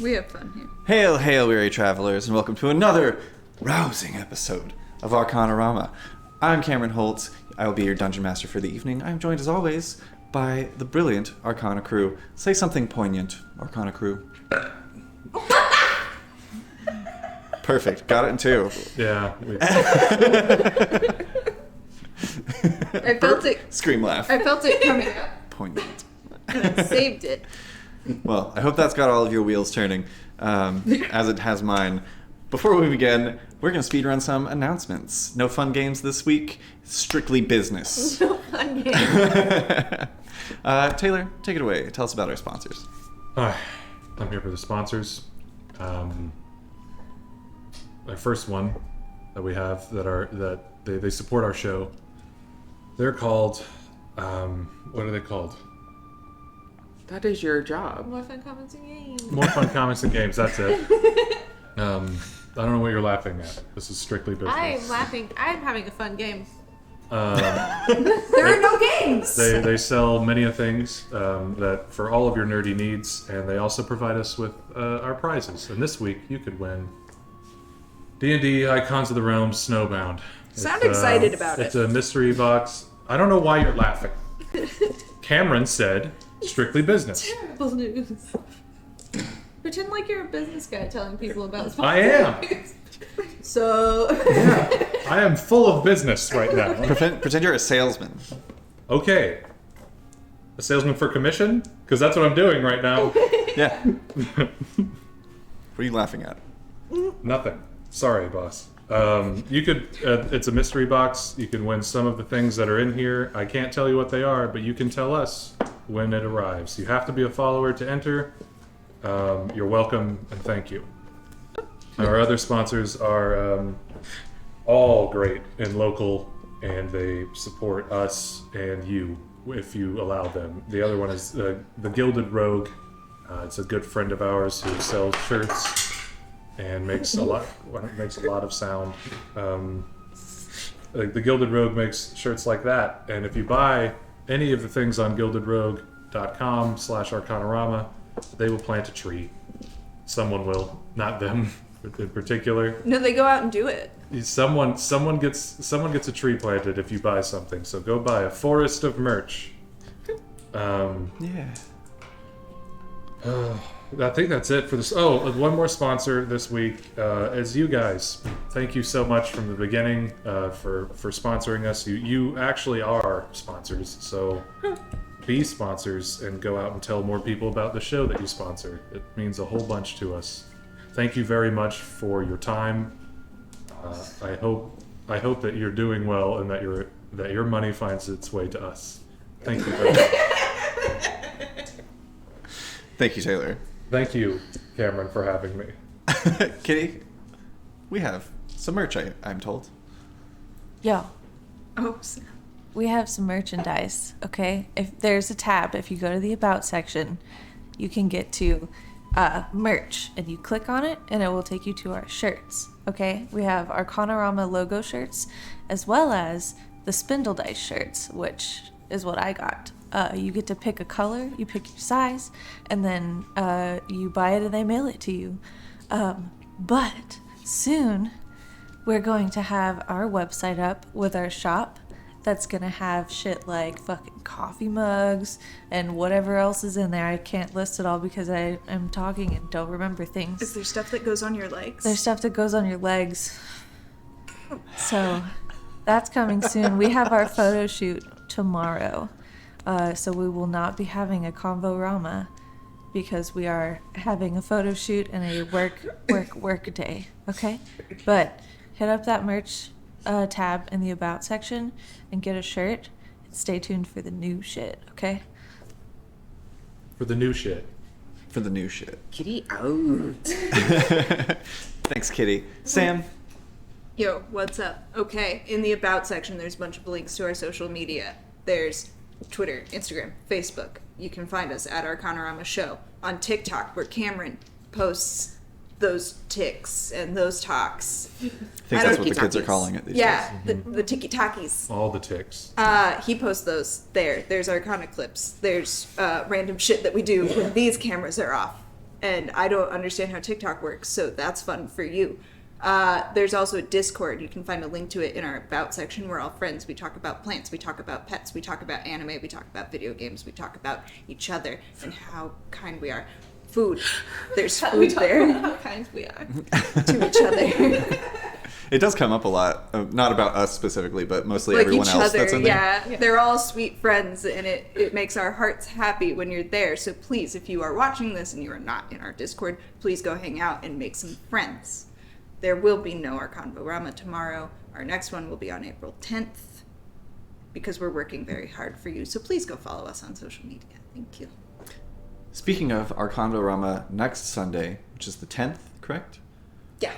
We have fun here. Hail, hail, weary travelers, and welcome to another rousing episode of Arcanarama. I'm Cameron Holt. I will be your dungeon master for the evening. I'm joined, as always, by the brilliant Arcana crew. Say something poignant, Arcana crew. Perfect. Got it in two. Yeah. I felt it. Scream laugh. I felt it coming up. Poignant. And I saved it. Well, I hope that's got all of your wheels turning, as it has mine. Before we begin, we're going to speedrun some announcements. No fun games this week. Strictly business. No fun game. Taylor, take it away. Tell us about our sponsors. I'm here for the sponsors. Our first one that we have that they support our show. They're called, what are they called? That is your job. More fun comments and games. More Fun Comics and Games, that's it. I don't know what you're laughing at. This is strictly business. I'm laughing. I'm having a fun game. There are no games! They sell many things that for all of your nerdy needs, and they also provide us with our prizes. And this week, you could win D&D Icons of the Realm Snowbound. Sound excited about it. It's a mystery box. I don't know why you're laughing. Cameron said, strictly business. Terrible news. Pretend like you're a business guy telling people about I am. So... Yeah, I am full of business right now. Pretend you're a salesman. Okay. A salesman for commission? Because that's what I'm doing right now. Yeah. What are you laughing at? Nothing. Sorry, boss. You could. It's a mystery box. You can win some of the things that are in here. I can't tell you what they are, but you can tell us when it arrives. You have to be a follower to enter. You're welcome, and thank you. Our other sponsors are all great and local, and they support us and you if you allow them. The other one is the Gilded Rogue. It's a good friend of ours who sells shirts and makes a lot of sound. The Gilded Rogue makes shirts like that, and if you buy any of the things on gildedrogue.com/Arcanarama, they will plant a tree. Someone will, not them in particular. No, they go out and do it. Someone gets a tree planted if you buy something. So go buy a forest of merch. Yeah. I think that's it for this. Oh, one more sponsor this week is you guys. Thank you so much from the beginning for sponsoring us. You actually are sponsors, so be sponsors and go out and tell more people about the show that you sponsor. It means a whole bunch to us. Thank you very much for your time. I hope that you're doing well and that your money finds its way to us. Thank you very much. Thank you, Taylor. Thank you, Cameron, for having me. Kitty, we have some merch, I'm told. Yo, Oh, we have some merchandise, okay? If there's a tab, if you go to the About section, you can get to merch, and you click on it, and it will take you to our shirts, okay? We have Arcanarama logo shirts, as well as the Spindle Dice shirts, which is what I got. You get to pick a color, you pick your size, and then you buy it and they mail it to you. But soon, we're going to have our website up with our shop that's going to have shit like fucking coffee mugs and whatever else is in there. I can't list it all because I'm talking and don't remember things. is there stuff that goes on your legs? There's stuff that goes on your legs. So that's coming soon. We have our photo shoot tomorrow. So we will not be having a Convo-rama because we are having a photo shoot and a work day, okay? But hit up that merch tab in the About section and get a shirt. And stay tuned for the new shit, okay? For the new shit. For the new shit. Kitty out. Thanks, Kitty. Sam? Yo, what's up? Okay, in the About section, there's a bunch of links to our social media. There's Twitter, Instagram, Facebook. You can find us at Arcanarama Show. On TikTok, where Cameron posts those ticks and those talks. I think that's what the kids are calling it these days. Yeah, the tiki-takis. All the ticks. He posts those there. There's Arcana clips. There's random shit that we do when these cameras are off. and I don't understand how TikTok works, so that's fun for you. There's also a Discord. You can find a link to it in our About section. We're all friends. We talk about plants. We talk about pets. We talk about anime. We talk about video games. We talk about each other and how kind we are. Food. There's food there. How kind we are. To each other. It does come up a lot, not about us specifically, but mostly Like everyone each else other, that's in there. yeah. They're all sweet friends, and it makes our hearts happy when you're there. So please, if you are watching this and you are not in our Discord, please go hang out and make some friends. There will be no Arcanarama tomorrow. Our next one will be on April 10th, because we're working very hard for you. So please go follow us on social media. Thank you. Speaking of Arcanarama, next Sunday, which is the 10th, correct? Yeah.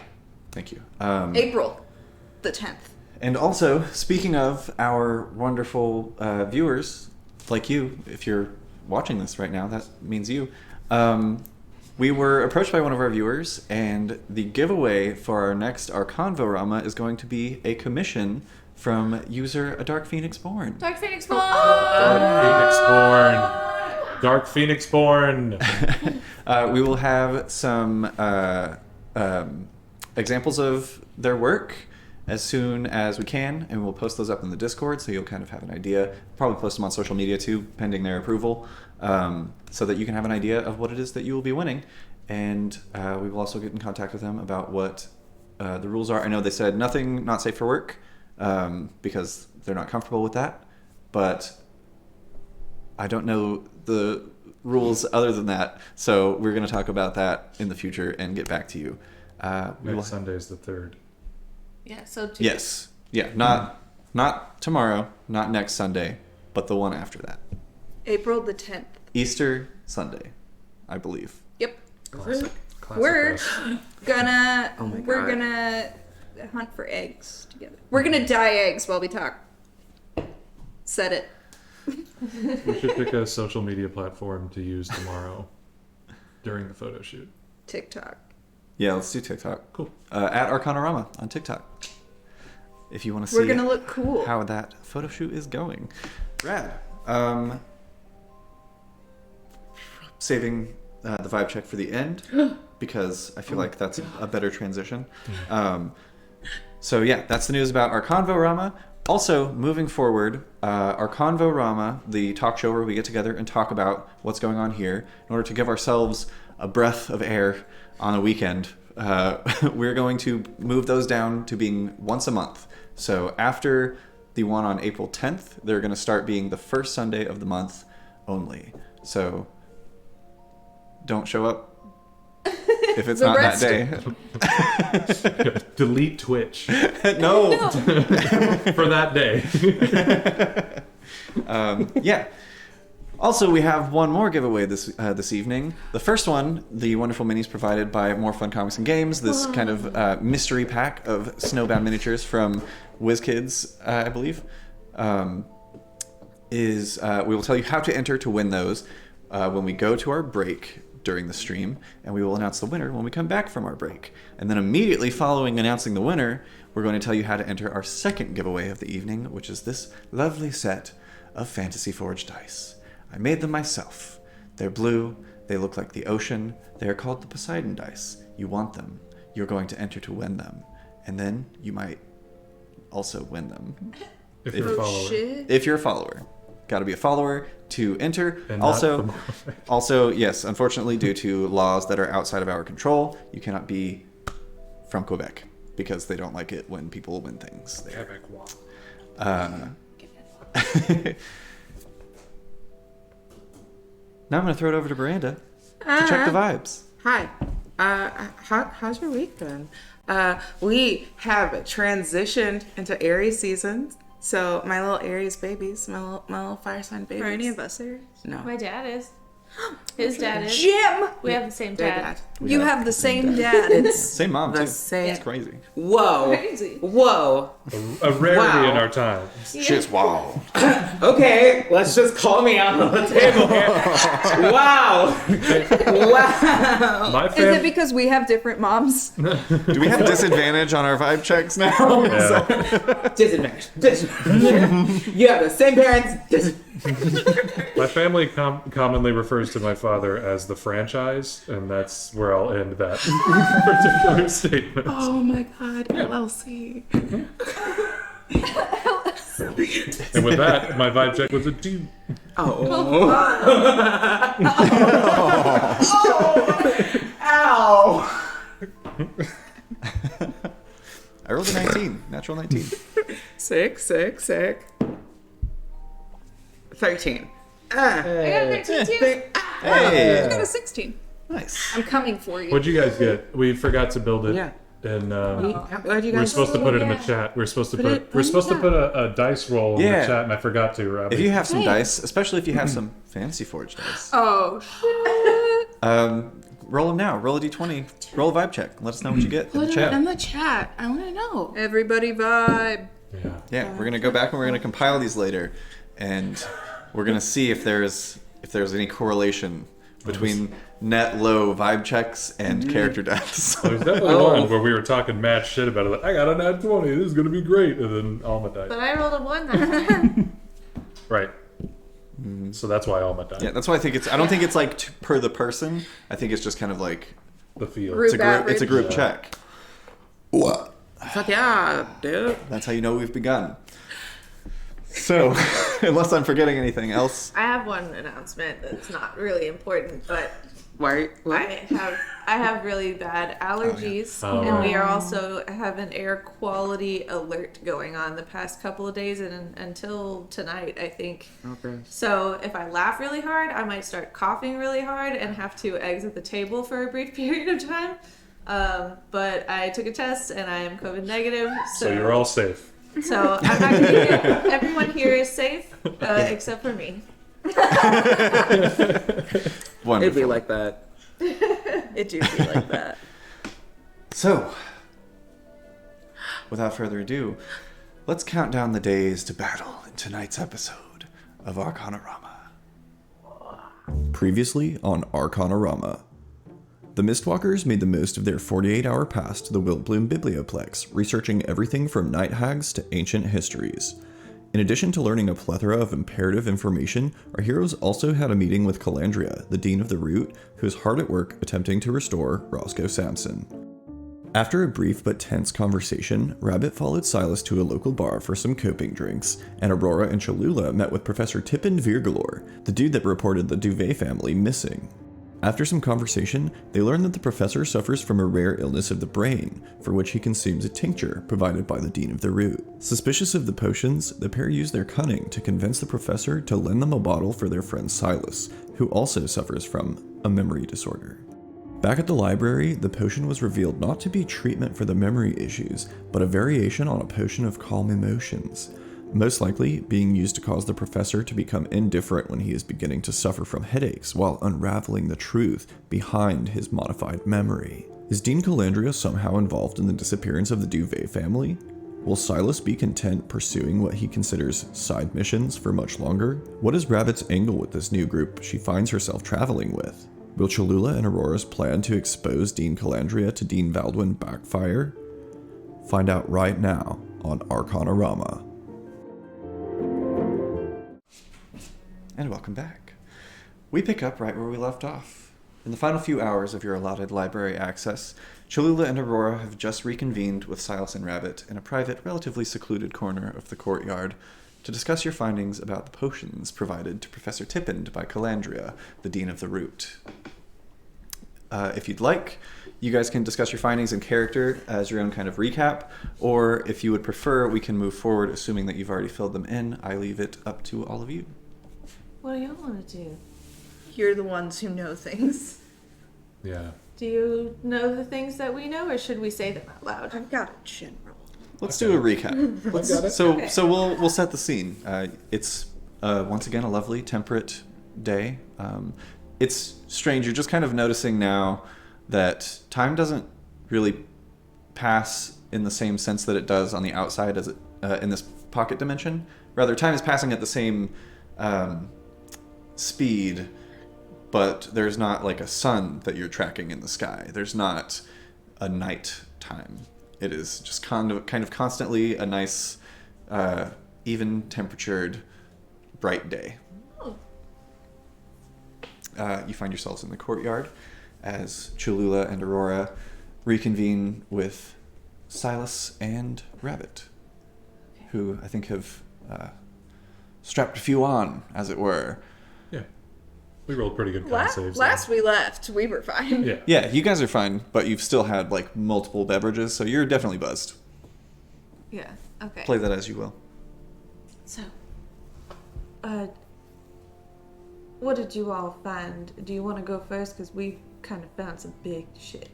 Thank you. April the 10th. And also, speaking of our wonderful viewers, like you, if you're watching this right now, that means you. We were approached by one of our viewers, and the giveaway for our next Arcanvorama is going to be a commission from user A Dark Phoenix Born. Dark Phoenix Born! Dark Phoenix Born. We will have some examples of their work as soon as we can, and we'll post those up in the Discord, so you'll kind of have an idea. Probably post them on social media too, pending their approval, so that you can have an idea of what it is that you will be winning. And we will also get in contact with them about what the rules are. I know they said nothing not safe for work, because they're not comfortable with that, but I don't know the rules other than that, so we're going to talk about that in the future and get back to you. Next Sunday's the 3rd. Yeah, so Yes. Yeah, not tomorrow, not next Sunday, but the one after that. April the 10th. Easter Sunday, I believe. Yep. Classic We're us. gonna Oh my we're God. gonna hunt for eggs together. We're gonna dye eggs while we talk. Said it. We should pick a social media platform to use tomorrow during the photo shoot. TikTok. Yeah, let's do TikTok. Cool. At Arcanarama on TikTok. If you want to see We're gonna look cool. how that photo shoot is going. Rad. Saving the vibe check for the end, because I feel like that's a better transition. So yeah, that's the news about Arcanvorama. Also, moving forward, Arcanvorama, the talk show where we get together and talk about what's going on here, in order to give ourselves a breath of air on a weekend, we're going to move those down to being once a month. So after the one on April 10th, they're going to start being the first Sunday of the month only. So don't show up if it's The not that rest- day. Delete Twitch No. for that day. Yeah. Also, we have one more giveaway this evening. The first one, the wonderful minis provided by More Fun Comics and Games, this kind of mystery pack of snowbound miniatures from WizKids, I believe, is we will tell you how to enter to win those when we go to our break during the stream, and we will announce the winner when we come back from our break. And then immediately following announcing the winner, we're going to tell you how to enter our second giveaway of the evening, which is this lovely set of Fantasy Forge dice. I made them myself. They're blue, they look like the ocean, they are called the Poseidon dice. You want them, you're going to enter to win them, and then you might also win them. If you're a follower. Shit. If you're a follower. Gotta be a follower to enter. And not from- Also, yes, unfortunately, due to laws that are outside of our control, you cannot be from Quebec, because they don't like it when people win things there. Now I'm going to throw it over to Miranda to check the vibes. Hi. How's your week been? We have transitioned into Aries season. So my little Aries babies, my little fire sign babies. Are any of us there? No. My dad is. His dad is. Jim! We have the same Their dad. You have the same dad. Same mom, The too. same. It's crazy. Whoa. Crazy. Whoa. A rarity Wow. in our time. Shit's wow. Okay, let's just call me out on the table here. Wow. Wow. My Is it family. because we have different moms? Do we have disadvantage on our vibe checks now? Yeah. Disadvantage. You have the same parents. My family commonly refers to my father as the franchise, and that's where I'll end that particular statement. Oh my God, LLC. And with that, my vibe check was a 2. Oh. Ow! I rolled a 19. Natural 19. Sick. 13. I got a 13 too. Hey! I got a 16. Nice. I'm coming for you. What'd you guys get? We forgot to build it. Yeah. And What'd you we're guys supposed to put it in the Yeah. chat. We're supposed to Put it- put a dice roll in Yeah. the chat, and I forgot to. Robbie. If you have some Hey. dice, especially if you have some Fantasy Forge dice, Oh, shit. roll them now. Roll a d20. Roll a vibe check. Let us know what you get in Put the it chat. in the chat. I want to know. Everybody vibe. Yeah. Yeah, we're gonna go back and we're gonna compile these later, and we're gonna see if there's any correlation between net low vibe checks and character deaths. There's definitely one where we were talking mad shit about it. Like, I got a nat 20. This is gonna be great. And then Alma died. But I rolled a 1 that time. Right. So that's why Alma died. Yeah, that's why I think I don't think it's like per the person. I think it's just kind of like The field. Group it's a group average. check. What? Fuck yeah, dude. That's how you know we've begun. So, unless I'm forgetting anything else. I have one announcement that's not really important, but Why? What? I have really bad allergies, Oh, and we right. are also have an air quality alert going on the past couple of days and until tonight, I think. Okay. So if I laugh really hard, I might start coughing really hard and have to exit the table for a brief period of time. But I took a test and I am COVID negative. So you're all safe. So I'm not gonna everyone here is safe, except for me. Wonderful. It'd be like that. It do be like that. So, without further ado, let's count down the days to battle in tonight's episode of Arcanarama. Previously on Arcanarama. The Mistwalkers made the most of their 48-hour pass to the Wiltbloom Biblioplex, researching everything from night hags to ancient histories. In addition to learning a plethora of imperative information, our heroes also had a meeting with Calandria, the Dean of the Root, who is hard at work attempting to restore Roscoe Sampson. After a brief but tense conversation, Rabbit followed Silas to a local bar for some coping drinks, and Aurora and Cholula met with Professor Tippin Virgalore, the dude that reported the Duvet family missing. After some conversation, they learn that the professor suffers from a rare illness of the brain, for which he consumes a tincture provided by the Dean of the Root. Suspicious of the potions, the pair use their cunning to convince the professor to lend them a bottle for their friend Silas, who also suffers from a memory disorder. Back at the library, the potion was revealed not to be treatment for the memory issues, but a variation on a potion of calm emotions, most likely being used to cause the professor to become indifferent when he is beginning to suffer from headaches while unraveling the truth behind his modified memory. Is Dean Calendria somehow involved in the disappearance of the Duvet family? Will Silas be content pursuing what he considers side missions for much longer? What is Rabbit's angle with this new group she finds herself traveling with? Will Cholula and Aurora's plan to expose Dean Calandria to Dean Valdurn backfire? Find out right now on Arcanarama. And welcome back. We pick up right where we left off. In the final few hours of your allotted library access, Cholula and Aurora have just reconvened with Silas and Rabbit in a private, relatively secluded corner of the courtyard to discuss your findings about the potions provided to Professor Tippin by Calandria, the Dean of the Root. If you'd like, you guys can discuss your findings in character as your own kind of recap, or if you would prefer, we can move forward assuming that you've already filled them in. I leave it up to all of you. What do y'all want to do? You're the ones who know things. Yeah. Do you know the things that we know, or should we say them out loud? I've got a general. Let's do a recap. got it. So we'll set the scene. It's once again a lovely temperate day. It's strange. You're just kind of noticing now that time doesn't really pass in the same sense that it does on the outside as it in this pocket dimension. Rather, time is passing at the same speed, but there's not like a sun that you're tracking in the sky. There's not a night time. It is just kind of constantly a nice, even temperatured, bright day. Oh, you find yourselves in the courtyard as Cholula and Aurora reconvene with Silas and Rabbit, who I think have strapped a few on, as it were. Yeah. We rolled pretty good con saves. Last we left, we were fine. Yeah. Yeah, you guys are fine, but you've still had like multiple beverages, so you're definitely buzzed. Yeah. Okay. Play that as you will. So, what did you all find? Do you want to go first? Because we kind of found some big shit.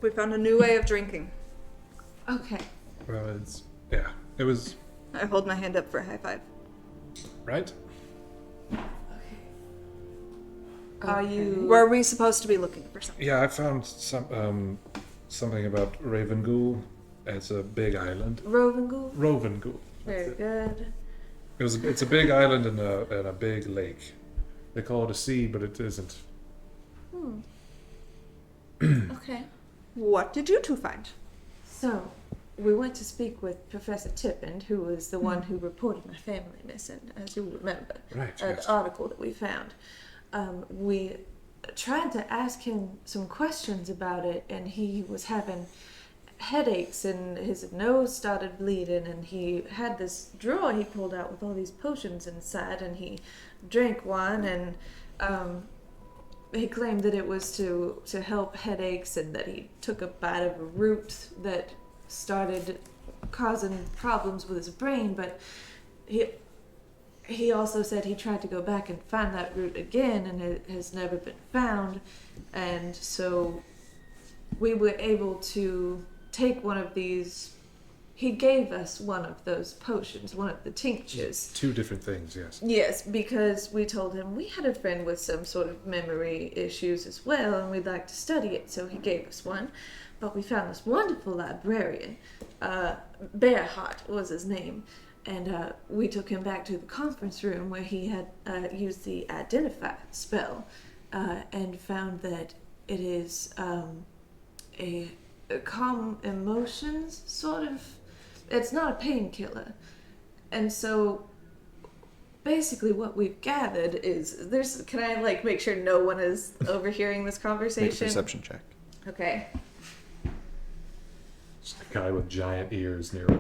We found a new way of drinking. Okay. Well, it was, I hold my hand up for a high five. right? Are you... Were we supposed to be looking for something? Yeah, I found something about Ravengul. It's a big island. Rovengul? Rovengul. Very good. It's a big island and a big lake. They call it a sea, but it isn't. Okay. What did you two find? So, we went to speak with Professor Tippin, who was the one who reported my family missing, as you remember. Right, The article that we found. We tried to ask him some questions about it, and he was having headaches, and his nose started bleeding, and he had this drawer he pulled out with all these potions inside, and he drank one, and he claimed that it was to help headaches, and that he took a bite of a root that started causing problems with his brain, but he also said he tried to go back and find that root again, and it has never been found, and so we were able to take one of these. He gave us one of those potions, one of the tinctures. Two different things, yes. Yes, because we told him we had a friend with some sort of memory issues as well, and we'd like to study it, so he gave us one. But we found this wonderful librarian, Bearheart was his name, and we took him back to the conference room where he had used the Identify spell, and found that it is a calm emotions sort of. It's not a painkiller, and so basically what we've gathered is there's. Can I like make sure no one is overhearing this conversation? Make a perception check. Okay. Just a guy with giant ears nearby.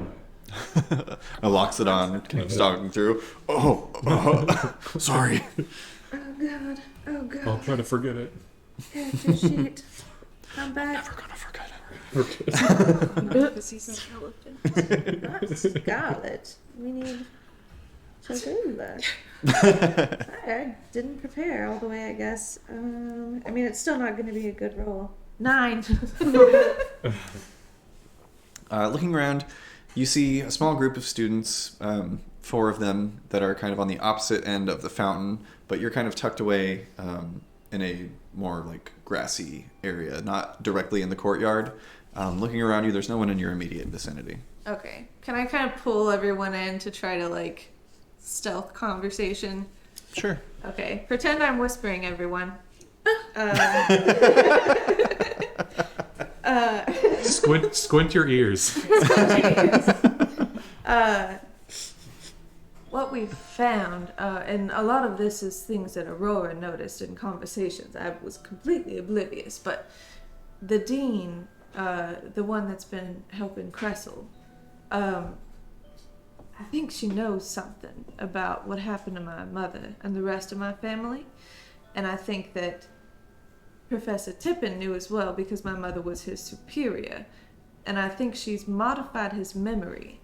Locks it on, keeps talking through. Sorry. Oh god. Oh god. I'll try to forget it. Character sheet. Come back. Never gonna forget it. Because he's an elephant. Not Scarlet. We need Cholula. I didn't prepare all the way, I guess. I mean, it's still not going to be a good roll. 9. Looking around, you see a small group of students, 4 of them that are kind of on the opposite end of the fountain, but you're kind of tucked away in a more like grassy area, not directly in the courtyard. Looking around you, there's no one in your immediate vicinity. Okay. Can I kind of pull everyone in to try to like stealth conversation? Sure. Okay. Pretend I'm whispering, everyone. Squint your ears. What we found, and a lot of this is things that Aurora noticed in conversations. I was completely oblivious, but the dean, the one that's been helping Cressel, I think she knows something about what happened to my mother and the rest of my family, and I think that Professor Tippin knew as well because my mother was his superior, and I think she's modified his memory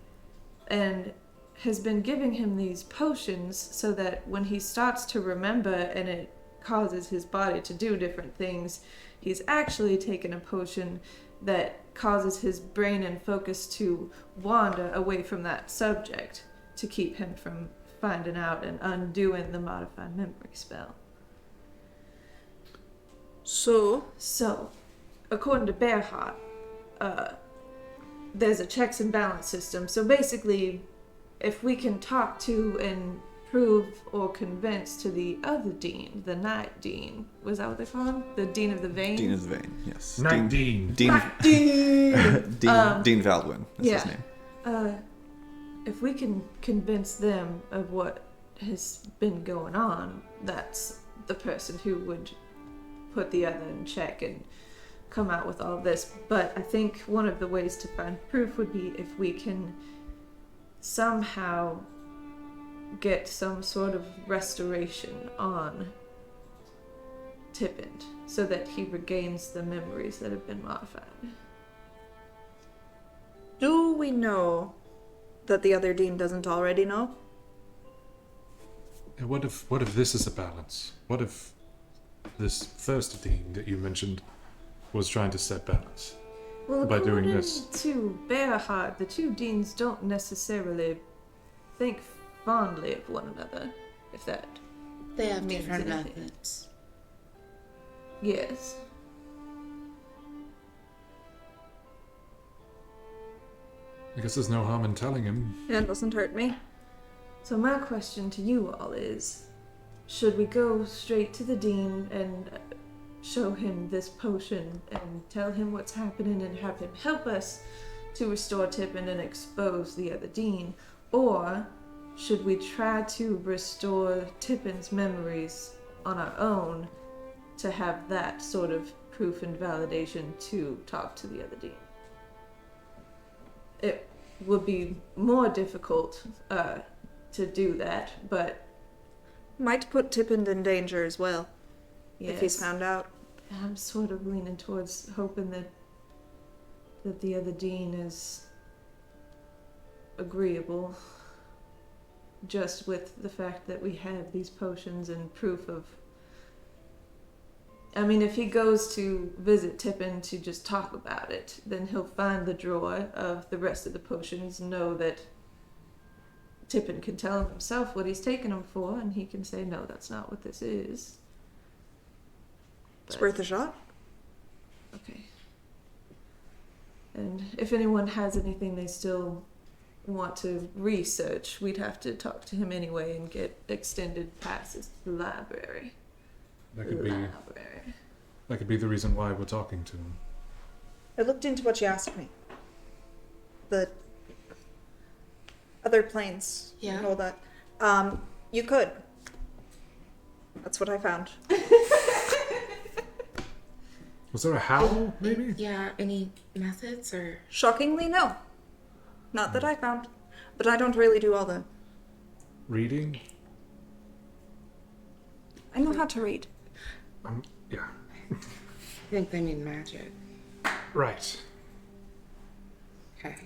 and has been giving him these potions so that when he starts to remember and it causes his body to do different things, he's actually taken a potion that causes his brain and focus to wander away from that subject to keep him from finding out and undoing the modified memory spell. So, according to Bearheart, there's a checks and balance system. So basically, if we can talk to and prove or convince to the other dean, the Night Dean, was that what they call him? The Dean of the Vein? Dean of the Vein, yes. Night Dean. Dean Valdurn is his name. If we can convince them of what has been going on, that's the person who would put the other in check and come out with all this. But I think one of the ways to find proof would be if we can somehow get some sort of restoration on Tippin so that he regains the memories that have been modified. Do we know that the other dean doesn't already know? And what if this is a balance? What if this first dean that you mentioned was trying to set balance? Well, By doing according this. to Bearheart, the two deans don't necessarily think fondly of one another, if that They have means different anything. methods. Yes. I guess there's no harm in telling him. Yeah, it doesn't hurt me. So my question to you all is, should we go straight to the dean and show him this potion and tell him what's happening and have him help us to restore Tippin and expose the other dean? Or should we try to restore Tippin's memories on our own to have that sort of proof and validation to talk to the other dean? It would be more difficult to do that, but Might put Tippin in danger as well, yes. if he's found out. I'm sort of leaning towards hoping that the other dean is agreeable, just with the fact that we have these potions and proof of. I mean, if he goes to visit Tippin to just talk about it, then he'll find the drawer of the rest of the potions, know that Tippin can tell him himself what he's taking them for, and he can say, no, that's not what this is. It's But- worth a shot. Okay. And if anyone has anything they still want to research, we'd have to talk to him anyway and get extended passes to the library. That could be Library. the reason why we're talking to him. I looked into what you asked me. The other planes. Yeah. And all that. You could. That's what I found. Was there a howl, maybe? Yeah, any methods or Shockingly, no. Not that I found. But I don't really do all the... Reading? I know how to read. Yeah. I think they mean magic. Right. Okay.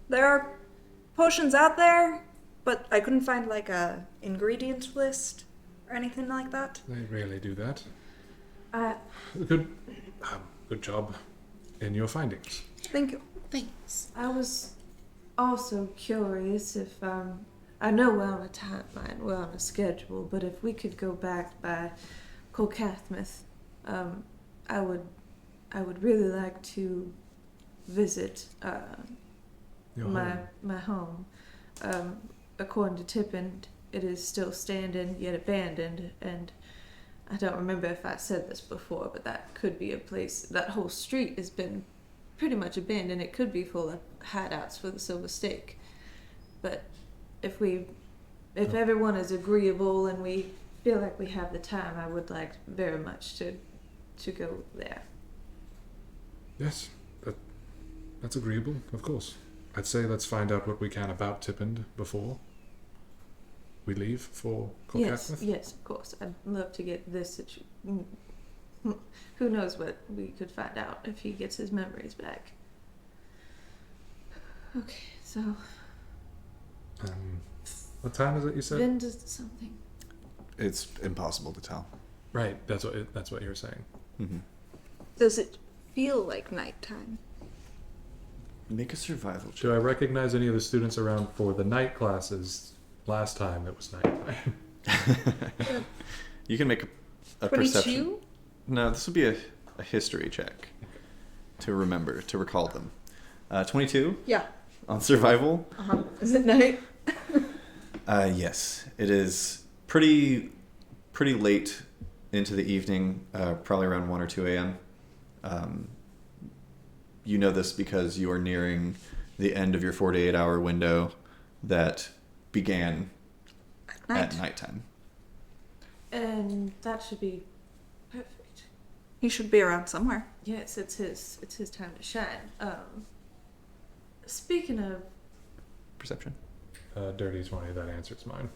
There are potions out there, but I couldn't find like a ingredient list or anything like that. They rarely do that. I Good job in your findings. Thank you. Thanks. was also curious if I know we're on a timeline, we're on a schedule, but if we could go back by Colcathmouth, I would really like to visit Your my home. home. According to Tippin, it is still standing yet abandoned, and I don't remember if I said this before, but that could be a place. That whole street has been pretty much abandoned. It could be full of hideouts for the Silver Stake. But if everyone is agreeable and we feel like we have the time, I would like very much to go there. Yes, that's agreeable, of course. I'd say let's find out what we can about Tippin before we leave for Colcathmouth. Yes, of course. I'd love to get this. Who knows what we could find out if he gets his memories back. Okay, so What time is it? You said. Vin does something. It's impossible to tell. Right. That's what you were saying. Mm-hmm. Does it feel like nighttime? Make a survival check. Do I recognize any of the students around for the night classes? Last time it was night. You can make a perception. 22? No, this would be a history check to remember, to recall them. 22 Yeah. on survival. Is it night? Yes, it is pretty late into the evening, probably around 1 or 2 a.m. You know this because you are nearing the end of your 48-hour window that began Night. at nighttime. And that should be perfect. He should be around somewhere. Yes, it's his time to shine. Speaking of Perception. Dirty 20, that answers mine.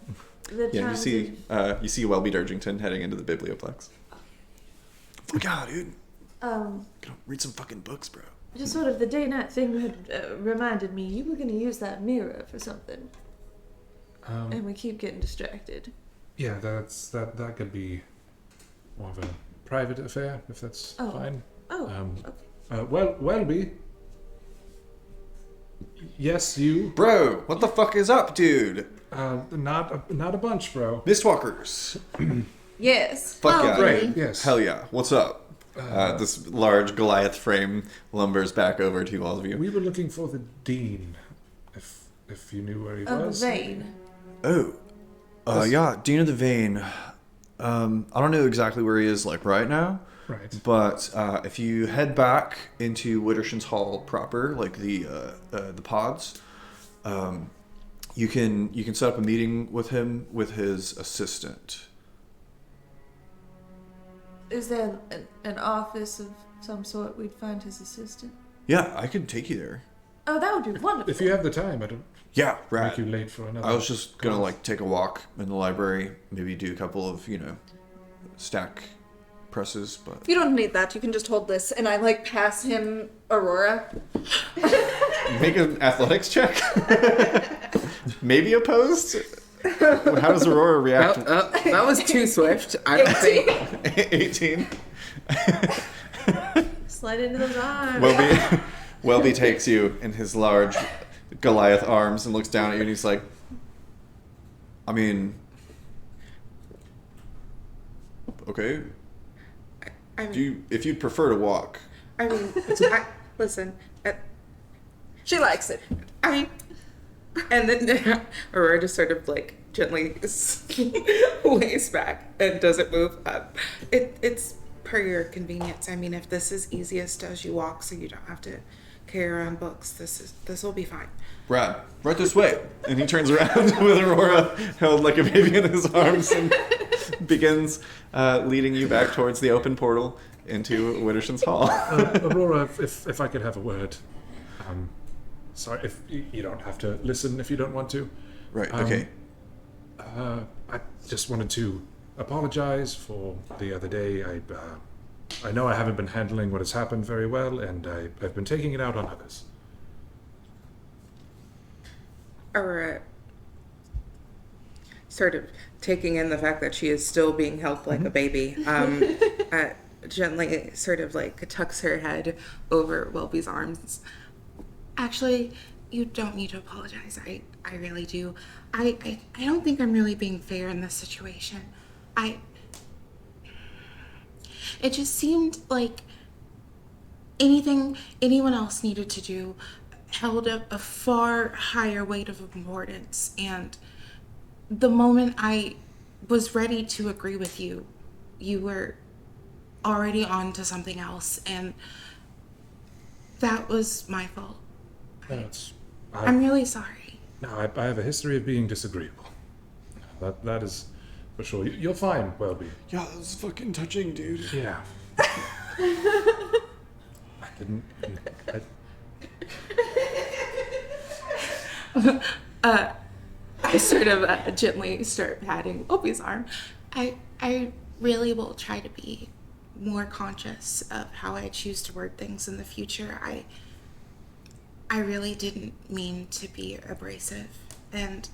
the Yeah, times you see Welby Durgington heading into the Biblioplex. Fuck yeah, dude. of, Gonna read some fucking books, bro. just sort of the day-night thing had reminded me you were going to use that mirror for something, and we keep getting distracted. Yeah, that could be more of a private affair, if that's fine. Oh, okay. Welby. Yes, you. Bro, what the fuck is up, dude? Not a bunch, bro. Mistwalkers. Yes. Fuck yeah. Great. Yes. Hell yeah. What's up? This large Goliath frame lumbers back over to all of you. We were looking for the dean, if you knew where he was. Vane. Oh. Yeah, Dean of the Vein. I don't know exactly where he is, like, right now. Right. But if you head back into Witterson's Hall proper, like the pods, you can set up a meeting with him with his assistant. Is there an office of some sort we'd find his assistant? Yeah, I could take you there. Oh, that would be wonderful. If you have the time, I don't Yeah, make right. you late for another. I was just gonna like take a walk in the library, maybe do a couple of stack presses, but If you don't need that, you can just hold this, and I like pass him Aurora. make an athletics check. Maybe opposed. How does Aurora react? That was too swift. I don't think. 18. Slide into those arms. Welby takes you in his large Goliath arms and looks down at you and he's like, I mean, okay. I mean, If you'd prefer to walk. I mean, listen. She likes it. I mean, and then Aurora just sort of like gently lays back and doesn't move up. It's per your convenience. I mean, if this is easiest as you walk, so you don't have to carry around books, this will be fine. Brad, right this way. And he turns around with Aurora held like a baby in his arms and begins leading you back towards the open portal into Witterson's Hall. Aurora, if I could have a word. Sorry, if you don't have to listen if you don't want to. Right, okay. I just wanted to apologize for the other day. I know I haven't been handling what has happened very well, and I've been taking it out on others. Aurora, sort of taking in the fact that she is still being held like a baby, gently sort of like tucks her head over Welby's arms. Actually, you don't need to apologize. I really do. I don't think I'm really being fair in this situation. It just seemed like anything anyone else needed to do held a far higher weight of importance, and the moment I was ready to agree with you, you were already on to something else, and that was my fault. I'm really sorry. No, I have a history of being disagreeable. That is for sure. You'll find Welby. Yeah, that was fucking touching, dude. Yeah. I didn't. I sort of gently start patting Welby's arm. I really will try to be more conscious of how I choose to word things in the future. I really didn't mean to be abrasive, and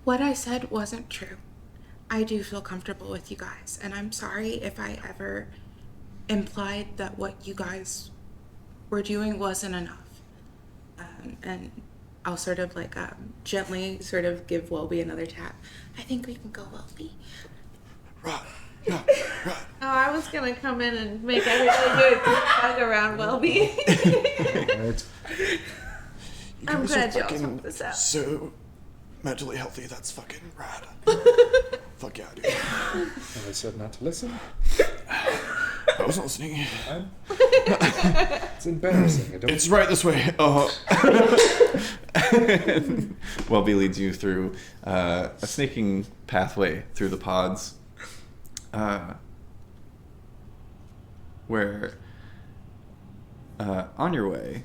what I said wasn't true. I do feel comfortable with you guys, and I'm sorry if I ever implied that what you guys were doing wasn't enough. And I'll sort of like gently sort of give Welby another tap. I think we can go, Welby. Right. Yeah, right. Oh, I was gonna come in and make everybody do a group hug around Welby. Right. I'm glad y'all talked this out. So mentally healthy, that's fucking rad. Fuck yeah, dude. I said not to listen. I wasn't listening. It's embarrassing. I don't. It's right this way. Welby leads you through a snaking pathway through the pods, where on your way,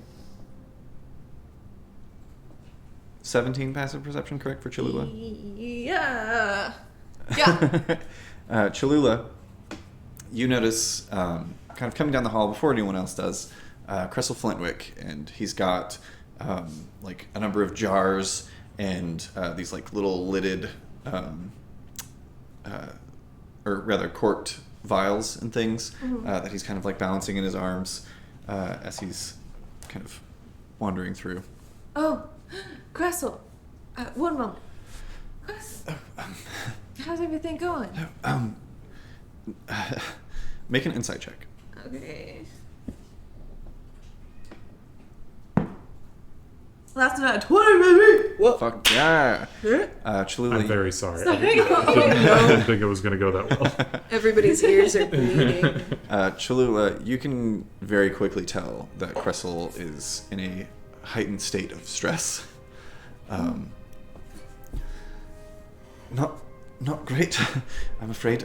17 passive perception, correct, for Cholula? Yeah. Cholula, you notice, kind of coming down the hall before anyone else does, Cressel Flintwick, and he's got like a number of jars and these like little lidded, or rather corked vials and things that he's kind of like balancing in his arms as he's kind of wandering through. Oh, Cressel. One moment. Cressel. How's everything going? Make an insight check. Okay. Last night, 20, baby! Whoa. Fuck yeah. Cholula. I'm very sorry. Stop. I didn't think it was going to go that well. Everybody's ears are bleeding. Cholula, you can very quickly tell that Cressel is in a heightened state of stress. Not great, I'm afraid.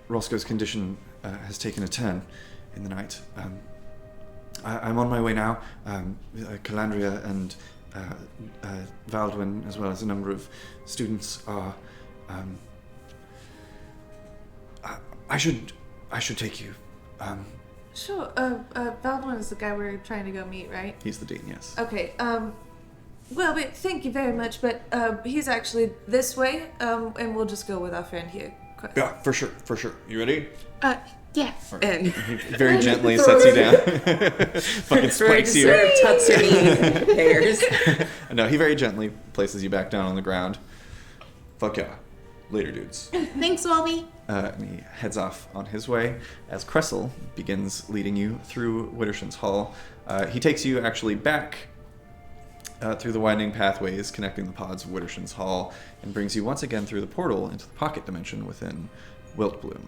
Roscoe's condition has taken a turn in the night. I'm on my way now. Calandria and Valdurn, as well as a number of students, are. I should take you. Sure. Valdurn is the guy we're trying to go meet, right? He's the dean, yes. Okay. Well, thank you very much, but he's actually this way, and we'll just go with our friend here. Yeah, for sure. You ready? Yeah. And He very gently sets you down. Fucking spikes you. tucks her knee and hairs. No, he very gently places you back down on the ground. Fuck yeah. Later, dudes. Thanks, Welby. And he heads off on his way as Cressel begins leading you through Widdersham's Hall. He takes you actually back through the winding pathways connecting the pods of Widdersham's Hall and brings you once again through the portal into the pocket dimension within Wiltbloom.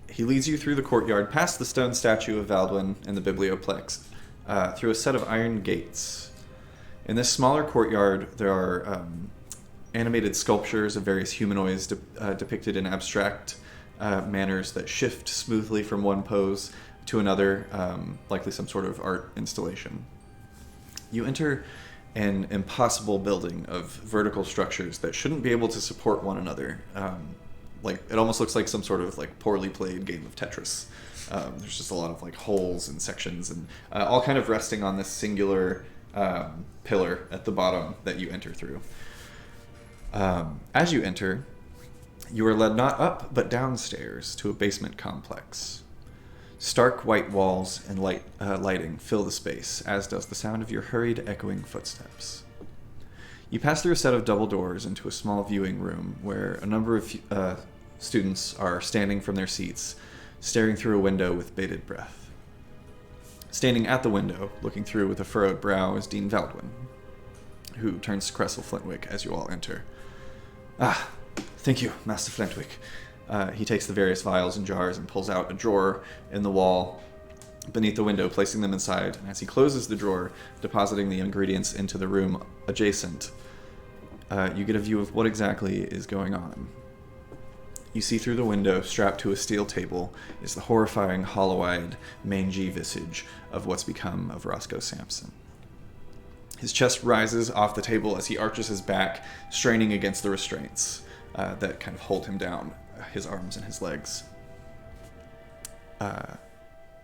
He leads you through the courtyard, past the stone statue of Valdwin and the Biblioplex, through a set of iron gates. In this smaller courtyard, there are animated sculptures of various humanoids depicted in abstract manners that shift smoothly from one pose to another, likely some sort of art installation. You enter an impossible building of vertical structures that shouldn't be able to support one another. Like it almost looks like some sort of like poorly played game of Tetris. There's just a lot of like holes and sections and all kind of resting on this singular pillar at the bottom that you enter through. As you enter, you are led not up but downstairs to a basement complex. Stark white walls and lighting fill the space, as does the sound of your hurried, echoing footsteps. You pass through a set of double doors into a small viewing room where a number of students are standing from their seats, staring through a window with bated breath. Standing at the window, looking through with a furrowed brow, is Dean Valdwin, who turns to Cressel Flintwick as you all enter. Ah, thank you, Master Flintwick. He takes the various vials and jars and pulls out a drawer in the wall beneath the window, placing them inside. And as he closes the drawer, depositing the ingredients into the room adjacent, you get a view of what exactly is going on. You see through the window, strapped to a steel table, is the horrifying, hollow-eyed, mangy visage of what's become of Roscoe Sampson. His chest rises off the table as he arches his back, straining against the restraints that kind of hold him down, his arms and his legs.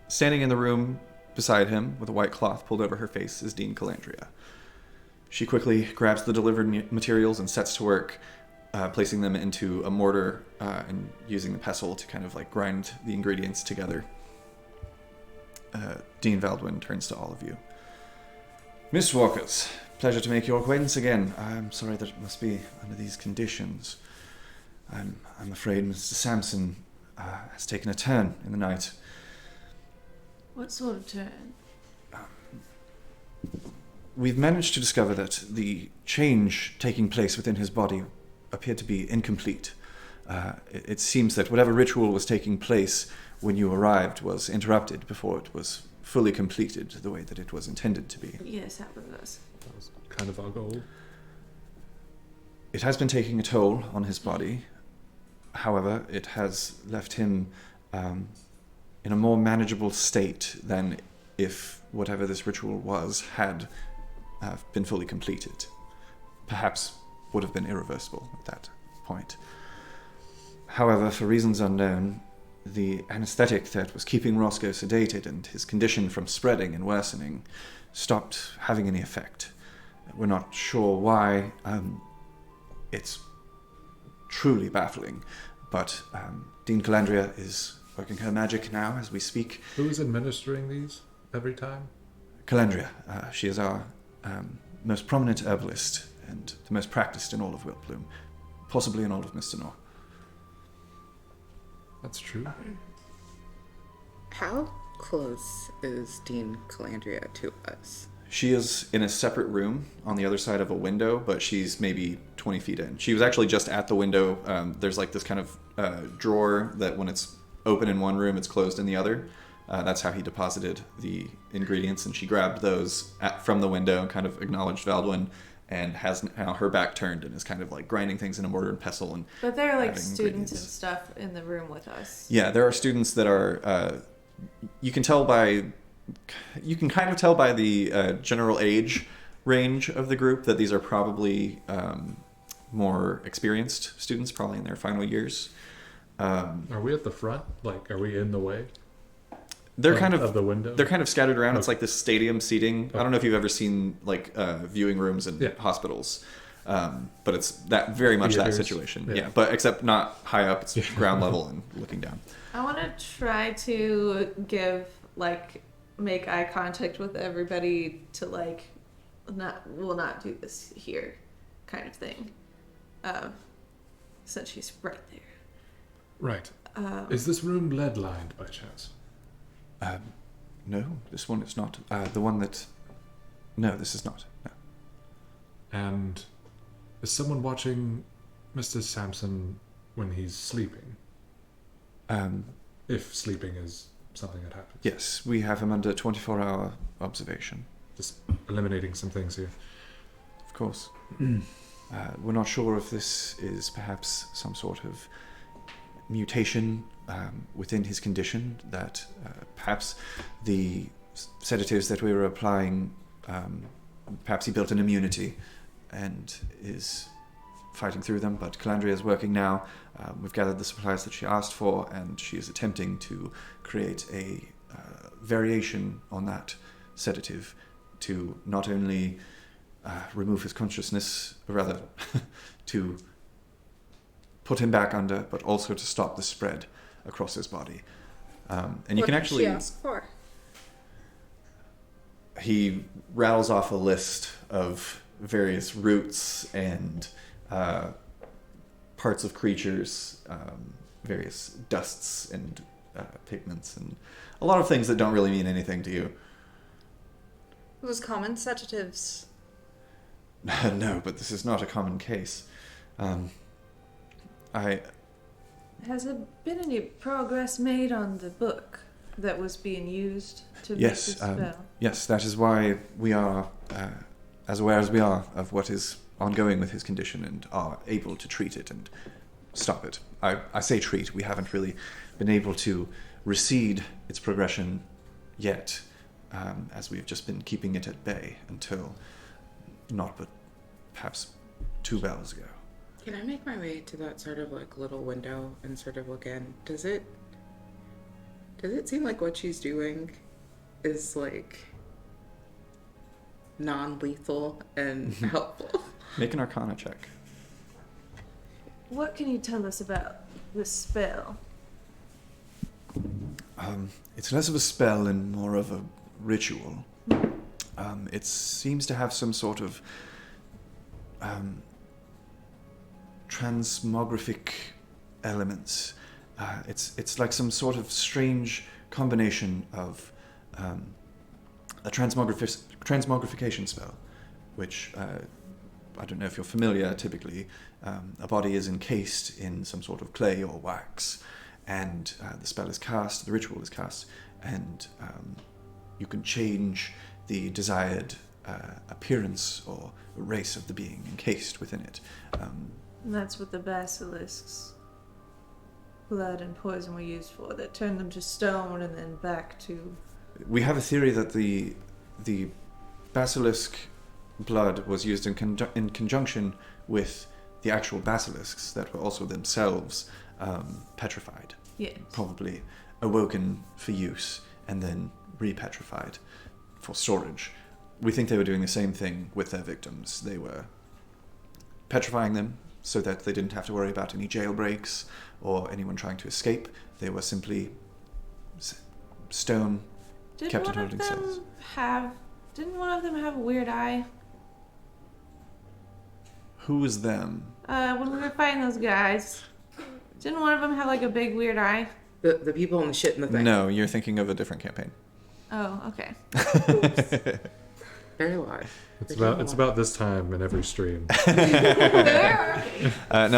Standing in the room beside him, with a white cloth pulled over her face, is Dean Calendria. She quickly grabs the delivered materials and sets to work, placing them into a mortar and using the pestle to kind of like grind the ingredients together. Dean Valdwin turns to all of you. Miss Walkers, pleasure to make your acquaintance again. I'm sorry that it must be under these conditions. I'm afraid Mr. Sampson has taken a turn in the night. What sort of turn? We've managed to discover that the change taking place within his body appeared to be incomplete. it seems that whatever ritual was taking place when you arrived was interrupted before it was fully completed the way that it was intended to be. Yes, that was us. That was kind of our goal. It has been taking a toll on his body. However, it has left him in a more manageable state than if whatever this ritual was had been fully completed. Perhaps would have been irreversible at that point. However, for reasons unknown, the anesthetic that was keeping Roscoe sedated and his condition from spreading and worsening stopped having any effect. We're not sure why. It's truly baffling, but Dean Calendria is working her magic now as we speak. Who is administering these every time? Calendria, she is our most prominent herbalist and the most practiced in all of Wiltbloom, possibly in all of Mr. Nor. That's true. How close is Dean Calandria to us? She is in a separate room on the other side of a window, but she's maybe 20 feet in. She was actually just at the window. There's like this kind of drawer that when it's open in one room, it's closed in the other. That's how he deposited the ingredients, and she grabbed those from the window and kind of acknowledged Valdurn, and has now her back turned and is kind of like grinding things in a mortar and pestle. And But there are like adding students and ingredients. stuff in the room with us. Yeah, there are students that are. You can kind of tell by the general age range of the group that these are probably more experienced students, probably in their final years. Are we at the front? Like, are we in the way? They're of the window. They're kind of scattered around. Okay. It's like this stadium seating. I don't know if you've ever seen like viewing rooms in Yeah. hospitals, but it's that very much that Theaters. situation. Yeah. Yeah, but except not high up. It's ground level and looking down. I want to try to make eye contact with everybody to we'll not do this here kind of thing. Since she's right there. Right. Is this room lead lined by chance? No, this one is not. The one that. No, this is not. No. And is someone watching Mr. Sampson when he's sleeping? If sleeping is something that happens. Yes, we have him under 24-hour observation. Just eliminating some things here. Of course. We're not sure if this is perhaps some sort of mutation within his condition, that perhaps the sedatives that we were applying, perhaps he built an immunity and is fighting through them, but Calandria is working now. We've gathered the supplies that she asked for, and she is attempting to create a variation on that sedative to not only remove his consciousness, or rather to put him back under, but also to stop the spread across his body. And you can actually... What did she ask for? He rattles off a list of various roots and parts of creatures, various dusts and pigments, and a lot of things that don't really mean anything to you. Those common sedatives. No, but this is not a common case. Has there been any progress made on the book that was being used to make Yes, this spell? yes, that is why we are as aware as we are of what is ongoing with his condition and are able to treat it and stop it. I say treat, we haven't really been able to recede its progression yet, as we've just been keeping it at bay until not but perhaps 2 bells ago. Can I make my way to that sort of like little window and sort of look in? Does it seem like what she's doing is like non-lethal and helpful? Make an Arcana check. What can you tell us about this spell? It's less of a spell and more of a ritual. It seems to have some sort of transmographic elements. It's like some sort of strange combination of a transmogrification spell, which I don't know if you're familiar, typically a body is encased in some sort of clay or wax, and the spell is cast, the ritual is cast, and you can change the desired appearance or race of the being encased within it. And that's what the basilisk's blood and poison were used for, that turned them to stone and then back to... We have a theory that the basilisk blood was used in conjunction with the actual basilisks that were also themselves petrified. Yes. Probably awoken for use and then repetrified for storage. We think they were doing the same thing with their victims. They were petrifying them so that they didn't have to worry about any jailbreaks or anyone trying to escape. They were simply stone kept in holding cells. Didn't one of them have a weird eye? Who was them? When we were fighting those guys, didn't one of them have like a big weird eye? The people and the shit in the thing. No, you're thinking of a different campaign. Oh, okay. Very live. It's about this time in every stream. No,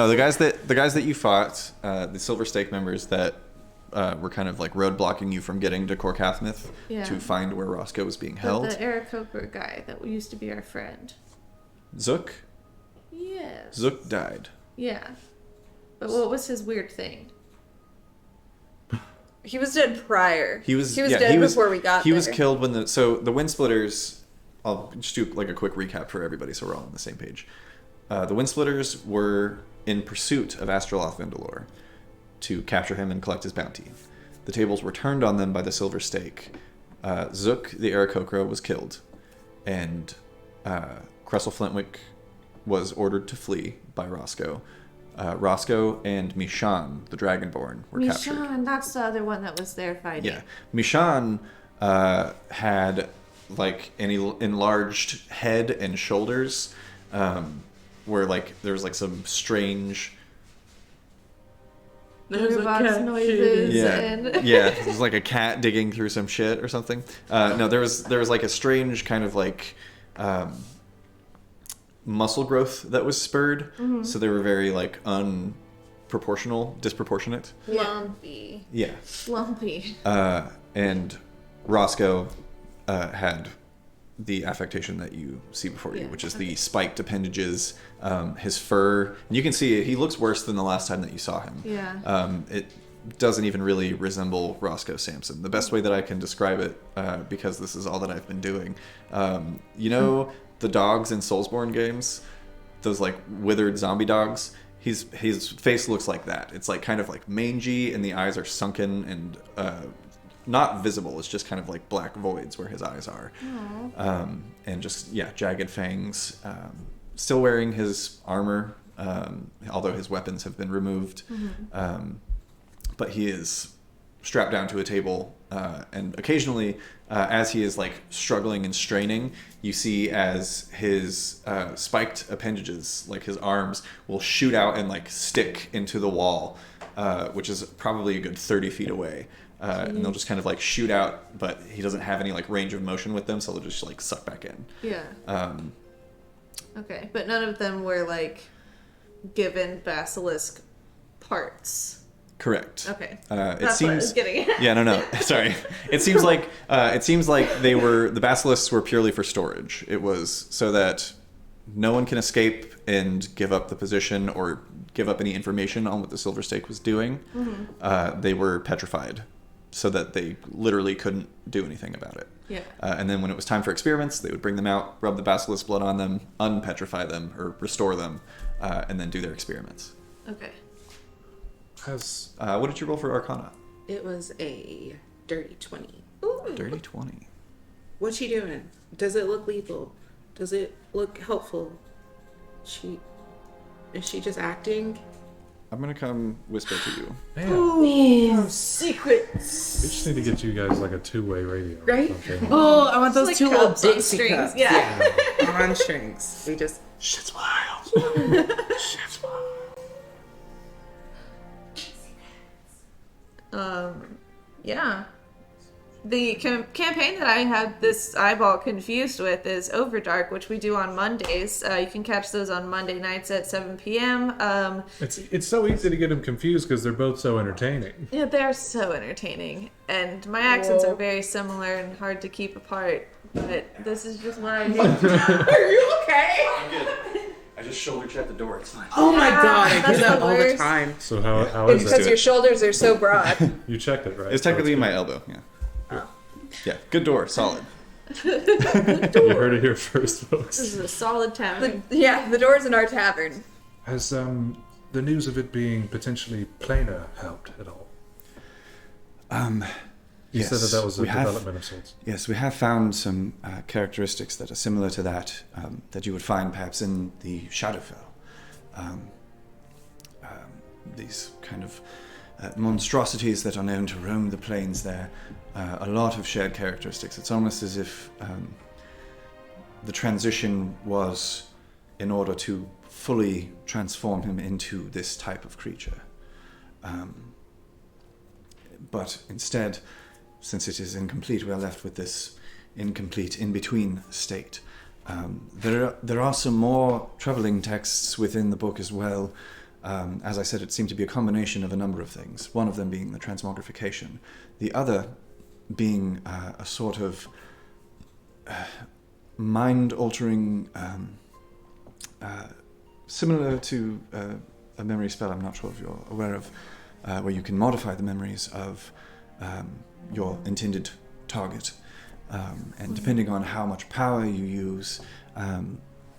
the guys that you fought, the Silver Stake members that were kind of like roadblocking you from getting to Corkathmith to find where Roscoe was being held. But the Aarakocra guy that used to be our friend. Zook? Yes. Zook died. Yeah. But what was his weird thing? He was dead prior. He was dead before we got there. He was killed when the Wind Splitters. I'll just do like a quick recap for everybody so we're all on the same page. The Wind Splitters were in pursuit of Astroloth Vindalor to capture him and collect his bounty. The tables were turned on them by the Silver Stake. Zook, the Aarakocra, was killed, and Cressel Flintwick was ordered to flee by Roscoe. Roscoe and Mishan, the Dragonborn, were captured. Mishan, that's the other one that was there fighting. Yeah. Mishan had like an enlarged head and shoulders, where like there was like some strange box noises and yeah, it was like a cat digging through some shit or something. No, there was like a strange kind of like muscle growth that was spurred, so they were very like disproportionate. Lumpy. Yeah. Lumpy. And Roscoe had the affectation that you see before you, which is the spiked appendages, his fur. And you can see he looks worse than the last time that you saw him. Yeah. It doesn't even really resemble Roscoe Sampson. The best way that I can describe it, because this is all that I've been doing, you know the dogs in Soulsborne games? Those like withered zombie dogs? His face looks like that. It's like kind of like mangy and the eyes are sunken and not visible. It's just kind of like black voids where his eyes are. And just, jagged fangs. Still wearing his armor, although his weapons have been removed. But he is strapped down to a table, and occasionally, as he is like struggling and straining, you see as his spiked appendages, like his arms, will shoot out and like stick into the wall, which is probably a good 30 feet away. And they'll just kind of like shoot out, but he doesn't have any like range of motion with them, so they'll just like suck back in. Yeah. Okay, but none of them were like given basilisk parts. Correct. Okay. That's what I was getting at. Yeah, no. Sorry. It seems like the basilisks were purely for storage. It was so that no one can escape and give up the position or give up any information on what the Silver Stake was doing. They were petrified, so that they literally couldn't do anything about it. Yeah. And then when it was time for experiments, they would bring them out, rub the basilisk blood on them, unpetrify them or restore them, and then do their experiments. Okay. What did you roll for Arcana? It was a dirty 20. Ooh. Dirty 20. What's she doing? Does it look lethal? Does it look helpful? Is she just acting? I'm gonna come whisper to you. Man, Ooh, secrets. we just need to get you guys like a two-way radio. or Right? something. Oh, I want those Like two little cups on Dixie strings, cups. yeah. On strings. We just... Shit's wild. Shit's wild. Yeah. The campaign that I had this eyeball confused with is Overdark, which we do on Mondays. You can catch those on Monday nights at 7 p.m. It's so easy to get them confused because they're both so entertaining. Yeah, they're so entertaining. And my accents are very similar and hard to keep apart. But this is just what I do. Are you okay? I'm good. I just shoulder checked the door. It's fine. Oh my god, I do That's that the all the worst. time. So how is Because it? your shoulders are so broad. You checked it, right? It's technically my elbow. Yeah. Yeah. Good door. Solid. You heard it here first, folks. This is a solid tavern. The door's in our tavern. Has the news of it being potentially planar helped at all? You Yes, said that was a we have- development of sorts. Yes, we have found some characteristics that are similar to that that you would find perhaps in the Shadowfell. These kind of monstrosities that are known to roam the plains there. A lot of shared characteristics. It's almost as if the transition was in order to fully transform him into this type of creature. But instead, since it is incomplete, we are left with this incomplete, in-between state. There are some more troubling texts within the book as well. As I said, it seemed to be a combination of a number of things. One of them being the transmogrification. The other being a sort of mind-altering, similar to a memory spell I'm not sure if you're aware of, where you can modify the memories of your intended target. And depending on how much power you use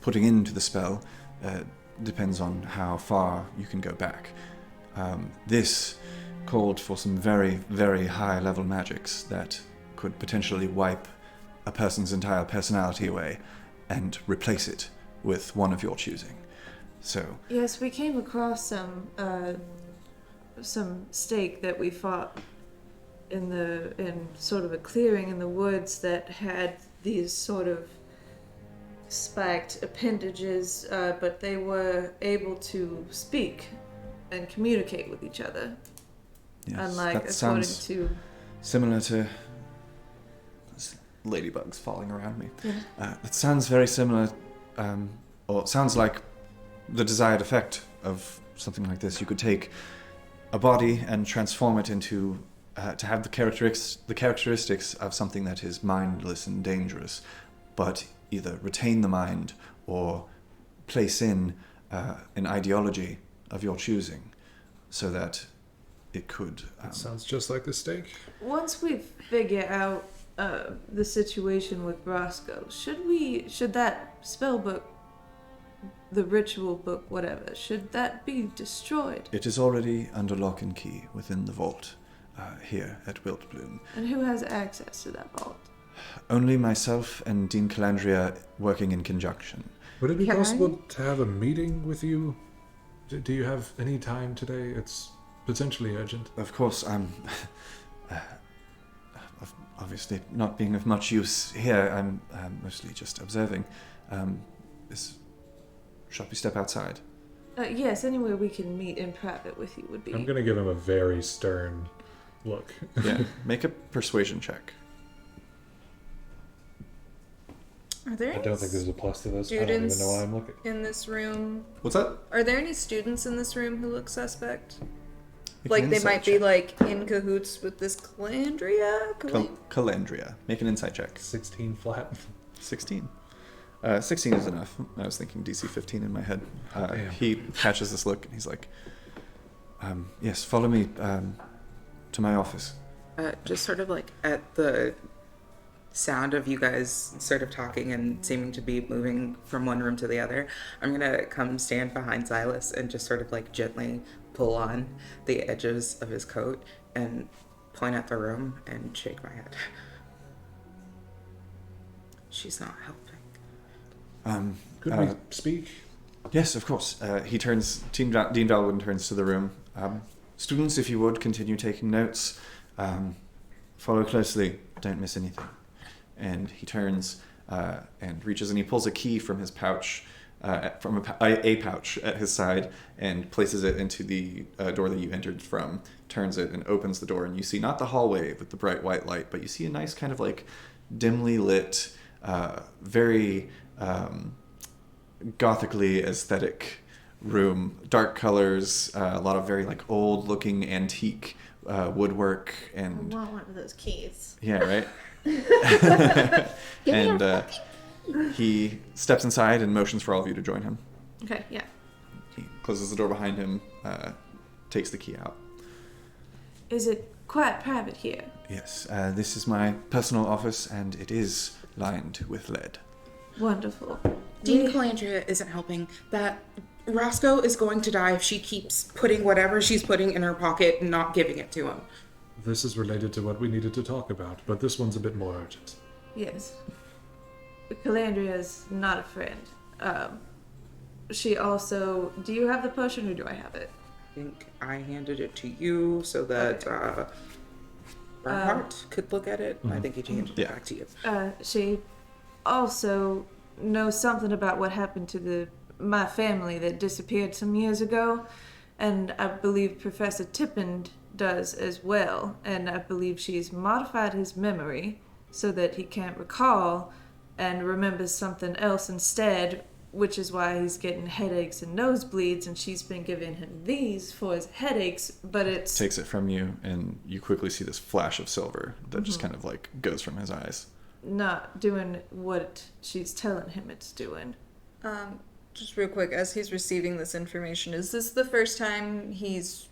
putting into the spell, depends on how far you can go back. This called for some very, very high level magics that could potentially wipe a person's entire personality away and replace it with one of your choosing. So Yes, we came across some stake that we fought in sort of a clearing in the woods that had these sort of spiked appendages, but they were able to speak and communicate with each other. yes, Unlike that according sounds to similar to ladybugs falling around me. Yeah. It sounds very similar, or it sounds like the desired effect of something like this. You could take a body and transform it into to have the characteristics of something that is mindless and dangerous, but either retain the mind or place in an ideology of your choosing, so that it could. That sounds just like the steak. once we figure out the situation with Roscoe, should that spell book, the ritual book, whatever, should that be destroyed? It is already under lock and key within the vault here at Wiltbloom. And who has access to that vault? Only myself and Dean Calandria working in conjunction. Would it be Can I? possible to have a meeting with you? Do you have any time today? It's potentially urgent. Of course, I'm obviously not being of much use here. I'm mostly just observing. Shall we step outside? Yes, anywhere we can meet in private with you would be. I'm going to give him a very stern look. Yeah. Make a persuasion check. Are there I don't think there's a plus to this. I don't even students know why I'm looking. in this room? What's that? Are there any students in this room who look suspect? Make Like an they insight might be check. like in cahoots with this Calandria? Calendria. Make an insight check. 16 flat. 16. 16 is enough. I was thinking DC 15 in my head. Damn. He catches this look and he's like, yes, follow me to my office. Just sort of like at the sound of you guys sort of talking and seeming to be moving from one room to the other, I'm gonna come stand behind Silas and just sort of like gently pull on the edges of his coat and point at the room and shake my head. She's not helping. Could we speak? Yes, of course. He turns. Dean Dalwyn turns to the room. Students, if you would continue taking notes, follow closely. Don't miss anything. And he turns and reaches and he pulls a key from his pouch from a pouch at his side and places it into the door that you entered from, turns it and opens the door, and you see not the hallway with the bright white light, but you see a nice kind of like dimly lit, very gothically aesthetic room. Dark colors, a lot of very like old looking antique woodwork, and I want one of those keys. yeah, right. And he steps inside and motions for all of you to join him. Okay, yeah. He closes the door behind him, takes the key out. Is it quite private here? Yes, this is my personal office, and it is lined with lead. Wonderful. Dean Calandria isn't helping. That Roscoe is going to die if she keeps putting whatever she's putting in her pocket and not giving it to him. This is related to what we needed to talk about, but this one's a bit more urgent. Yes. Calandria is not a friend. She also... Do you have the potion or do I have it? I think I handed it to you so that Bernhardt could look at it. I think he handed it back to you. She also knows something about what happened to my family that disappeared some years ago, and I believe Professor Tippend does as well, and I believe she's modified his memory so that he can't recall and remembers something else instead, which is why he's getting headaches and nosebleeds, and she's been giving him these for his headaches, but it's... Takes it from you, and you quickly see this flash of silver that just kind of like goes from his eyes. not doing what she's telling him it's doing. Just real quick, as he's receiving this information, is this the first time he's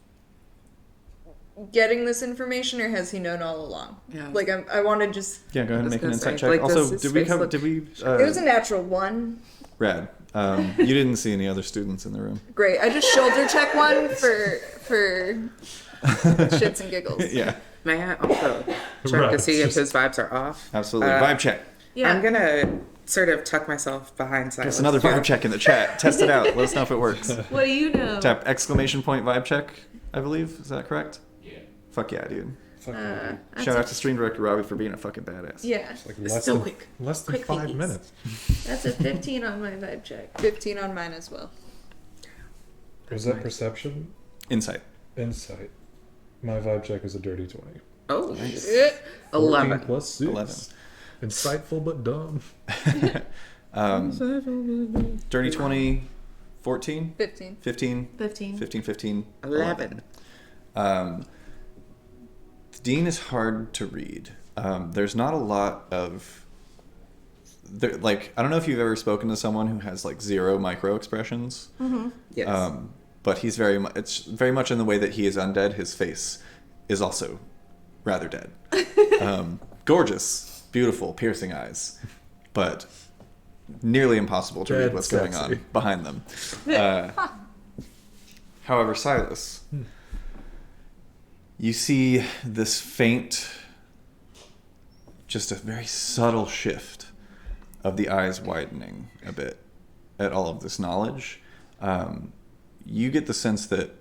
getting this information, or has he known all along? Yeah. Like, I want to just... Yeah, go ahead and make an gonna insight say, check. like, Also, does his did we face come? look- Did we? It was a natural one. Rad. You didn't see any other students in the room. Great. I just shoulder check one for shits and giggles. Yeah, May I also check to see if his vibes are off? absolutely. Vibe check. Yeah. I'm gonna sort of tuck myself behind Silas. Just another vibe check in the chat. Test it out. Let us know if it works. What do you know? Tap exclamation point vibe check, I believe. Is that correct? Yeah. Fuck yeah, dude. Shout out to stream director Robbie for being a fucking badass. Yeah, Like Still quick. less than Quick 5 thingies. minutes. that's a 15 on my vibe check. 15 on mine as well. Was that perception? Insight. Insight. My vibe check is a dirty 20. Oh, Nice. shit. 14 11. plus 6. 11. Insightful but dumb. Dirty 20, 14, 15. 15, 15. 15, 15, 11. Dean is hard to read. There's not a lot of... I don't know if you've ever spoken to someone who has, like, zero micro expressions. Yes. But he's it's very much in the way that he is undead. His face is also rather dead. Gorgeous, beautiful, piercing eyes, but nearly impossible to read Dead what's going sexy. on behind them. However, Silas, you see this faint, just a very subtle shift of the eyes widening a bit at all of this knowledge. You get the sense that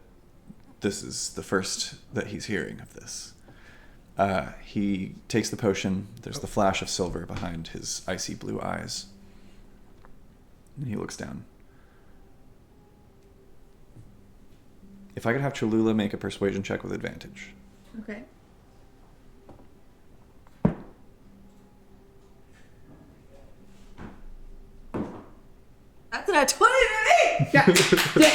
this is the first that he's hearing of this. He takes the potion. There's the flash of silver behind his icy blue eyes. And he looks down. If I could have Cholula make a persuasion check with advantage. Okay. That's an 20 to me!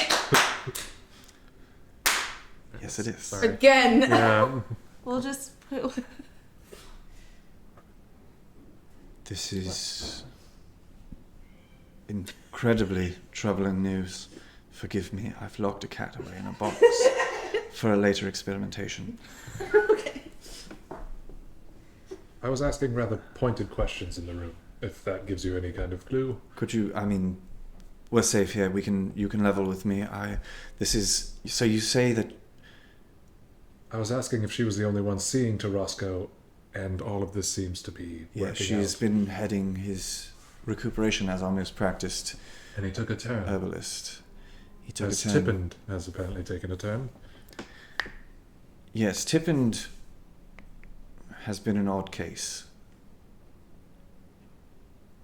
Yes, it is. Sorry. Again. Yeah. We'll just put... This is incredibly troubling news. Forgive me, I've locked a cat away in a box for a later experimentation. Okay. I was asking rather pointed questions in the room, if that gives you any kind of clue. Could you, we're safe here. You can level with me. So you say that... I was asking if she was the only one seeing to Roscoe, and all of this seems to be Yeah, working she's out. been heading his recuperation as our most practiced And he took a turn. herbalist. He took As a turn. Tippend has apparently taken a turn. Yes, Tippend has been an odd case.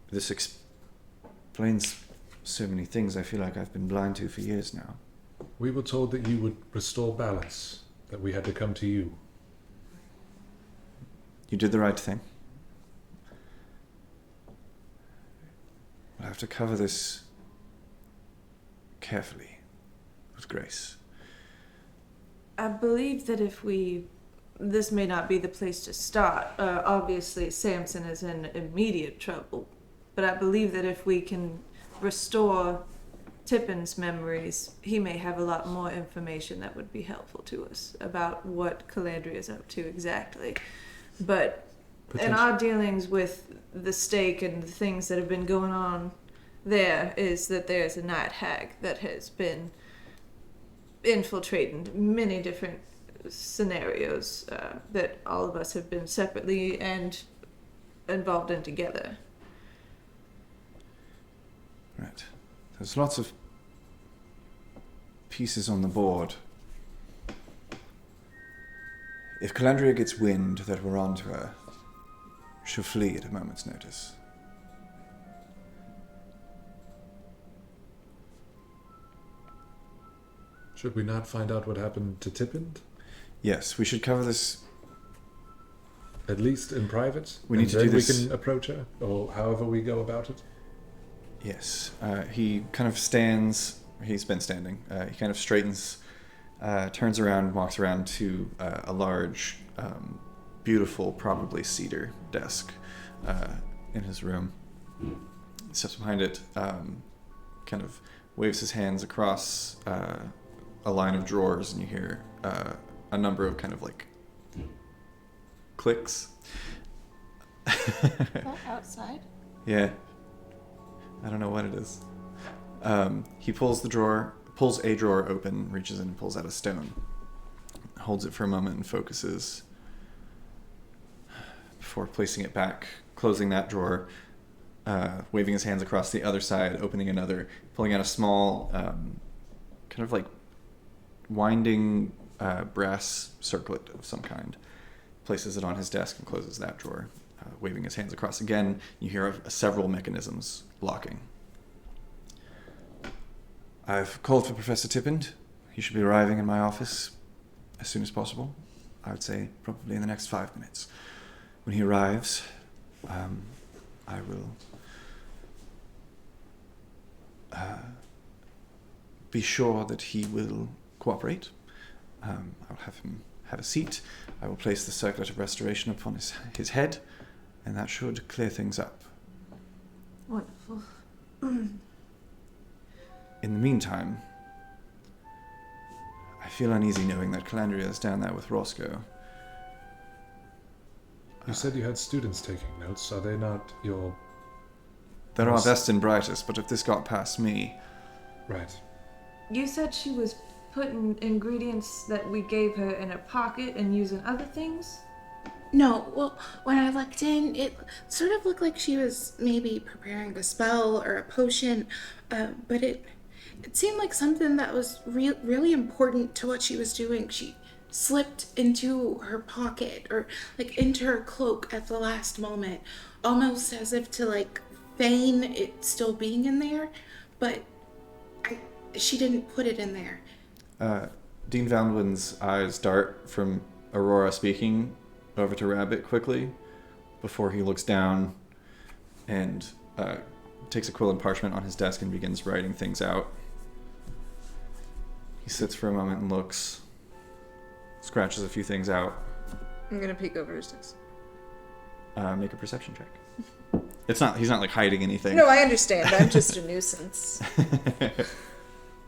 This explains so many things I feel like I've been blind to for years now. We were told that you would restore balance, that we had to come to you. You did the right thing. We'll have to cover this carefully, with grace. I believe that this may not be the place to start. Obviously, Samson is in immediate trouble. But I believe that if we can restore Tippin's memories, he may have a lot more information that would be helpful to us about what Calandria is up to exactly. But in our dealings with the stake and the things that have been going on there is that there's a night hag that has been infiltrating many different scenarios that all of us have been separately and involved in together. Right. There's lots of pieces on the board. If Calendria gets wind that we're onto her, she'll flee at a moment's notice. Should we not find out what happened to Tippin? Yes, we should cover this. At least in private? We need to then do this. We can approach her, or however we go about it. Yes. He kind of stands. He's been standing. He kind of straightens, turns around, walks around to a large, beautiful, probably cedar desk in his room. Steps behind it, kind of waves his hands across a line of drawers, and you hear a number of kind of like clicks. Outside? Yeah. I don't know what it is. He pulls a drawer open, reaches in and pulls out a stone. Holds it for a moment and focuses before placing it back, closing that drawer, waving his hands across the other side, opening another, pulling out a small, kind of like winding brass circlet of some kind. Places it on his desk and closes that drawer. Waving his hands across again, you hear of several mechanisms locking. I've called for Professor Tippin. He should be arriving in my office as soon as possible. I would say probably in the next 5 minutes. When he arrives, I will be sure that he will cooperate. I'll have him have a seat. I will place the circlet of restoration upon his head, and that should clear things up. Wonderful. In the meantime, I feel uneasy knowing that Calandria is down there with Roscoe. You said you had students taking notes. Are they not your... They're our best and brightest, but if this got past me... Right. You said she was putting ingredients that we gave her in her pocket and using other things? No, well, when I looked in, it sort of looked like she was maybe preparing a spell or a potion, but it seemed like something that was really important to what she was doing. She slipped into her pocket or like into her cloak at the last moment, almost as if to like feign it still being in there, but she didn't put it in there. Dean Valwin's eyes dart from Aurora speaking over to Rabbit quickly before he looks down and takes a quill and parchment on his desk and begins writing things out. He sits for a moment and looks, scratches a few things out. I'm gonna peek over his desk. Make a perception check. He's not like hiding anything. No, I understand. I'm just a nuisance.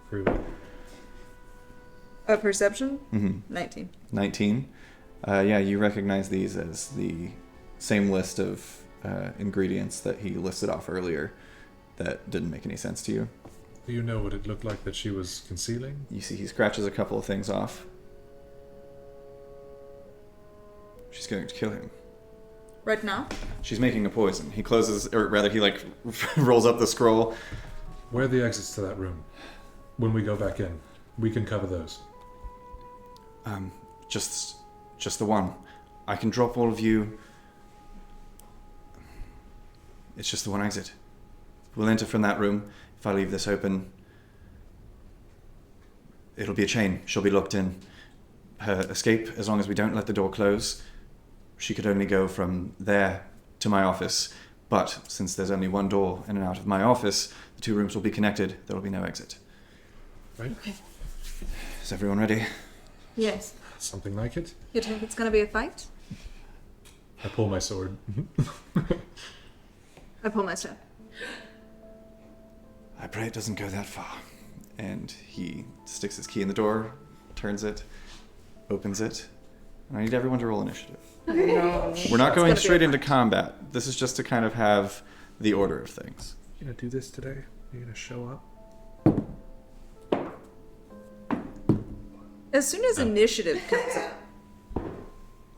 Prove it. A perception? Mm-hmm. 19. 19. Yeah, you recognize these as the same list of ingredients that he listed off earlier that didn't make any sense to you. Do you know what it looked like that she was concealing? You see he scratches a couple of things off. She's going to kill him. Right now? She's making a poison. He closes, or rather he like rolls up the scroll. Where are the exits to that room? When we go back in, we can cover those. Just the one. I can drop all of you. It's just the one exit. We'll enter from that room. if I leave this open, it'll be a chain. She'll be locked in. Her escape, as long as we don't let the door close, she could only go from there to my office. But since there's only one door in and out of my office, the 2 rooms will be connected. There will be no exit. Right? Okay. Is everyone ready? Yes. Something like it. You think it's gonna be a fight? I pull my sword. I pull my staff. I pray it doesn't go that far. And he sticks his key in the door, turns it, opens it. And I need everyone to roll initiative. No. We're not going gonna be straight a into combat. This is just to kind of have the order of things. You gonna do this today? You gonna show up? As soon as initiative comes up,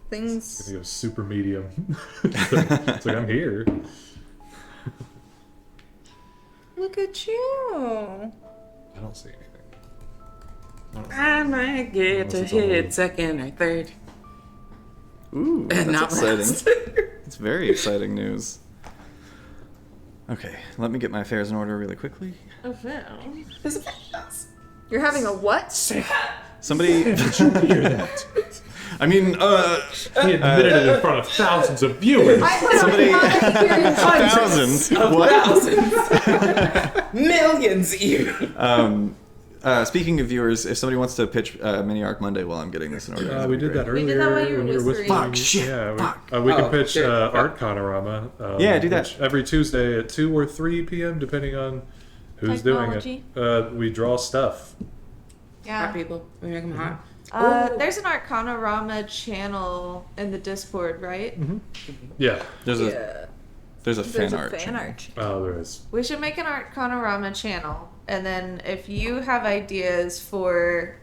things. Gonna go super medium. It's like I'm here. Look at you. I don't see anything. I might get to Unless it's all- hit second or third. Ooh, And that's not exciting. last. It's very exciting news. Okay, let me get my affairs in order really quickly. You're having a what? Somebody... I mean, He admitted it in front of thousands of viewers. somebody... Hundreds Thousands? of What? thousands. Millions even. Speaking of viewers, if somebody wants to pitch Mini Arc Monday while I'm getting this in order... that'd We be did great. that earlier. did that while you were when whispering. Fuck, shit, Yeah, fuck. we can Oh, pitch shit, fuck. Arcanarama. Yeah, do that. which Every Tuesday at 2 or 3 p.m., depending on who's doing Technology. it. We draw stuff. Hot Yeah. people. We make them hot. There's an Arcanarama channel in the Discord, right? Yeah. There's a Yeah. there's a There's fan a art. fan channel. art. Oh, there is. We should make an Arcanarama channel, and then if you have ideas for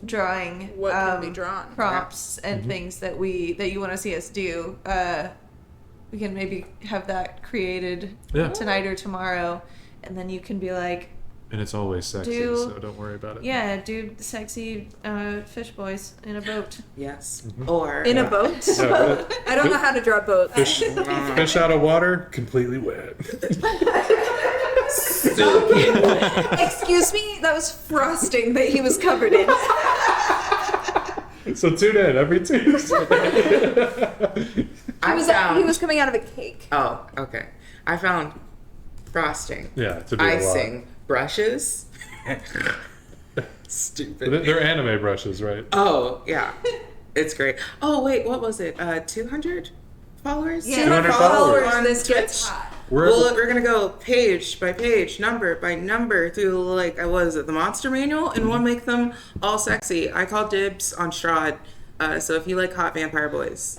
drawing What can be drawn? prompts and things that you want to see us do, we can maybe have that created Yeah. tonight or tomorrow, and then you can be like, And it's always sexy, Do- so don't worry about it. yeah, do sexy fish boys in a boat. Yes. Or In a boat? Yeah, I don't know how to draw boats. fish out of water, completely wet. Excuse me? That was frosting that he was covered in. So tune in every Tuesday. He was coming out of a cake. Oh, okay. I found frosting, Yeah, to be a lot. icing, brushes. Stupid. They're anime brushes, right? Oh, yeah. It's great. Oh, wait, what was it? 200 followers? Yeah, 200 followers. on This gets Twitch? hot. We're gonna go page by page, number by number through like what is it, the monster manual, and we'll make them all sexy. I call dibs on Strahd. So if you like hot vampire boys,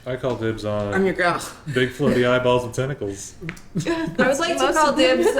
I call dibs on I'm your girl. big floaty eyeballs and tentacles. I would like to call dibs on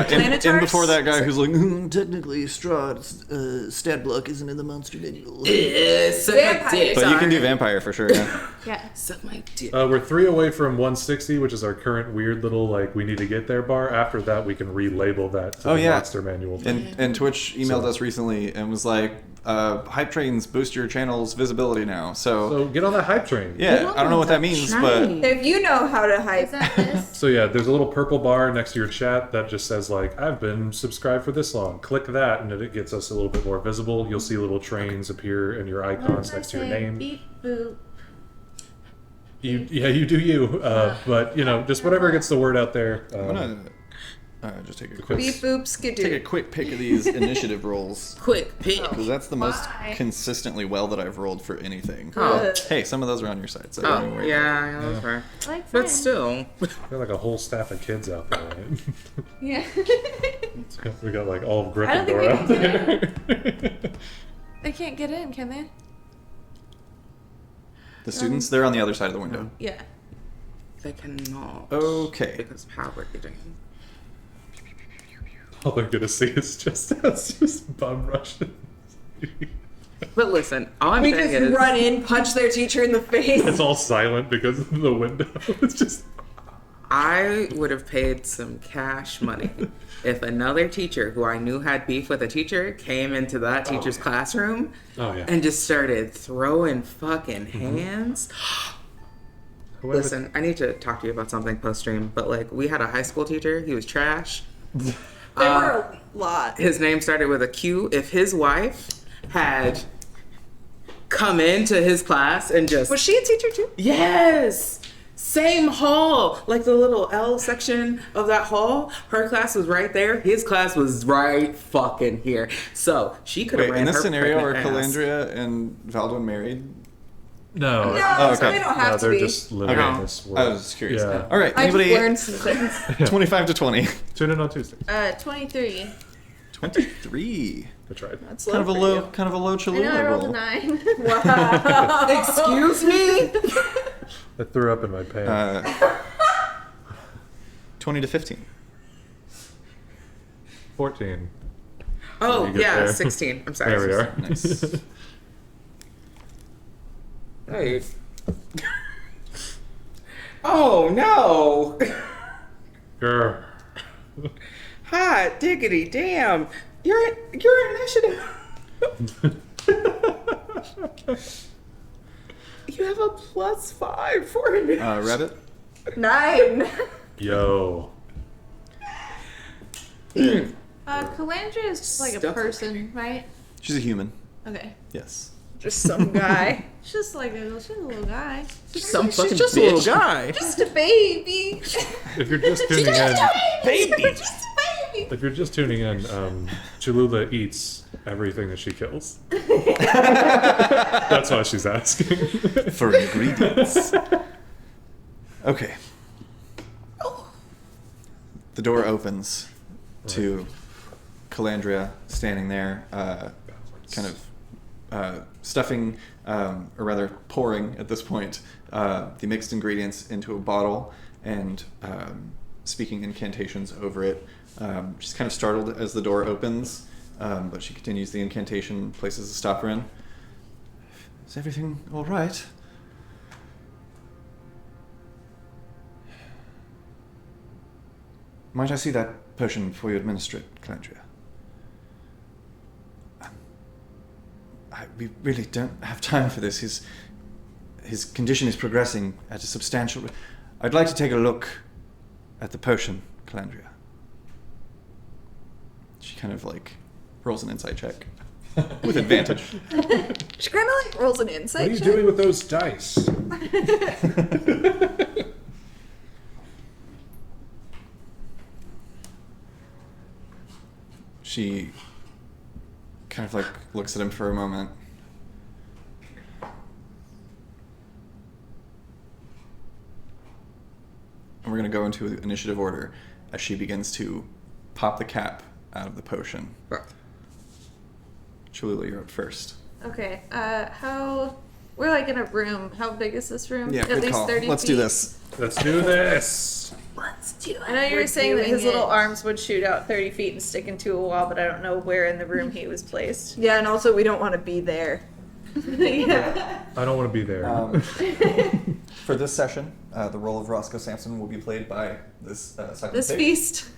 Planetars. And before that guy who's like, technically Strahd's stat block isn't in the monster manual. Suck my Vampire. dick. But you can do vampire for sure, yeah. Yeah. Suck my dick. We're 3 away from 160, which is our current weird little like we need to get there bar. After that, we can relabel that to Oh, the yeah. monster manual. And Twitch emailed us recently and was like, hype trains boost your channel's visibility now. So get on that hype train. Yeah, I don't know what that means, but If you know how to hype. Is that this? So yeah, there's a little purple bar next to your chat that just says like, I've been subscribed for this long. Click that and it gets us a little bit more visible. You'll see little trains appear in your icons next to your name. Beep boop. You do you. But you know, just whatever gets the word out there. I'm gonna just take a quick Beep boop skidoo. take a quick pick of these initiative rolls Quick pick. because that's the most Why? consistently well that I've rolled for anything. Oh. Hey, some of those are on your side, so don't even Oh, worry. yeah, that's fair. Like But friends. still, Got like a whole staff of kids out there. Right? Yeah. We got like all of I don't think Gryffindor we out there. They can't get in, can they? The students, they're on the other side of the window. Yeah. they cannot. Okay. Because of how we're getting. All they're gonna see is just us just bum rushing. But listen, all I'm We saying just is, run in, punch their teacher in the face. It's all silent because of the window. It's just I would have paid some cash money if another teacher who I knew had beef with a teacher came into that teacher's classroom oh yeah. and just started throwing fucking hands. Whoever- Listen, I need to talk to you about something post stream, but like we had a high school teacher, he was trash. There were a lot. His name started with a Q. If his wife had come into his class and just... Was she a teacher too? Yes! Same hall! Like the little L section of that hall. Her class was right there. His class was right fucking here. So she could have Wait, ran in this her scenario, are pregnant ass. Calandria and Valdurn married? No. No, okay. so they don't have to they're be. just living Okay. in this world. I was just curious. Yeah. All right, I just anybody? learned some things. 25 to 20. Tune in on Tuesday. 23. 23. I tried. That's Kind of a low for low, you. kind of a low I know I Cholula rolled a roll. 9. Wow. Excuse me? I threw up in my pants. 20 to 15. 14. Oh, You get yeah, there. 16. I'm sorry. There we are. Nice. Hey. Oh, no. Grr. Hot diggity damn. Your initiative. You have a +5 for initiative. Rabbit? 9. Yo. Calandria is just like a Stuff. person, right? She's a human. Okay. Yes. Just some guy. She's like she's a little guy. Some She's fucking just a bitch. little guy. Just a baby. If you're just tuning in, Baby. Just a baby. if you're just tuning in, Cholula eats everything that she kills. That's why she's asking. For ingredients. Okay. The door opens to Calandria standing there, kind of stuffing, or rather pouring at this point, the mixed ingredients into a bottle and speaking incantations over it. She's kind of startled as the door opens, but she continues the incantation, places a stopper in. Is everything all right? Might I see that potion before you administer it, Calendria? We really don't have time for this. His condition is progressing at a substantial... I'd like to take a look at the potion, Calendria. She kind of like rolls an insight check with advantage. She kind of like rolls an What insight are you check. doing with those dice? She kind of like looks at him for a moment. And we're going to go into initiative order as she begins to pop the cap out of the potion. Cholula, you're up first. Okay. We're like in a room. How big is this room? Yeah, At good least call. 30 Let's feet. do this. Let's do this. Let's do it. I know you were We're saying that doing his little it. arms would shoot out 30 feet and stick into a wall, but I don't know where in the room he was placed. Yeah, and also we don't want to be there. Yeah. I don't want to be there. For this session, the role of Roscoe Sampson will be played by this second This pig. feast.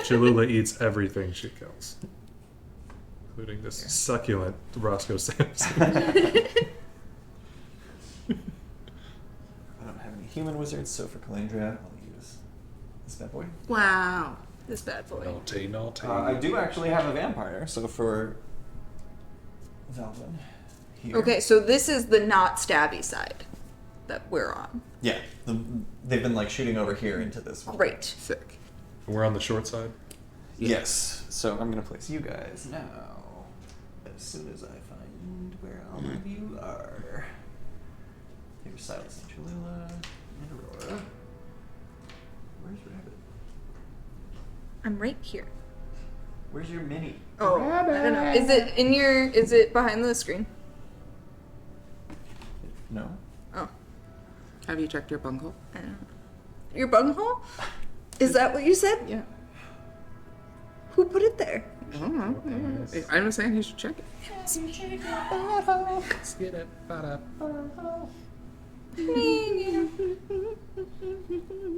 Cholula eats everything she kills, including this succulent Roscoe Sampson. I don't have any human wizards, so for Calendria, I'll use this bad boy. Wow. This bad boy. Naughty, naughty. I do actually have a vampire, so for Valdurn here. Okay, so this is the not stabby side that we're on. Yeah, they've been like shooting over here into this one. Great. Sick. We're on the short side. Yes, so I'm gonna place you guys now. As soon as I find where all of you are. Here's Silas and Cholula and Aurora. Where's Rabbit? I'm right here. Where's your mini? Oh, I don't know. Is it behind the screen? No. Oh, Have you checked your bunghole? I don't know. Your bunghole? Is that what you said? Yeah. Who put it there? I don't know. I'm saying you should check it. Let's get it.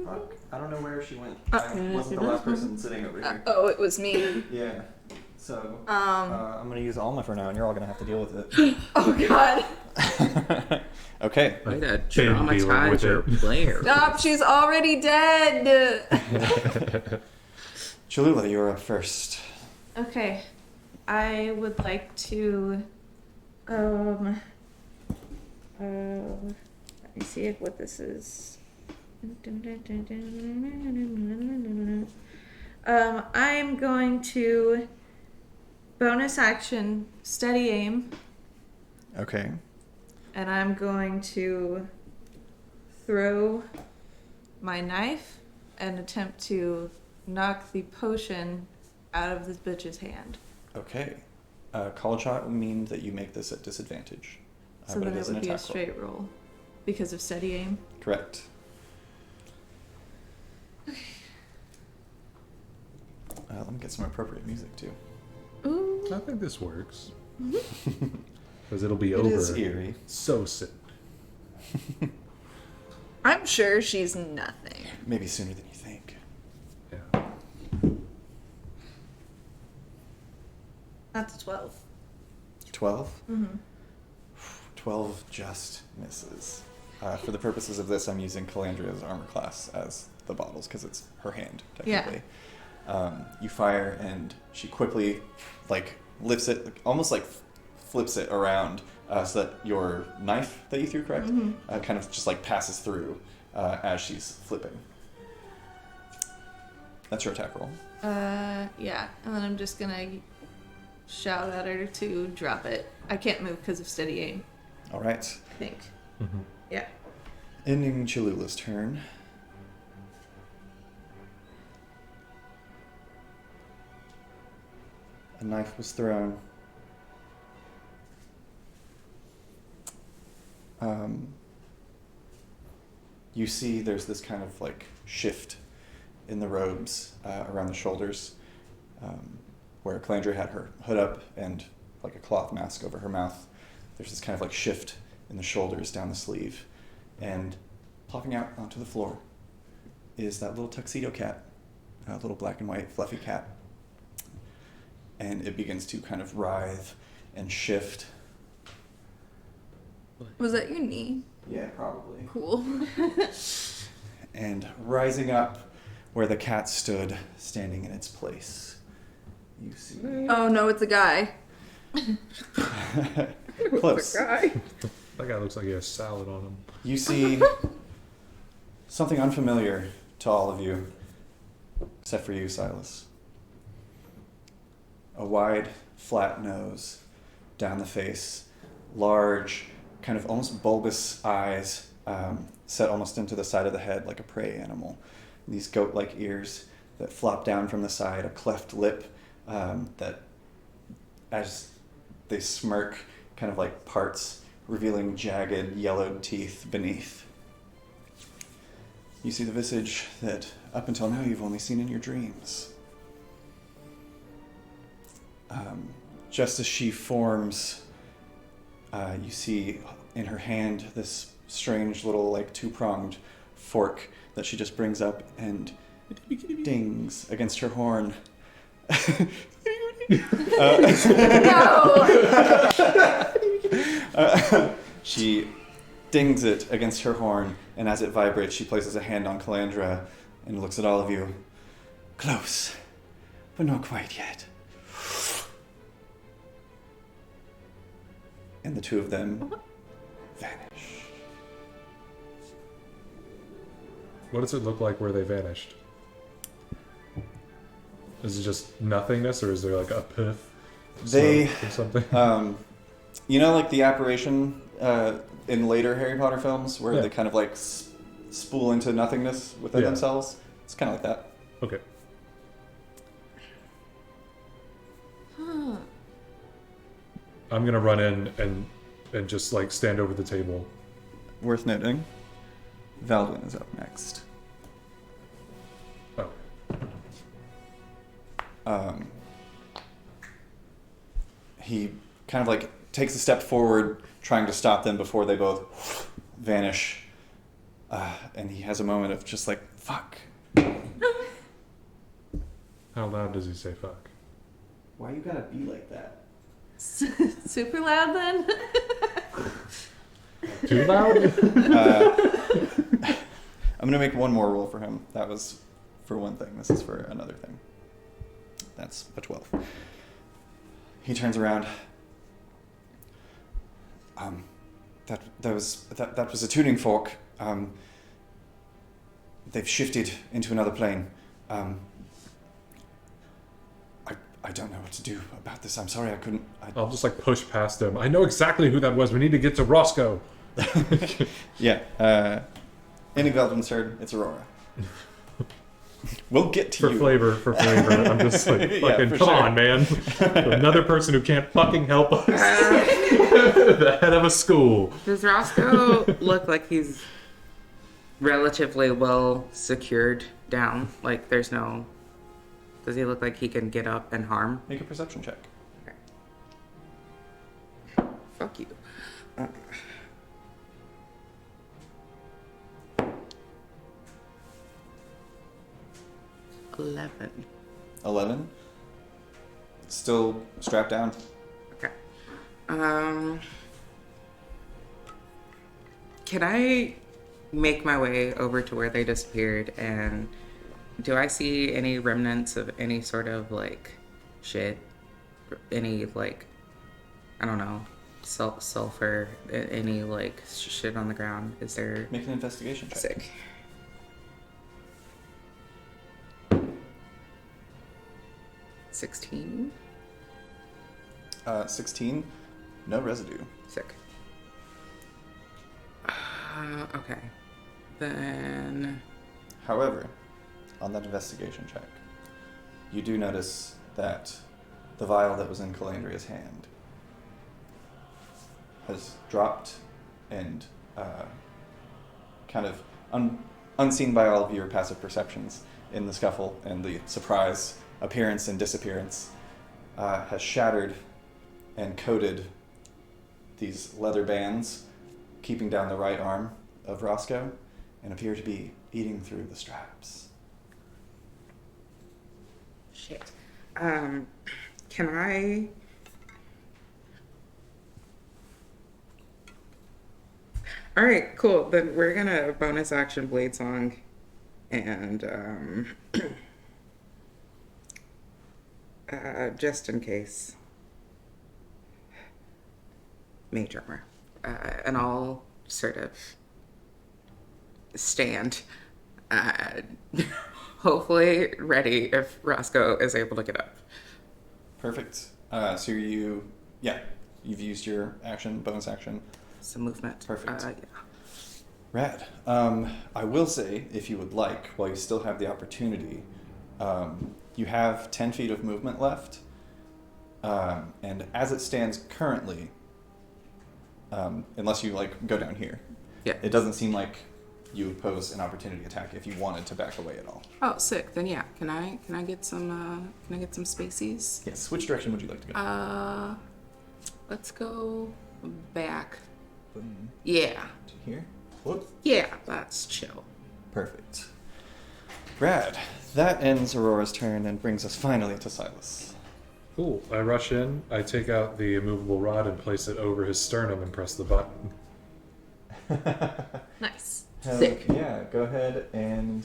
Fuck, I don't know where she went. I wasn't the last person sitting over here. Oh, it was me. Yeah. So, I'm gonna use Alma for now, and you're all gonna have to deal with it. Oh God. okay. Way to dealing traumatize with your it. player. Stop! She's already dead. Cholula, you're up first. Okay. I would like to let me see what this is. I'm going to bonus action steady aim, Okay. and I'm going to throw my knife and attempt to knock the potion out of this bitch's hand. Okay. Call shot will mean that you make this at disadvantage. So but then it it is an would be a attack roll. straight roll because of steady aim. Correct. Let me get some appropriate music too. Ooh. I think this works. Because it'll be It over is eerie. so soon. I'm sure she's nothing. Maybe sooner than you think. Yeah. That's 12. 12? Mm-hmm. 12 just misses. For the purposes of this, I'm using Calandria's armor class as the bottles because it's her hand, technically. You fire, and she quickly, lifts it, almost flips it around so that your knife that you threw, correct? Mm-hmm. Kind of just passes through as she's flipping. That's your attack roll. Yeah. And then I'm just gonna shout at her to drop it. I can't move because of steady aim, All right. I think. Mm-hmm. Yeah. Ending Cholula's turn. A knife was thrown. You see there's this kind of shift in the robes around the shoulders, where Calandria had her hood up and a cloth mask over her mouth. There's this kind of shift in the shoulders down the sleeve, and plopping out onto the floor is that little tuxedo cat, a little black and white fluffy cat. And it begins to kind of writhe and shift. Was that your knee? Yeah, probably. Cool. And rising up where the cat stood, standing in its place, you see. Oh no, it's a guy. Close. That guy looks like he has salad on him. You see something unfamiliar to all of you, except for you, Silas. A wide, flat nose down the face, large, kind of almost bulbous eyes set almost into the side of the head like a prey animal. These goat-like ears that flop down from the side, a cleft lip that, as they smirk, kind of parts, revealing jagged, yellowed teeth beneath. You see the visage that, up until now, you've only seen in your dreams. Just as she forms, you see in her hand this strange little two-pronged fork that she just brings up and dings against her horn. She dings it against her horn, and as it vibrates, she places a hand on Calandria and looks at all of you. Close, but not quite yet. And the two of them vanish. What does it look like where they vanished? Is it just nothingness, or is there a pith? They, or something? The apparition in later Harry Potter films where they kind of spool into nothingness within themselves? It's kind of like that. Okay. Huh. I'm gonna run in and just stand over the table. Worth noting, Valdurn is up next. Oh. He kind of takes a step forward, trying to stop them before they both vanish. And he has a moment of just fuck. How loud does he say fuck? Why you gotta be like that? Super loud then? Too loud? I'm gonna make one more roll for him. That was for one thing. This is for another thing. That's a 12. He turns around. That was a tuning fork. They've shifted into another plane. I don't know what to do about this. I'm sorry, I couldn't. I'll just like push past him. I know exactly who that was. We need to get to Roscoe. Yeah. Any Valdurn turn, it's Aurora. We'll get to For you. flavor. I'm just like, Yeah, fucking, for come sure. on, man. Another person who can't fucking help us. The head of a school. Does Roscoe look like he's relatively well secured down? Like, there's no... Does he look like he can get up and harm? Make a perception check. Okay. Fuck you. 11. 11. Still strapped down. Okay. Can I make my way over to where they disappeared, and do I see any remnants of any sort of like shit? Any like, I don't know, sulfur, any like shit on the ground? Is there? Make an investigation check. Sick. 16. 16. No residue. Sick. Okay. Then... However, on that investigation check, you do notice that the vial that was in Calandria's hand has dropped and kind of unseen by all of your passive perceptions in the scuffle and the surprise appearance and disappearance, has shattered and coated these leather bands, keeping down the right arm of Roscoe, and appear to be eating through the straps. Shit. Can I... Alright, cool. Then we're gonna bonus action Blade Song and, just in case, Mage Armor. And I'll sort of stand, hopefully ready if Roscoe is able to get up. Perfect. So you've used your action, bonus action. Some movement. Perfect. Yeah. Rad. I will say, if you would like, while you still have the opportunity, you have 10 feet of movement left, and as it stands currently, unless you go down here, Yeah. it doesn't seem like you would pose an opportunity attack if you wanted to back away at all. Oh, sick. Then yeah. Can I get some spacies? Yes. Which direction would you like to go? Let's go back. Boom. Yeah. To here. Whoop. Yeah, that's chill. Perfect. Rad. That ends Aurora's turn and brings us finally to Silas. Cool. I rush in, I take out the immovable rod and place it over his sternum and press the button. Nice. Sick. Yeah, go ahead and...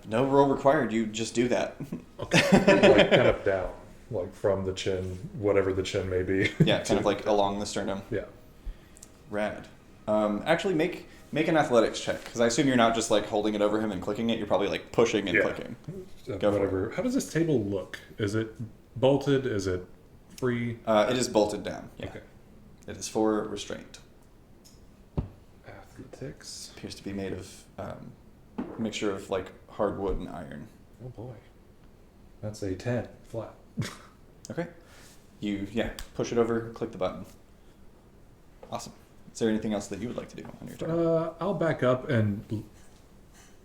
no roll required, you just do that. Okay. Like kind of down, like from the chin, whatever the chin may be. Yeah, kind of like along the sternum. Yeah. Rad. Actually, make an athletics check, because I assume you're not just holding it over him and clicking it, you're probably pushing and Yeah. clicking. Go for Whatever. How does this table look? Is it bolted? Is it free? It is bolted down. Yeah. Okay. It is for restraint. Athletics. Appears to be made of a mixture of hardwood and iron. Oh boy. That's a 10 flat. Okay. You push it over, click the button. Awesome. Is there anything else that you would like to do on your turn? I'll back up and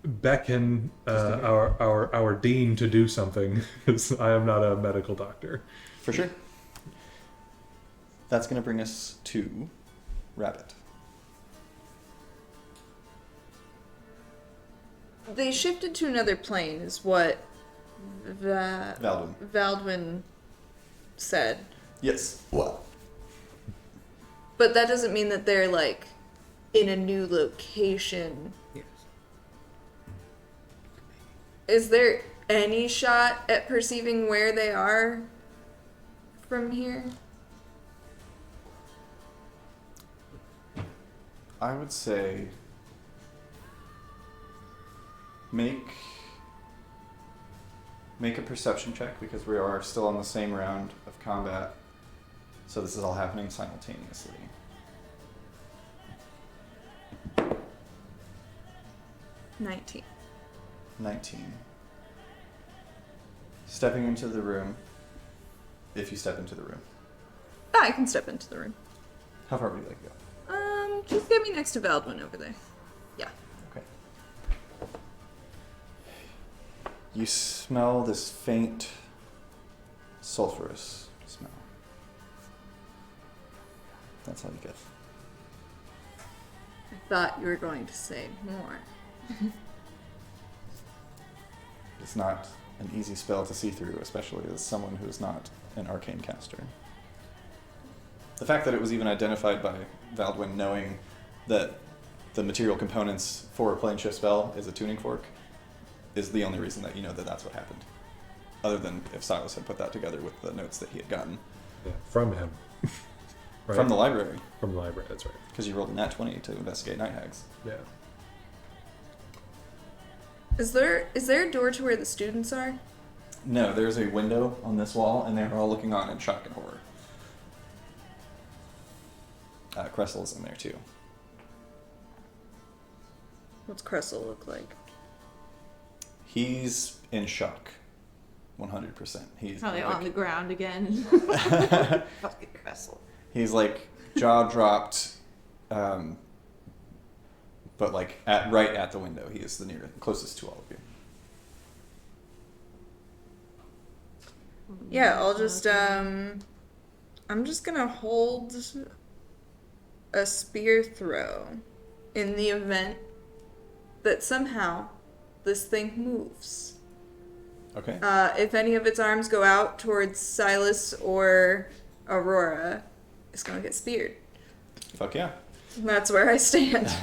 beckon our dean to do something, because I am not a medical doctor. For sure. That's going to bring us to Rabbit. They shifted to another plane, is what Valdurn. Valdwin said. Yes. Well. But that doesn't mean that they're in a new location. Yes. Is there any shot at perceiving where they are from here? I would say make a perception check because we are still on the same round of combat. So this is all happening simultaneously. 19. 19. Stepping into the room. If you step into the room. Ah, I can step into the room. How far would you like to go? Just get me next to Valdurn over there. Yeah. Okay. You smell this faint, sulfurous smell. That's all you get. I thought you were going to say more. It's not an easy spell to see through, especially as someone who's not an arcane caster. The fact that it was even identified by Valdwin knowing that the material components for a plane shift spell is a tuning fork is the only reason that you know that that's what happened. Other than if Silas had put that together with the notes that he had gotten. Yeah, from him. Right? From the library. From the library, that's right. Because you rolled a nat 20 to investigate night hags. Yeah. Is there a door to where the students are? No, there's a window on this wall, and they're all looking on in shock and horror. Cressel's in there too. What's Cressel look like? He's in shock. 100%. He's Probably like, on the ground again. Fucking Cressel. He's like jaw dropped, but like right at the window. He is the closest to all of you. Yeah, I'll just I'm just gonna hold a spear throw in the event that somehow this thing moves. Okay. If any of its arms go out towards Silas or Aurora, it's gonna get speared. Fuck yeah. And that's where I stand.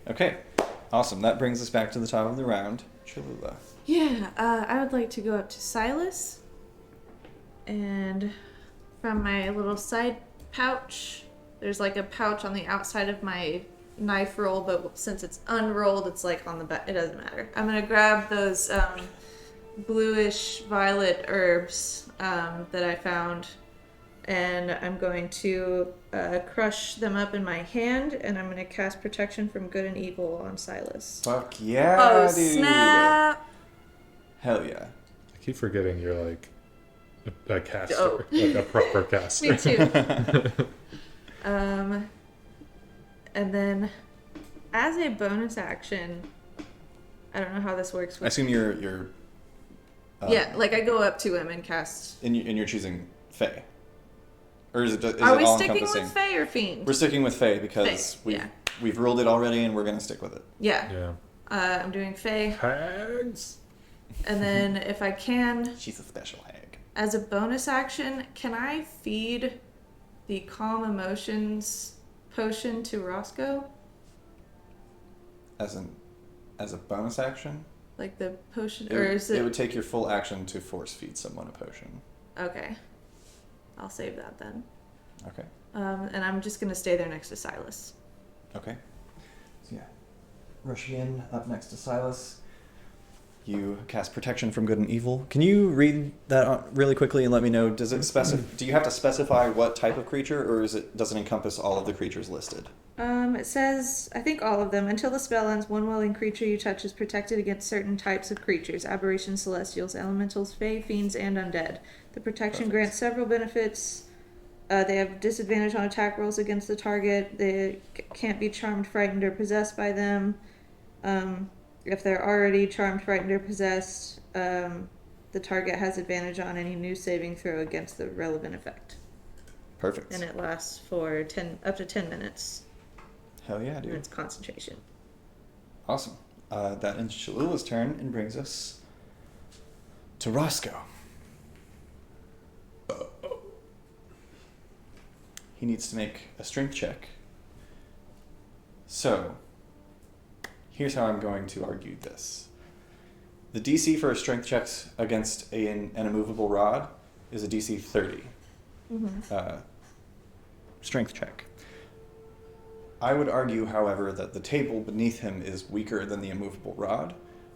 Okay. Awesome. That brings us back to the top of the round. Cholula. Yeah, I would like to go up to Silas. And from my little side pouch, there's like a pouch on the outside of my knife roll, but since it's unrolled, it's like on the back. It doesn't matter. I'm going to grab those bluish violet herbs that I found, and I'm going to crush them up in my hand, and I'm going to cast Protection from Good and Evil on Silas. Fuck yeah, Oh, dude. snap! Hell yeah. I keep forgetting you're like a caster. Oh. Like a proper caster. Me too. And then, as a bonus action, I don't know how this works. I assume you're Yeah, like I go up to him and cast. and you're choosing Fae. Or is it Are we all sticking encompassing? with Fae or Fiend? We're sticking with Fae because Fae, we've yeah. we've ruled it already and we're gonna stick with it. Yeah. Yeah. I'm doing Fae. Hags. And then if I can, She's a special hag. as a bonus action, can I feed the Calm Emotions potion to Roscoe? As a bonus action? Like the potion, It or would, is it it? would take your full action to force feed someone a potion. Okay. I'll save that then. Okay. And I'm just gonna stay there next to Silas. Okay. So yeah. Rush in up next to Silas. You cast Protection from Good and Evil. Can you read that really quickly and let me know, does it do you have to specify what type of creature, or does it encompass all of the creatures listed? It says, I think all of them. Until the spell ends, one willing creature you touch is protected against certain types of creatures: aberrations, celestials, elementals, fae, fiends, and undead. The protection Perfect. grants several benefits. They have disadvantage on attack rolls against the target. They can't be charmed, frightened, or possessed by them. If they're already charmed, frightened, or possessed, the target has advantage on any new saving throw against the relevant effect. Perfect. And it lasts for up to 10 minutes. Hell yeah, And dude. it's concentration. Awesome. That ends Cholula's turn and brings us to Roscoe. He needs to make a strength check. So, here's how I'm going to argue this. The DC for a strength checks against an immovable rod is a DC 30 strength check. I would argue, however, that the table beneath him is weaker than the immovable rod.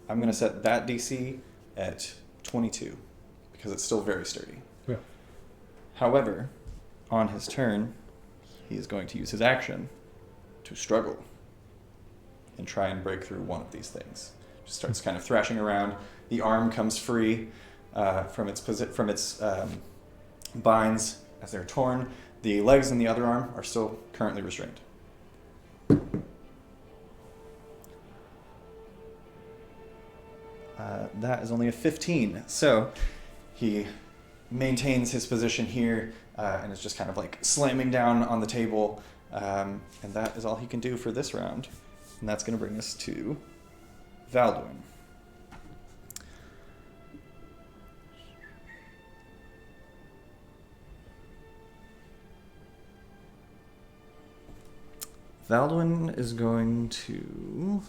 I'm going to set that DC at 22 because it's still very sturdy. Yeah. However, on his turn, he is going to use his action to struggle and try and break through one of these things. Just starts kind of thrashing around. The arm comes free from its binds as they're torn. The legs and the other arm are still currently restrained. That is only a 15. So he maintains his position here and is just kind of like slamming down on the table. And that is all he can do for this round. And that's going to bring us to Valdurn. Valdurn is going to...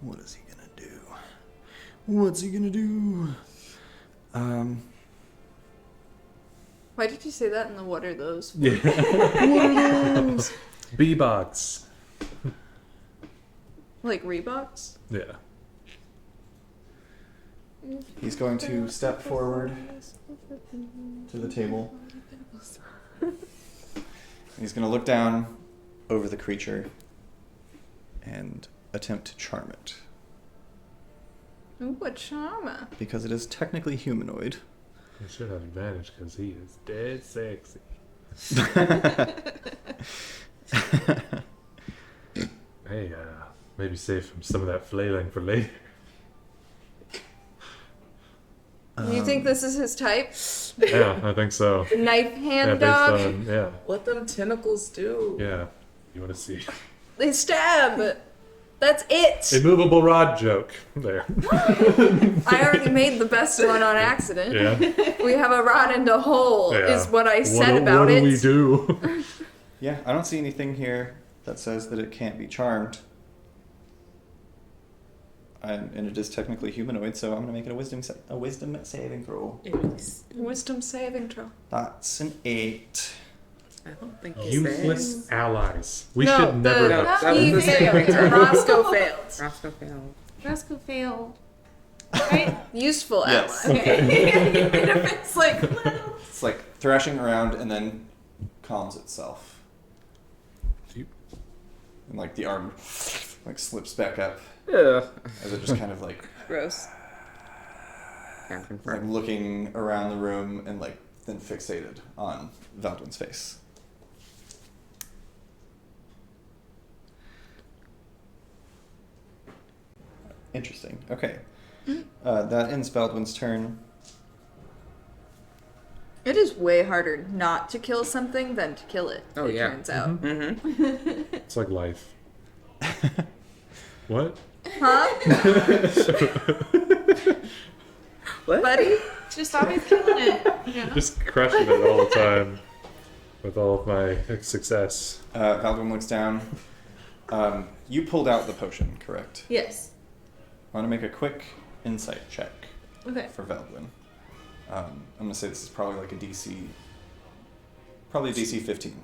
What is he gonna do? What's he gonna do? Why did you say that in the what are those? Yeah. What are those? B-box. Like Reeboks? Yeah. He's going to step forward to the table. He's going to look down over the creature and attempt to charm it. Ooh, a charmer. Because it is technically humanoid. He should have advantage because he is dead sexy. Hey, maybe save him some of that flailing for later. You think this is his type? Yeah, I think so. Knife hand Yeah, dog? based on, yeah, What them tentacles do? yeah. You want to see? They stab. That's it. Immovable rod joke there. I already made the best one on accident. Yeah. We have a rod and a hole, Yeah. is what I said about what it. do we do? Yeah, I don't see anything here that says that it can't be charmed. And it is technically humanoid, so I'm going to make it a wisdom saving throw. Yes. Wisdom saving throw. That's an 8. I don't think it Useless says. allies. We No, should never. No, have... that was He the failed. saving throw. Roscoe failed. Roscoe failed. Roscoe failed. Right? Useful Yes. ally. It's like, It's like thrashing around and then calms itself. You- And like the arm like slips back up Ugh. as it just kind of like gross. like looking around the room and like then fixated on Valdwin's face. Interesting. Okay. That ends Valdwin's turn. It is way harder not to kill something than to kill it. Oh, it yeah. turns out. Mm-hmm. It's like life. What? Huh? What? Buddy? Just always killing it. You know? Just crushing it all the time with all of my success. Valdwin looks down. You pulled out the potion, correct? Yes. I want to make a quick insight check Okay. for Valdwin. I'm going to say this is probably like a DC 15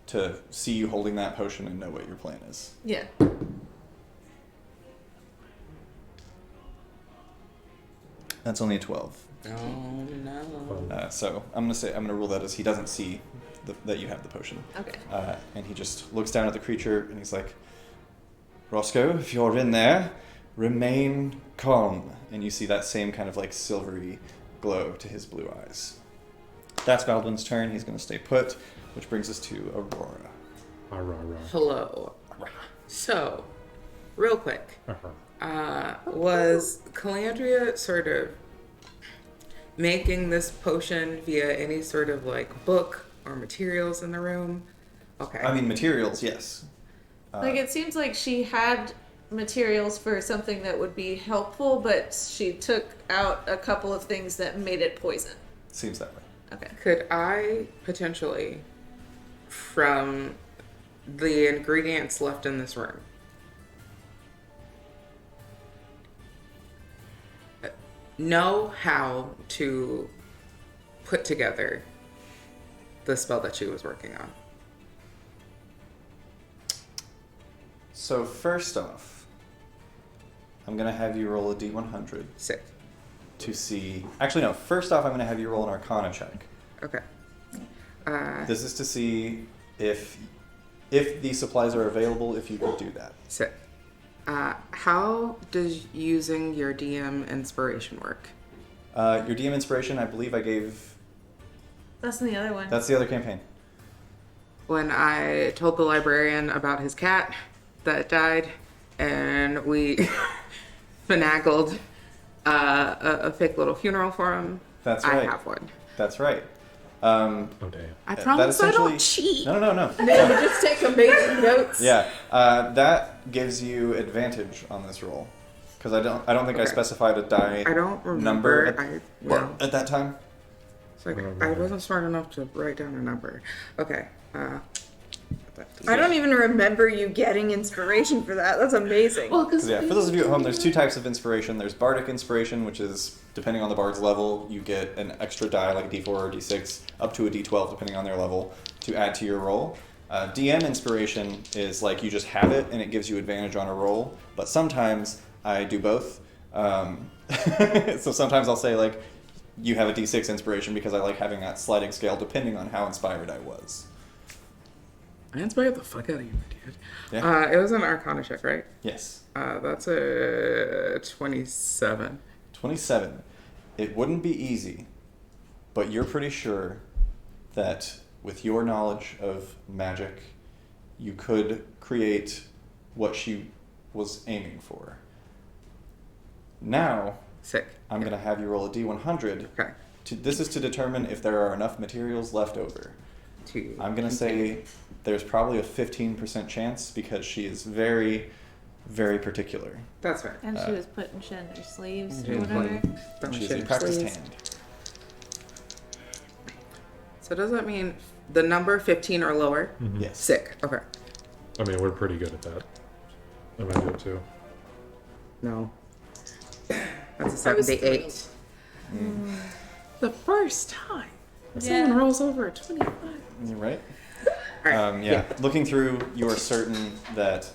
to see you holding that potion and know what your plan is. Yeah. That's only a 12. Oh no. So I'm going to rule that as he doesn't see that you have the potion. Okay. And he just looks down at the creature and he's like, Roscoe, if you're in there, remain calm. And you see that same kind of like silvery glow to his blue eyes. That's Valdwin's turn. He's going to stay put, which brings us to Aurora. Hello. So, real quick, was Calandria sort of making this potion via any sort of like book or materials in the room? Okay. I mean, materials, yes. Like, it seems like she had materials for something that would be helpful, but she took out a couple of things that made it poison. Seems that way. Okay. Could I potentially, from the ingredients left in this room, know how to put together the spell that she was working on. So first off, I'm gonna have you roll a d100 Sick. to see. Actually, no. First off, I'm gonna have you roll an Arcana check. Okay. This is to see if these supplies are available. If you could do that. Sick. How does using your DM inspiration work? Your DM inspiration, I believe I gave. That's in the other one. That's the other campaign. When I told the librarian about his cat that died, and we finagled a fake little funeral for him, That's I right. have one. That's right. Oh damn. I That promise I don't essentially- cheat. No. You just take amazing notes. Yeah, that gives you advantage on this roll, because I don't think I Okay. specified a die I don't remember. number No. at that time. It's like I wasn't smart enough to write down a number. Okay. I don't even remember you getting inspiration for that. That's amazing. Well, because Yeah, for those of you at home, there's two types of inspiration. There's Bardic Inspiration, which is, depending on the bard's level, you get an extra die, like a d4 or d6, up to a d12, depending on their level, to add to your roll. DM Inspiration is like you just have it, and it gives you advantage on a roll. But sometimes I do both. So sometimes I'll say, like, you have a d6 Inspiration because I like having that sliding scale, depending on how inspired I was. I inspired the fuck out of you, dude. Yeah. It was an Arcana check, right? Yes. That's a 27. 27. It wouldn't be easy, but you're pretty sure that with your knowledge of magic, you could create what she was aiming for. Now, Sick. I'm going to have you roll a d100. Okay. This is to determine if there are enough materials left over. I'm going to say there's probably a 15% chance because she is very, very particular. That's right. And she was putting shit in her sleeves or Mhm. whatever. She's a practiced hand. So does that mean the number 15 or lower? Yes. Sick. Okay. I mean, we're pretty good at that. I'm gonna do it too. No. That's a I was 78. The first time someone rolls over a 25. You're right. All right. Yeah. Looking through, you are certain that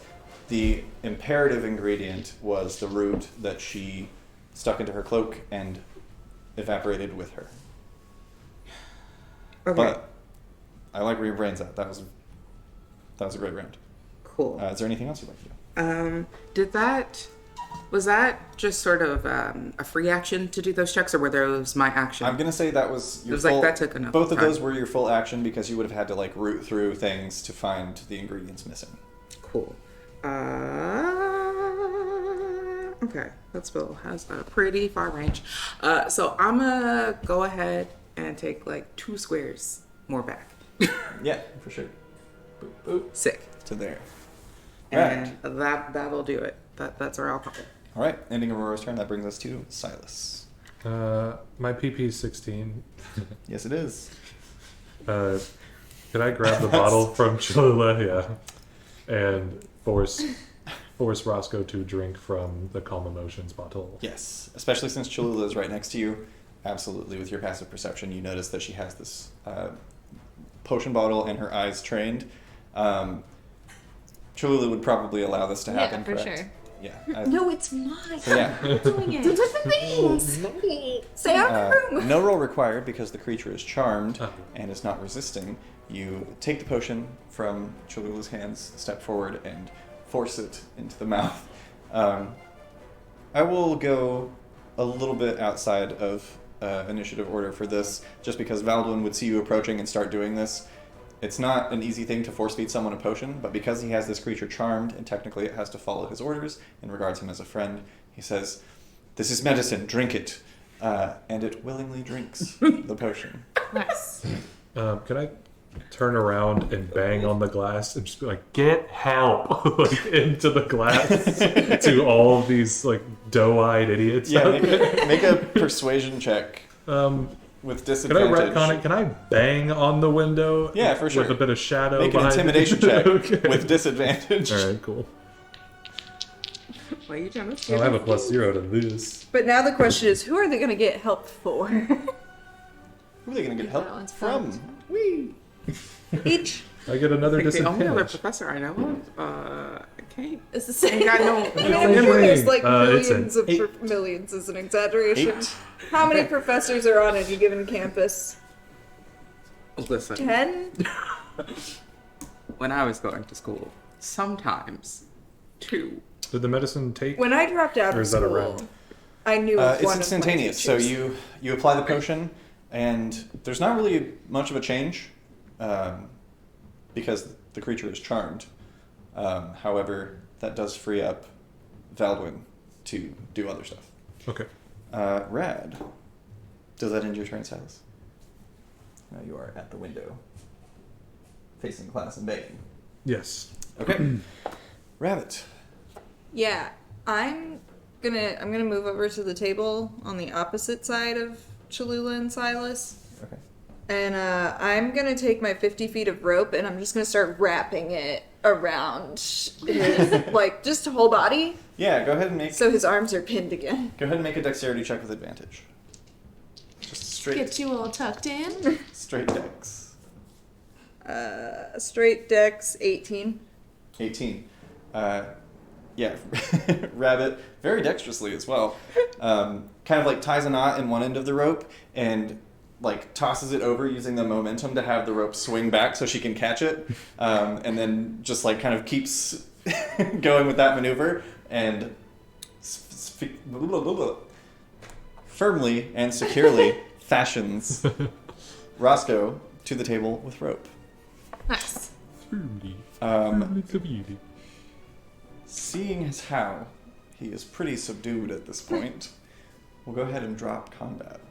the imperative ingredient was the root that she stuck into her cloak and evaporated with her. Okay. But I like where your brain's at. That was a great round. Cool. Is there anything else you'd like to do? Was that just sort of a free action to do those checks, or were those my action? I'm gonna say that was your It was full. like that took enough both of time. those were your full action because you would have had to like root through things to find the ingredients missing. Cool. Okay, that spell has a pretty far range. So I'm gonna go ahead and take like 2 squares more back. Yeah, for sure. Boop, boop, Sick. to there. Right. And that'll do it. That's where I'll call it. All right. Ending Aurora's turn. That brings us to Silas. My PP is 16. Yes, it is. Could I grab the bottle from Cholula? Yeah. And force Roscoe to drink from the Calm Emotions bottle. Yes, especially since Cholula is right next to you. Absolutely, with your passive perception, you notice that she has this potion bottle and her eyes trained. Cholula would probably allow this to happen, Yeah, for correct? sure. Yeah. No, it's mine. So yeah. I'm doing it. Stay out of the room. No roll required because the creature is charmed Oh. and is not resisting. You take the potion from Cholula's hands, step forward, and force it into the mouth. I will go a little bit outside of initiative order for this, just because Valdurn would see you approaching and start doing this. It's not an easy thing to force feed someone a potion, but because he has this creature charmed, and technically it has to follow his orders and regards him as a friend, he says, "This is medicine, drink it." And it willingly drinks the potion. Nice. Could I turn around and bang on the glass and just be like, "Get help!" like into the glass to all of these like doe-eyed idiots. Yeah, out there. make a persuasion check with Can I disadvantage. retcon it? Can I bang on the window? Yeah, for sure. With a bit of shadow Make an behind it? intimidation check Okay. with disadvantage. All right, cool. Why are you trying to I'll have a +0 to this. But now the question is, who are they going to get help for? Who are they going to get That help one's from? fucked. Wee. Each. I get another Like the only other disadvantage. professor I know of, can't. It's the same. Ain't got no. I mean, I'm sure there's like It's millions of eight. millions is an exaggeration. 8. How many professors are on any given campus? Listen, 10? when I was going to school, sometimes 2. Did the medicine take? When I dropped out Or of is that a school, round? I knew of It's one instantaneous. Of So my teachers. you apply the potion, and there's not really much of a change, because the creature is charmed. However, that does free up Valdurn to do other stuff. Okay. Rad. Does that end your turn, Silas? Now you are at the window, facing class and begging. Yes. Okay. Rabbit. Yeah, I'm gonna move over to the table on the opposite side of Cholula and Silas. Okay. And I'm gonna take my 50 feet of rope and I'm just gonna start wrapping it around his, like, just whole body, Yeah, go ahead and make so his arms are pinned again. go ahead and make a dexterity check with advantage. Just straight Get you all tucked in. straight dex. Straight dex 18. 18. Yeah, Rabbit, very dexterously as well, kind of like ties a knot in one end of the rope and like tosses it over using the momentum to have the rope swing back so she can catch it, and then just like kind of keeps going with that maneuver and firmly and securely fashions Roscoe to the table with rope. Nice. Seeing as how he is pretty subdued at this point, we'll go ahead and drop combat.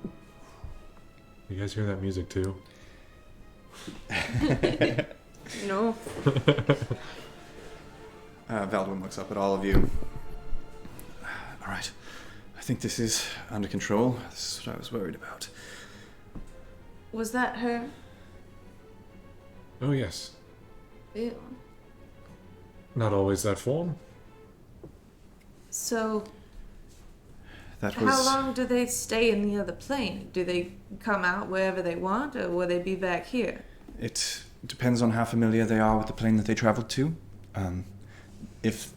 You guys hear that music too? No. Valdwin looks up at all of you. All right, I think this is under control. This is what I was worried about. Was that her? Oh yes. Ew. Not always that form. So, That was how long do they stay in the other plane? Do they come out wherever they want, or will they be back here? It depends on how familiar they are with the plane that they traveled to. If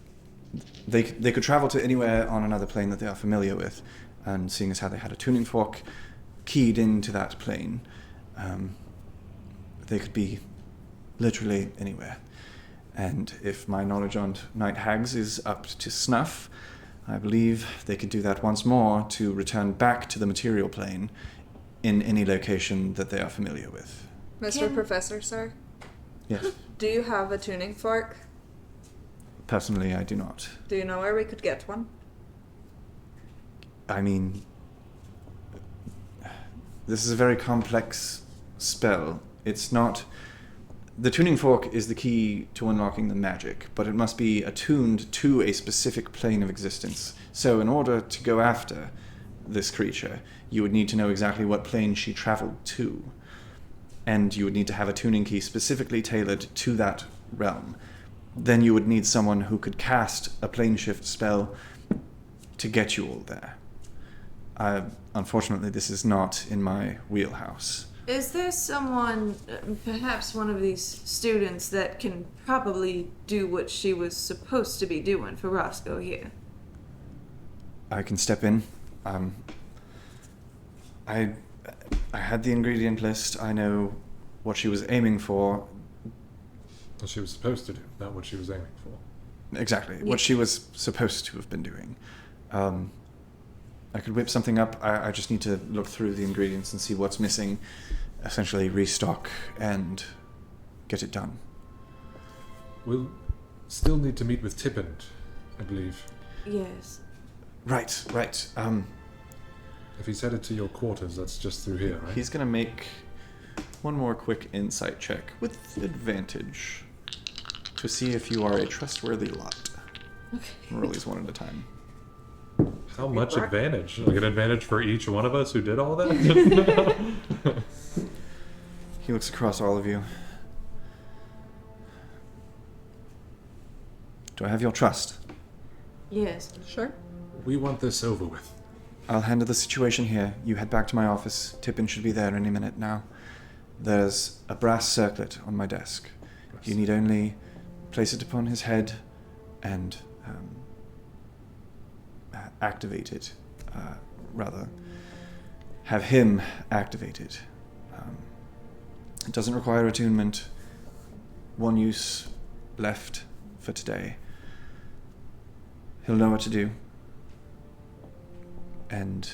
they could travel to anywhere on another plane that they are familiar with, and seeing as how they had a tuning fork keyed into that plane, they could be literally anywhere. And if my knowledge on night hags is up to snuff, I believe they could do that once more to return back to the material plane in any location that they are familiar with. Mr. Professor, sir, Yes. do you have a tuning fork? Personally, I do not. Do you know where we could get one? I mean, this is a very complex spell. It's not... The tuning fork is the key to unlocking the magic, but it must be attuned to a specific plane of existence. So in order to go after this creature, you would need to know exactly what plane she traveled to. And you would need to have a tuning key specifically tailored to that realm. Then you would need someone who could cast a plane shift spell to get you all there. Unfortunately, this is not in my wheelhouse. Is there someone, perhaps one of these students, that can probably do what she was supposed to be doing for Roscoe here? I can step in. I had the ingredient list. I know what she was aiming for. What she was supposed to do, not what she was aiming for. Exactly. Yeah. What she was supposed to have been doing. I could whip something up. I just need to look through the ingredients and see what's missing. Essentially restock and get it done. We'll still need to meet with Tippin, I believe. Yes. Right. If he's headed to your quarters, that's just through here, right? He's going to make one more quick insight check with advantage to see if you are a trustworthy lot. Okay. Roll these one at a time. How much advantage? Like an advantage for each one of us who did all that? He looks across all of you. Do I have your trust? Yes. Sure. We want this over with. I'll handle the situation here. You head back to my office. Tippin should be there any minute now. There's a brass circlet on my desk. You need only place it upon his head and activate it. Have him activate it. It doesn't require attunement. One use left for today. He'll know what to do. And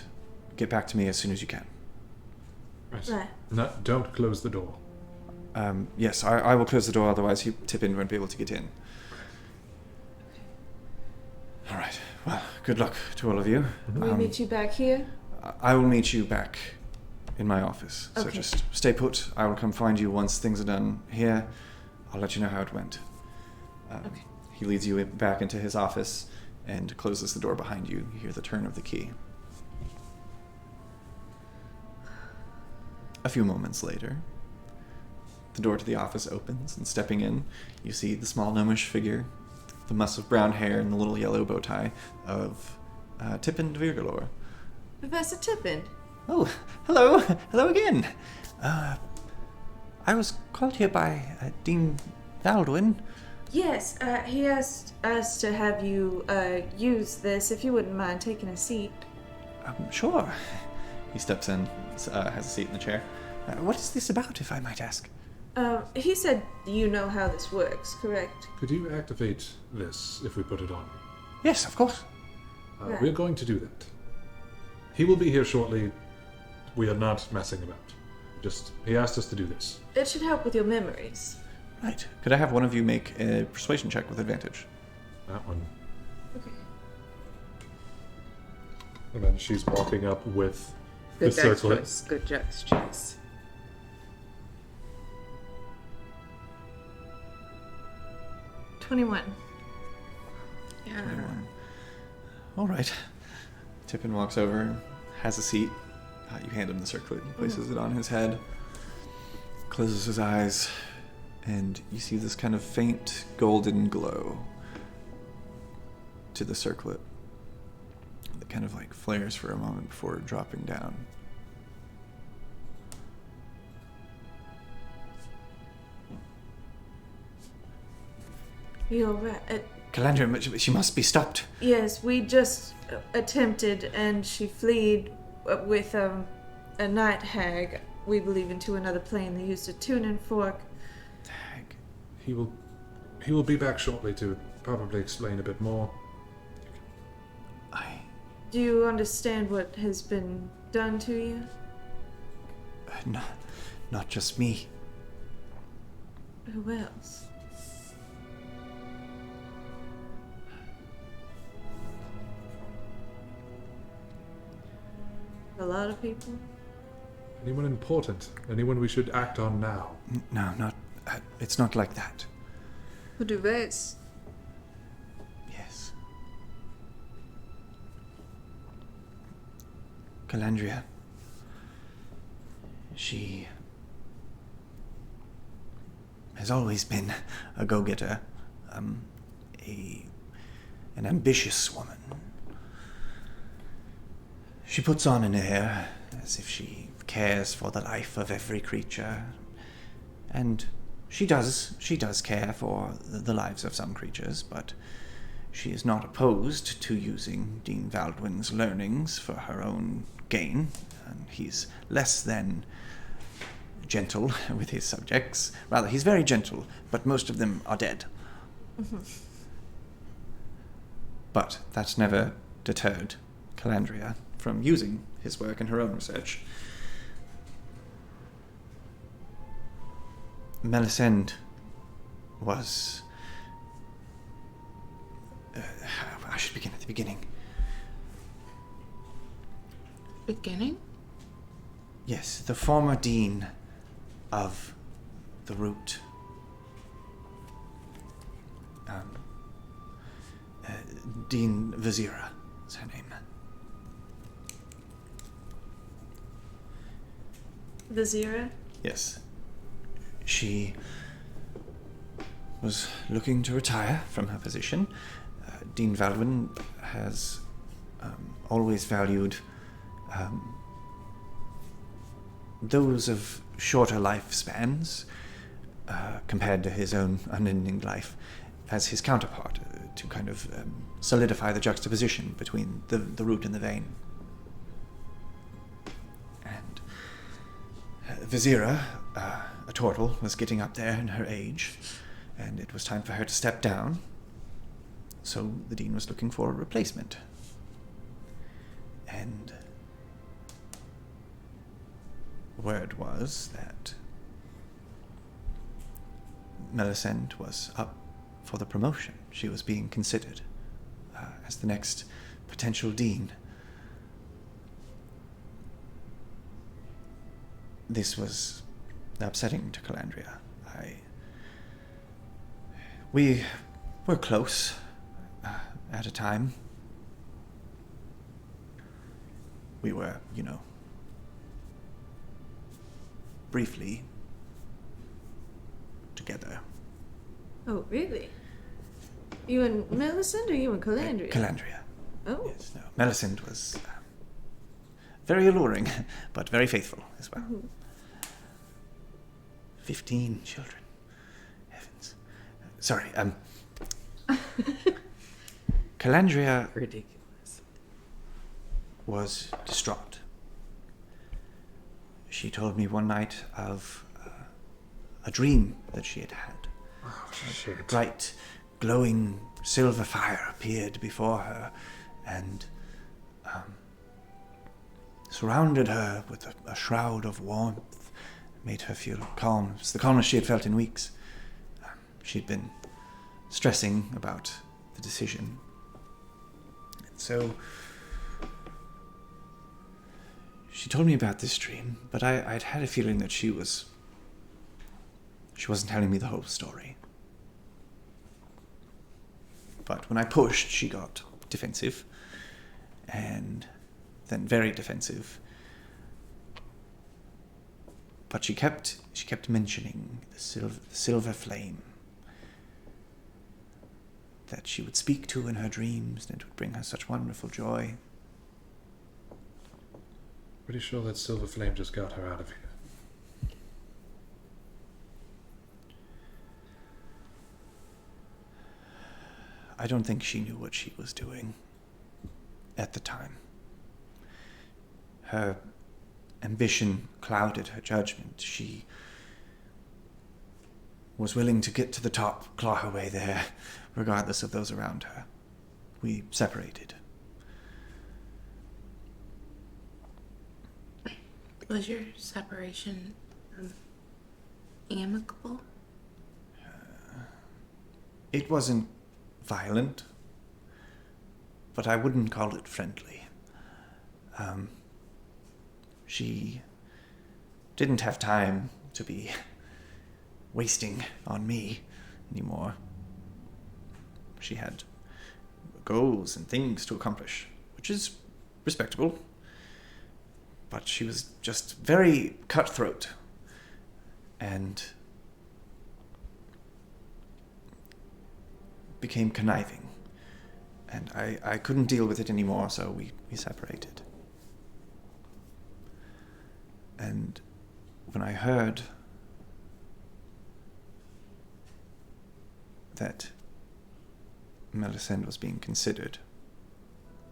get back to me as soon as you can. Right. No, don't close the door. Yes, I will close the door, otherwise Tippin won't be able to get in. All right. Well, good luck to all of you. We meet you back here? I will meet you back in my office. So Okay. just stay put. I will come find you once things are done here. I'll let you know how it went. Okay. He leads you back into his office and closes the door behind you. You hear the turn of the key. A few moments later, the door to the office opens, and stepping in, you see the small gnomish figure, the muss of brown hair and the little yellow bow tie of Tippin de Virgalore. Professor Tippin. Oh, hello. Hello again. I was called here by Dean Valdurn. Yes, he asked us to have you use this, if you wouldn't mind taking a seat. Sure. He steps in, has a seat in the chair. What is this about, if I might ask? He said you know how this works, correct? Could you activate this if we put it on? Yes, of course. Right. We're going to do that. He will be here shortly. We are not messing about. He asked us to do this. It should help with your memories. Right. Could I have one of you make a persuasion check with advantage? That one. Okay. And then she's walking up with Good the dice circlet. choice. Good dice choice. 21. Yeah. All right. Tippin walks over, has a seat. You hand him the circlet. He places it on his head, closes his eyes, and you see this kind of faint golden glow to the circlet that kind of like flares for a moment before dropping down. You're right. Calandria, she must be stopped. Yes, we just attempted, and she fled with a night hag, we believe, into another plane. They used a tuning fork. He will be back shortly to probably explain a bit more. Do you understand what has been done to you? Not just me. Who else? A lot of people? Anyone important? Anyone we should act on now? No, not. It's not like that. Who do this? Yes. Calandria. She has always been a go-getter, an ambitious woman. She puts on an air as if she cares for the life of every creature, and she does care for the lives of some creatures, but she is not opposed to using Dean Valdwin's learnings for her own gain, and he's less than gentle with his subjects. Rather, he's very gentle, but most of them are dead. Mm-hmm. But that's never deterred Calandria from using his work in her own research. Melisande was... I should begin at the beginning. Beginning? Yes, the former dean of the Root. Dean Vizira is her name. Vizira? Yes. She was looking to retire from her position. Dean Valdurn has always valued those of shorter lifespans compared to his own unending life as his counterpart, to kind of solidify the juxtaposition between the root and the vein. And Vizira, a turtle, was getting up there in her age, and it was time for her to step down, so the dean was looking for a replacement. And word was that Melisande was up for the promotion. She was being considered as the next potential dean. This was upsetting to Calandria. We were close at a time. We were, briefly together. Oh, really? You and Melisande or you and Calandria? Calandria. Oh. Yes, no. Melisande was very alluring, but very faithful as well. 15 children. Heavens. Sorry, Calandria Ridiculous. was distraught. She told me one night of a dream that she had had. Oh, shit. A bright, glowing silver fire appeared before her and surrounded her with a shroud of warmth, made her feel calm. It was the calmest she had felt in weeks. She'd been stressing about the decision. And so she told me about this dream, but I'd had a feeling that she wasn't telling me the whole story. But when I pushed, she got defensive, and then very defensive. But she kept mentioning the silver flame that she would speak to in her dreams, and it would bring her such wonderful joy. Pretty sure that silver flame just got her out of here. I don't think she knew what she was doing at the time. Her ambition clouded her judgment. She was willing to get to the top, claw her way there, regardless of those around her. We separated. Was your separation amicable? It wasn't violent, but I wouldn't call it friendly. She didn't have time to be wasting on me anymore. She had goals and things to accomplish, which is respectable. But she was just very cutthroat and became conniving. And I couldn't deal with it anymore, so we separated. And when I heard that Melisande was being considered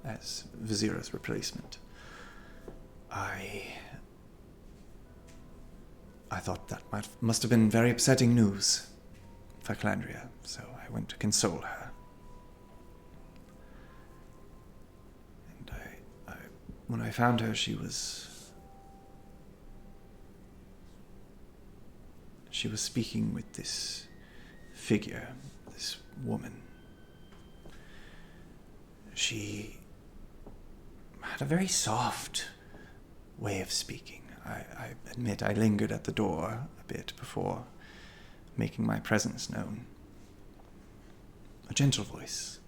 as Vizira's replacement, I thought that must have been very upsetting news for Calandria, so I went to console her. And when I found her, she was speaking with this figure, this woman. She had a very soft way of speaking. I admit I lingered at the door a bit before making my presence known. A gentle voice,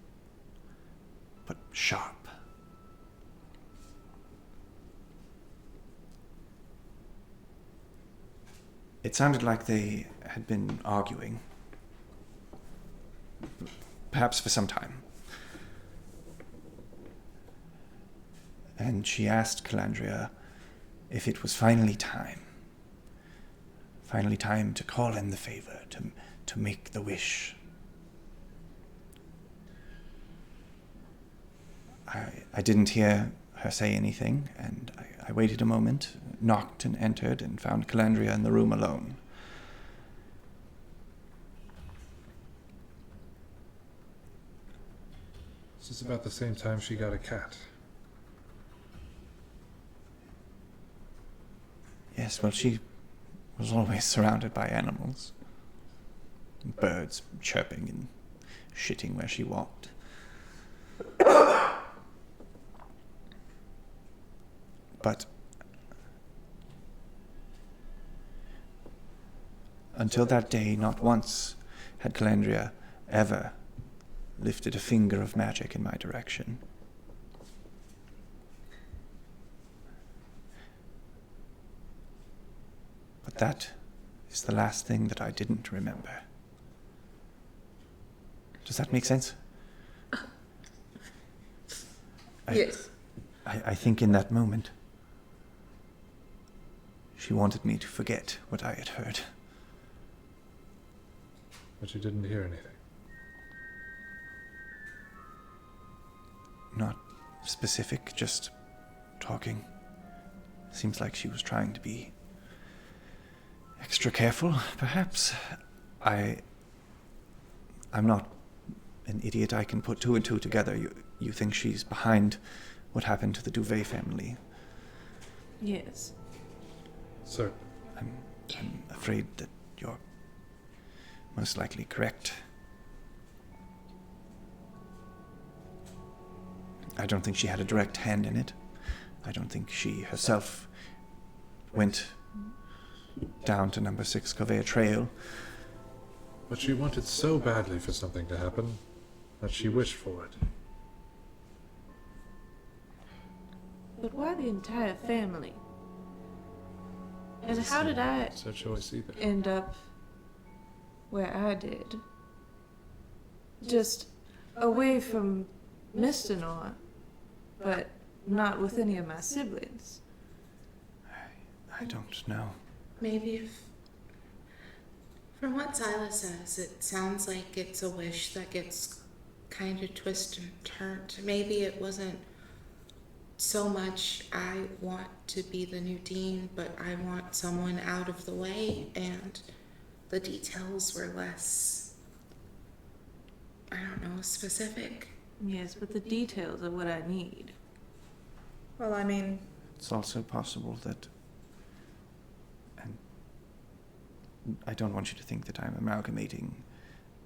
but sharp. It sounded like they had been arguing, perhaps for some time. and she asked Calendria if it was finally time. Finally time to call in the favor, to make the wish. I didn't hear her say anything, and I waited a moment, knocked and entered, and found Calendria in the room alone. This is about the same time she got a cat. Yes, well, she was always surrounded by animals. Birds chirping and shitting where she walked. But until that day, not once had Calendria ever lifted a finger of magic in my direction. But that is the last thing that I didn't remember. Does that make sense? Yes. I think in that moment, she wanted me to forget what I had heard. But you didn't hear anything. Not specific, just talking. Seems like she was trying to be extra careful, perhaps. I'm not an idiot. I can put two and two together. You think she's behind what happened to the Duvet family? Yes. Sir. I'm afraid that you're most likely correct. I don't think she had a direct hand in it. I don't think she herself went down to number 6 Covea Trail. But she wanted so badly for something to happen that she wished for it. But why the entire family? And how did I It's her choice either. end up where I did? Just away from Mistinor, but not with any of my siblings. I don't know. Maybe if, from what Silas says, it sounds like it's a wish that gets kind of twisted and turned. Maybe it wasn't so much I want to be the new dean, but I want someone out of the way, and the details were less, I don't know, specific. Yes, but the details are what I need. Well, I mean, It's also possible that, and I don't want you to think that I'm amalgamating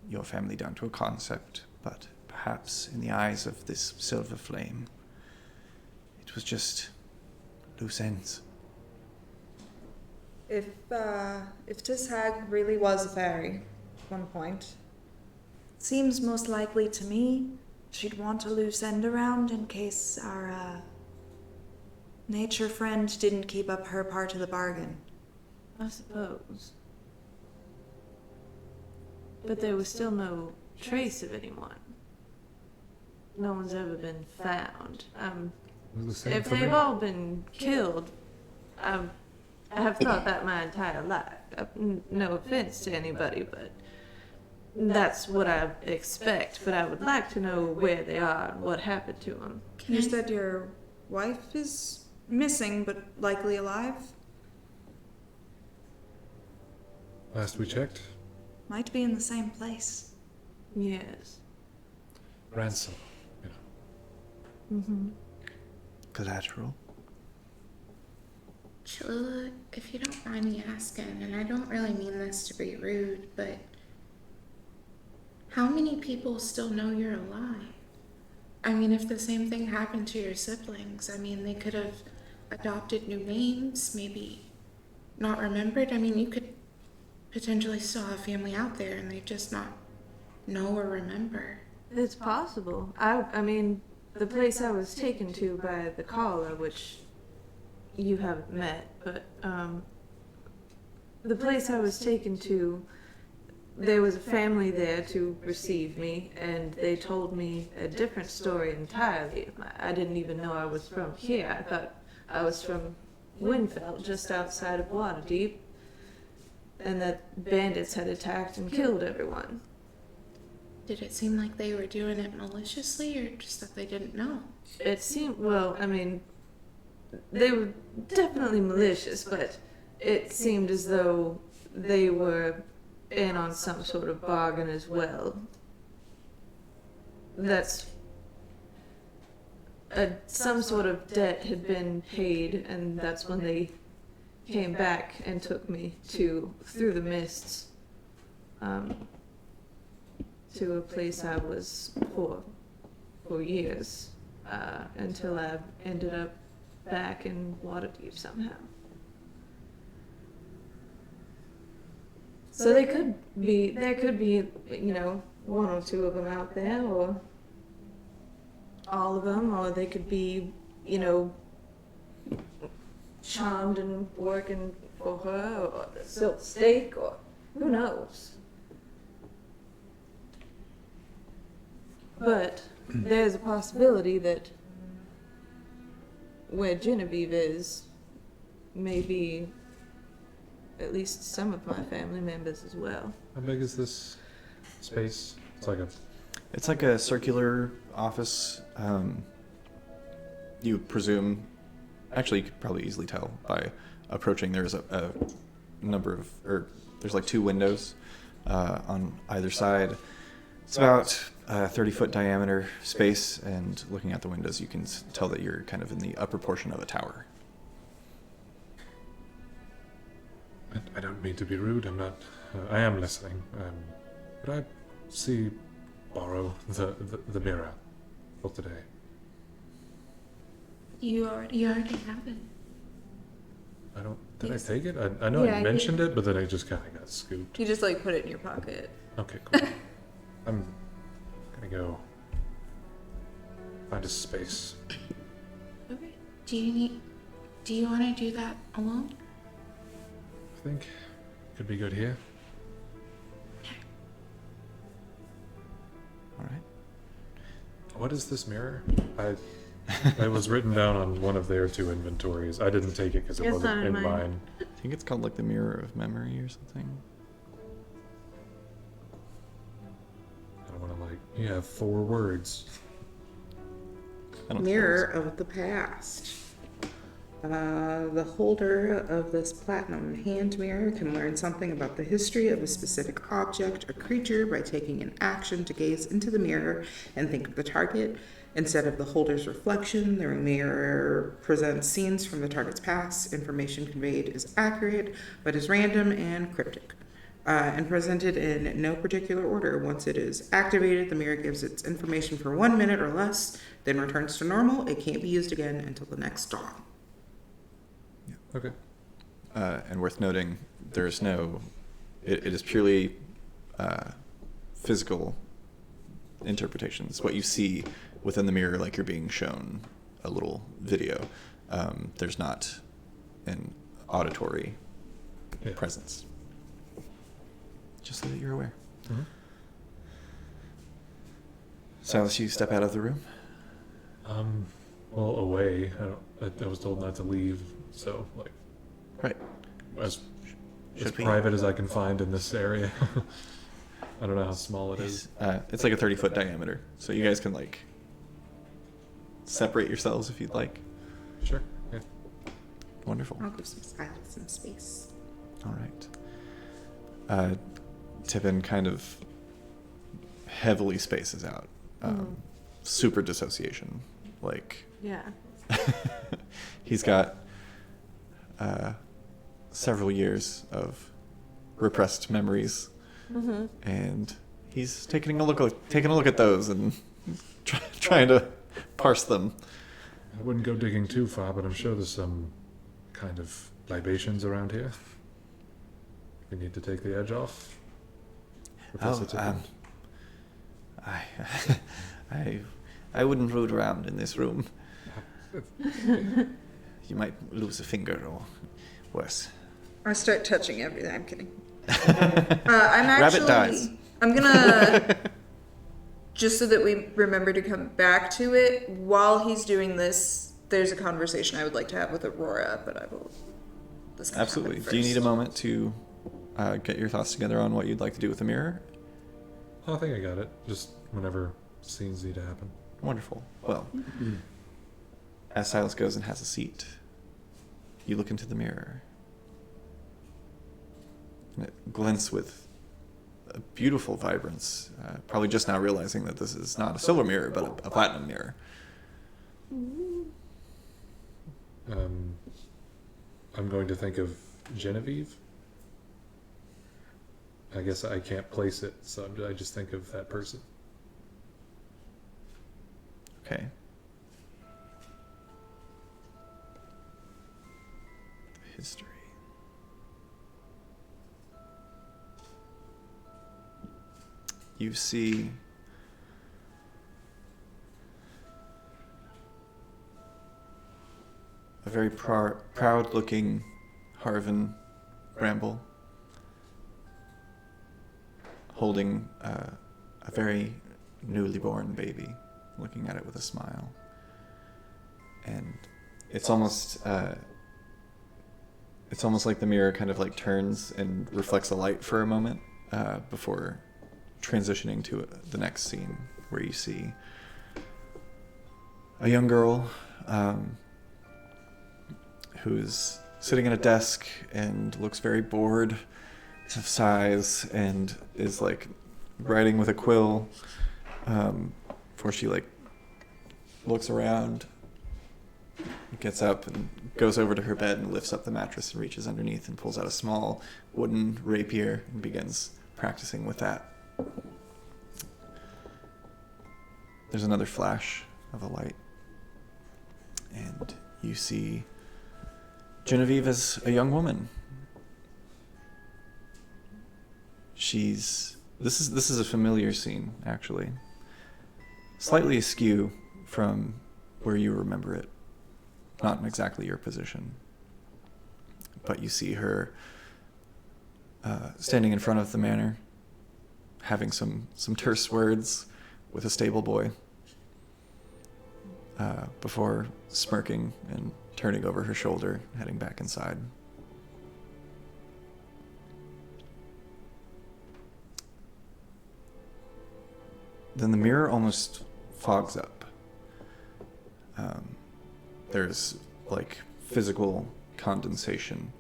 your family down to a concept, but perhaps in the eyes of this silver flame, it was just loose ends. if this hag really was a fairy at one point, it seems most likely to me she'd want a loose end around in case our nature friend didn't keep up her part of the bargain. I suppose. But there was still no trace of anyone. No one's ever been found. It was the same If for me. they've all been killed, I have thought that my entire life. No offense to anybody, but that's what I expect. But I would like to know where they are and what happened to them. You said your wife is missing, but likely alive? Last we checked, Might be in the same place. Yes. ransom. Mm-hmm. Collateral. Cholula, if you don't mind me asking, and I don't really mean this to be rude, but how many people still know you're alive? I mean, if the same thing happened to your siblings, I mean, they could have adopted new names, maybe not remembered. I mean, you could potentially still have family out there and they just not know or remember. It's possible. I mean, the place I was taken to by the caller, which you haven't met, but the place I was taken to there was a family there to receive me, and they told me a different story entirely. I didn't even know I was from here. I thought I was from Winfeld, just outside of Waterdeep, and that bandits had attacked and killed everyone. Did it seem like they were doing it maliciously, or just that they didn't know? It seemed, well, I mean, they were definitely malicious, but it seemed as though they were in on some sort of bargain as well. Some sort of debt had been paid, and that's when they came back and took me through the mists, to a place I was for years, until I ended up back in Waterdeep somehow. So there could be, one or two of them out there, or all of them, or they could be, charmed and working for her, or the silk stake, or who knows. But there's a possibility that where Genevieve is, maybe at least some of my family members as well. How big is this space? It's like a circular office. You presume, actually, you could probably easily tell by approaching. There's a number of, there's like 2 windows on either side. It's about a 30-foot diameter space, and looking out the windows, you can tell that you're kind of in the upper portion of a tower. I don't mean to be rude. I'm not. I am listening. Could I borrow the mirror for today? You already have it. I don't. Did I take it? I know I mentioned it, but then I just kind of got scooped. You just put it in your pocket. Okay, cool. I'm gonna go find a space. Okay. Do you want to do that alone? I think it could be good here. All right. What is this mirror? It was written down on one of their 2 inventories. I didn't take it because it wasn't in mine. I think it's called like the Mirror of Memory or something. I don't want to you have 4 words. Mirror of the past. The holder of this platinum hand mirror can learn something about the history of a specific object or creature by taking an action to gaze into the mirror and think of the target. Instead of the holder's reflection, the mirror presents scenes from the target's past. Information conveyed is accurate, but is random and cryptic, and presented in no particular order. Once it is activated, the mirror gives its information for 1 minute or less, then returns to normal. It can't be used again until the next dawn. Okay. And worth noting, there's no. It is purely physical interpretations. What you see within the mirror, like you're being shown a little video. There's not an auditory presence. Just so that you're aware. Mm-hmm. Silas, you step out of the room. Well, away. I was told not to leave, so right. As private as I can find in this area. I don't know how small it is. It's like a 30-foot diameter, so you guys can separate yourselves if you'd like. Sure. Yeah. Wonderful. I'll give some silence and space. All right. Tippin kind of heavily spaces out. Super dissociation. Yeah. He's got several years of repressed memories, and he's taking a look at those and trying to parse them. I wouldn't go digging too far, but I'm sure there's some kind of libations around here. We need to take the edge off. I wouldn't root around in this room. You might lose a finger or worse. I start touching everything. I'm kidding. I'm actually. Rabbit dies. I'm gonna. Just so that we remember to come back to it, while he's doing this, there's a conversation I would like to have with Aurora, but I will. This can Absolutely. happen Do you need a first. moment to get your thoughts together on what you'd like to do with the mirror? I think I got it. Just whenever scenes need to happen. Wonderful. Well, as Silas goes and has a seat, you look into the mirror. And it glints with a beautiful vibrance. Probably just now realizing that this is not a silver mirror, but a platinum mirror. I'm going to think of Genevieve. I guess I can't place it, so I just think of that person. Okay. History. You see a very proud-looking Harvin Bramble holding a very newly born baby, looking at it with a smile. And it's almost like the mirror kind of like turns and reflects a light for a moment before transitioning to the next scene, where you see a young girl who's sitting at a desk and looks very bored of sighs and is like writing with a quill before she like looks around, gets up and goes over to her bed and lifts up the mattress and reaches underneath and pulls out a small wooden rapier and begins practicing with that. There's another flash of a light, and you see Genevieve as a young woman. This is a familiar scene, actually. Slightly askew from where you remember it. Not in exactly your position. But you see her standing in front of the manor, having some terse words with a stable boy, before smirking and turning over her shoulder, heading back inside. Then the mirror almost fogs up. There's like physical condensation.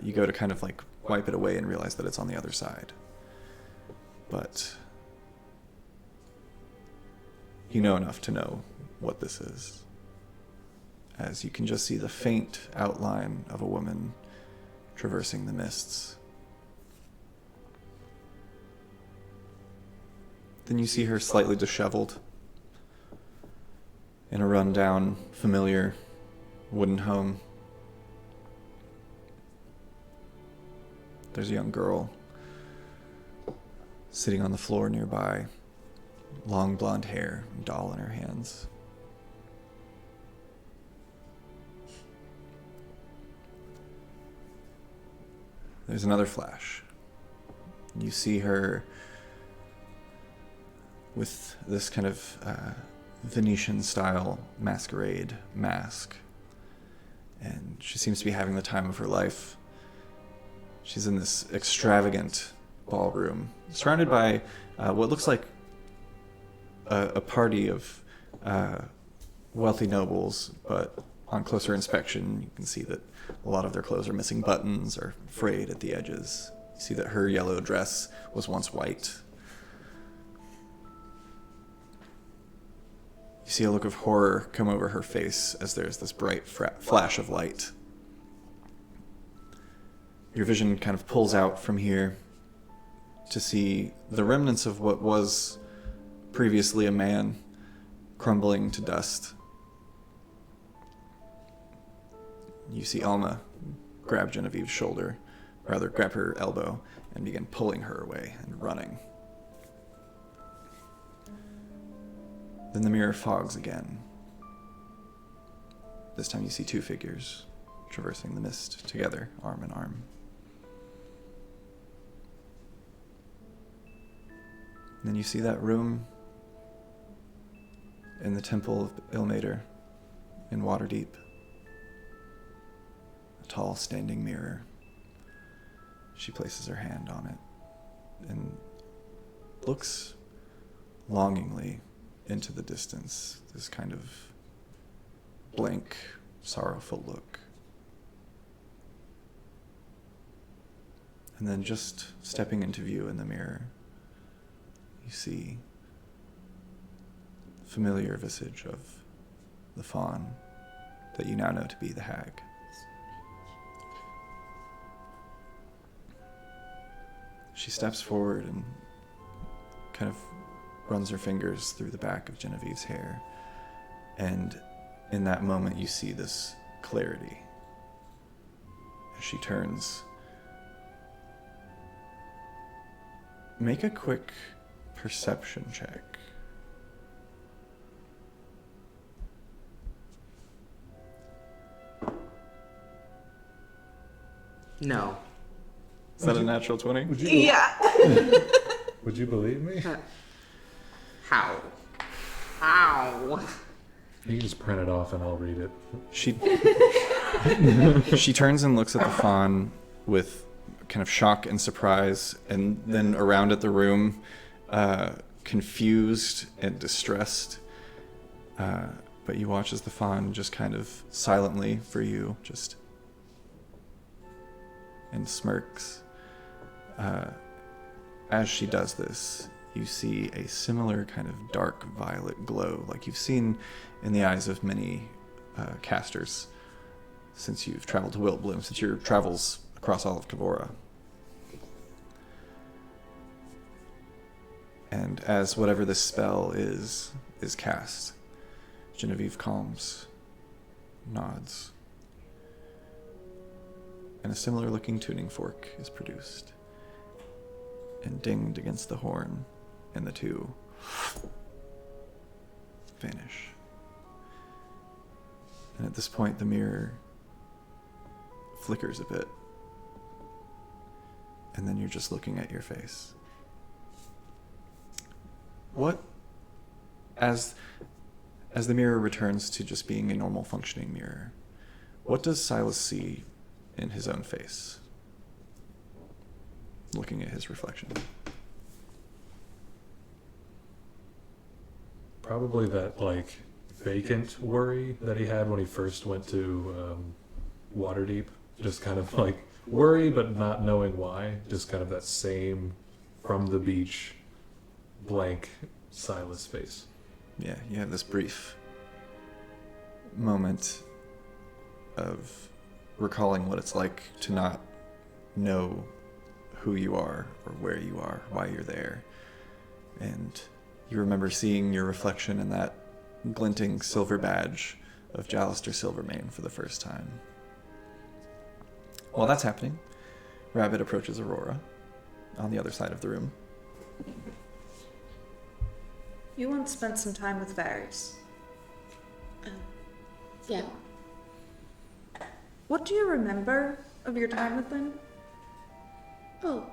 You go to kind of like wipe it away and realize that it's on the other side. But you know enough to know what this is, as you can just see the faint outline of a woman traversing the mists. Then you see her slightly disheveled in a run-down, familiar wooden home. There's a young girl sitting on the floor nearby, long blonde hair, and doll in her hands. There's another flash. You see her with this kind of Venetian-style masquerade mask. And she seems to be having the time of her life. She's in this extravagant ballroom, surrounded by what looks like a party of wealthy nobles, but on closer inspection, you can see that a lot of their clothes are missing buttons or frayed at the edges. You see that her yellow dress was once white. You see a look of horror come over her face as there's this bright flash of light. Your vision kind of pulls out from here to see the remnants of what was previously a man crumbling to dust. You see Alma grab Genevieve's shoulder, rather grab her elbow, and begin pulling her away and running. Then the mirror fogs again. This time you see two figures traversing the mist together, arm in arm. And then you see that room in the Temple of Ilmater in Waterdeep. A tall standing mirror. She places her hand on it and looks longingly into the distance, this kind of blank, sorrowful look. And then just stepping into view in the mirror, you see the familiar visage of the fawn that you now know to be the hag. She steps forward and kind of runs her fingers through the back of Genevieve's hair. And in that moment, you see this clarity. As she turns, make a quick perception check. No. Is that a natural 20? Yeah. Would you believe me? How? How? You can just print it off and I'll read it. She turns and looks at the fawn with kind of shock and surprise, and then around at the room, confused and distressed. But you watch as the fawn just kind of silently for you, just and smirks. As she does this, you see a similar kind of dark violet glow like you've seen in the eyes of many casters since you've traveled to Wiltbloom, since your travels across all of Kavora. And as whatever this spell is cast, Genevieve calms, nods, and a similar looking tuning fork is produced and dinged against the horn, and the two vanish. And at this point, the mirror flickers a bit, and then you're just looking at your face. What, as the mirror returns to just being a normal functioning mirror, what does Silas see in his own face, looking at his reflection? Probably that, like, vacant worry that he had when he first went to Waterdeep. Just kind of like worry, but not knowing why. Just kind of that same from the beach, blank Silas face. Yeah, you have this brief moment of recalling what it's like to not know who you are or where you are, why you're there. And you remember seeing your reflection in that glinting silver badge of Jalister Silvermane for the first time. While that's happening, Rabbit approaches Aurora on the other side of the room. You once spent some time with Varys. Yeah. What do you remember of your time with them? Oh,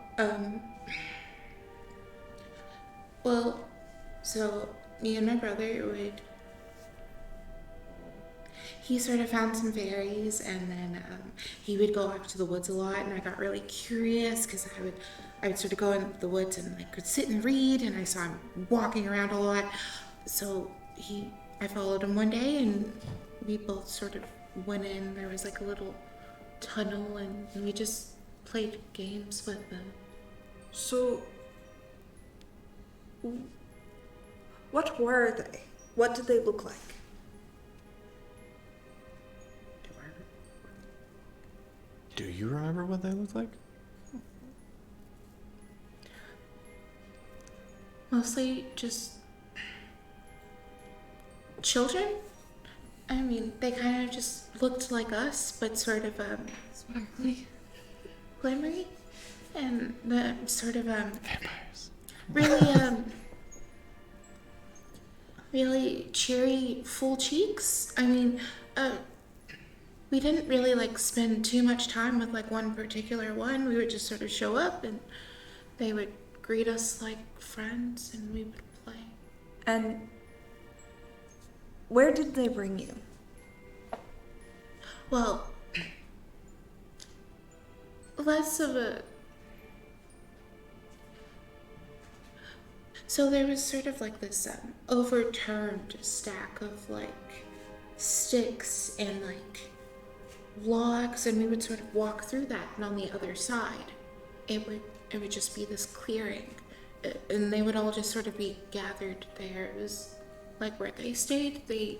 well, so me and my brother he sort of found some fairies, and then he would go off to the woods a lot, and I got really curious because I would sort of go in the woods and like could sit and read, and I saw him walking around a lot. So I followed him one day, and we both sort of went in. There was like a little tunnel, and we just played games with them. So, what were they? What did they look like? Do you remember what they looked like? Mostly just children. I mean, they kind of just looked like us, but sort of sparkly, glimmery, and the sort of Vampires. really really cheery, full cheeks. I mean, we didn't really like spend too much time with like one particular one. We would just sort of show up, and they would greet us like friends, and we would play. And where did they bring you? Well, less of a... So there was sort of like this overturned stack of like sticks and like logs, and we would sort of walk through that, and on the other side it would just be this clearing, and they would all just sort of be gathered there. It was like where they stayed. They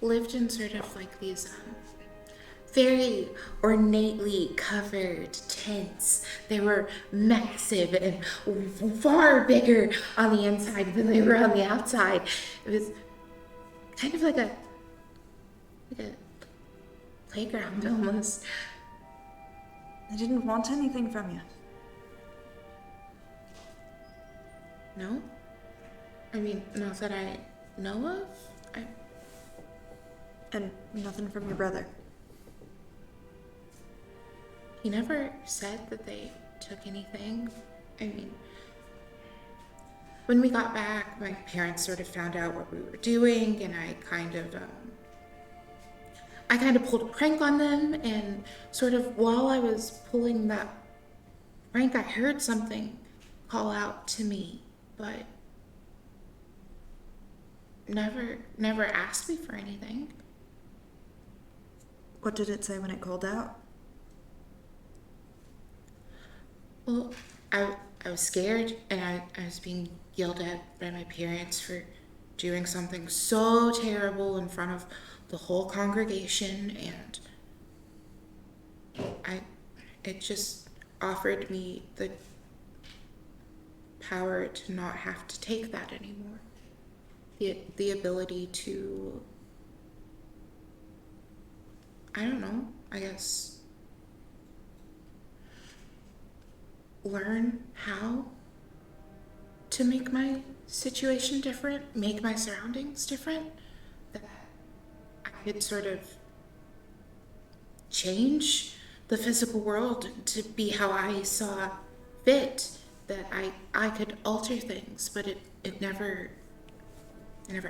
lived in sort of like these very ornately covered tents. They were massive and far bigger on the inside than they were on the outside. It was kind of like a playground almost. I didn't want anything from you. No? I mean, not that I know of. And nothing from your brother. He never said that they took anything. I mean, when we got back, my parents sort of found out what we were doing, and I kind of pulled a prank on them, and sort of while I was pulling that prank, I heard something call out to me, but never asked me for anything. What did it say when it called out? Well, I was scared, and I was being yelled at by my parents for doing something so terrible in front of the whole congregation, and it just offered me the power to not have to take that anymore. The ability to, I don't know, I guess, learn how to make my situation different, make my surroundings different, that I could sort of change the physical world to be how I saw fit, that I could alter things, but it never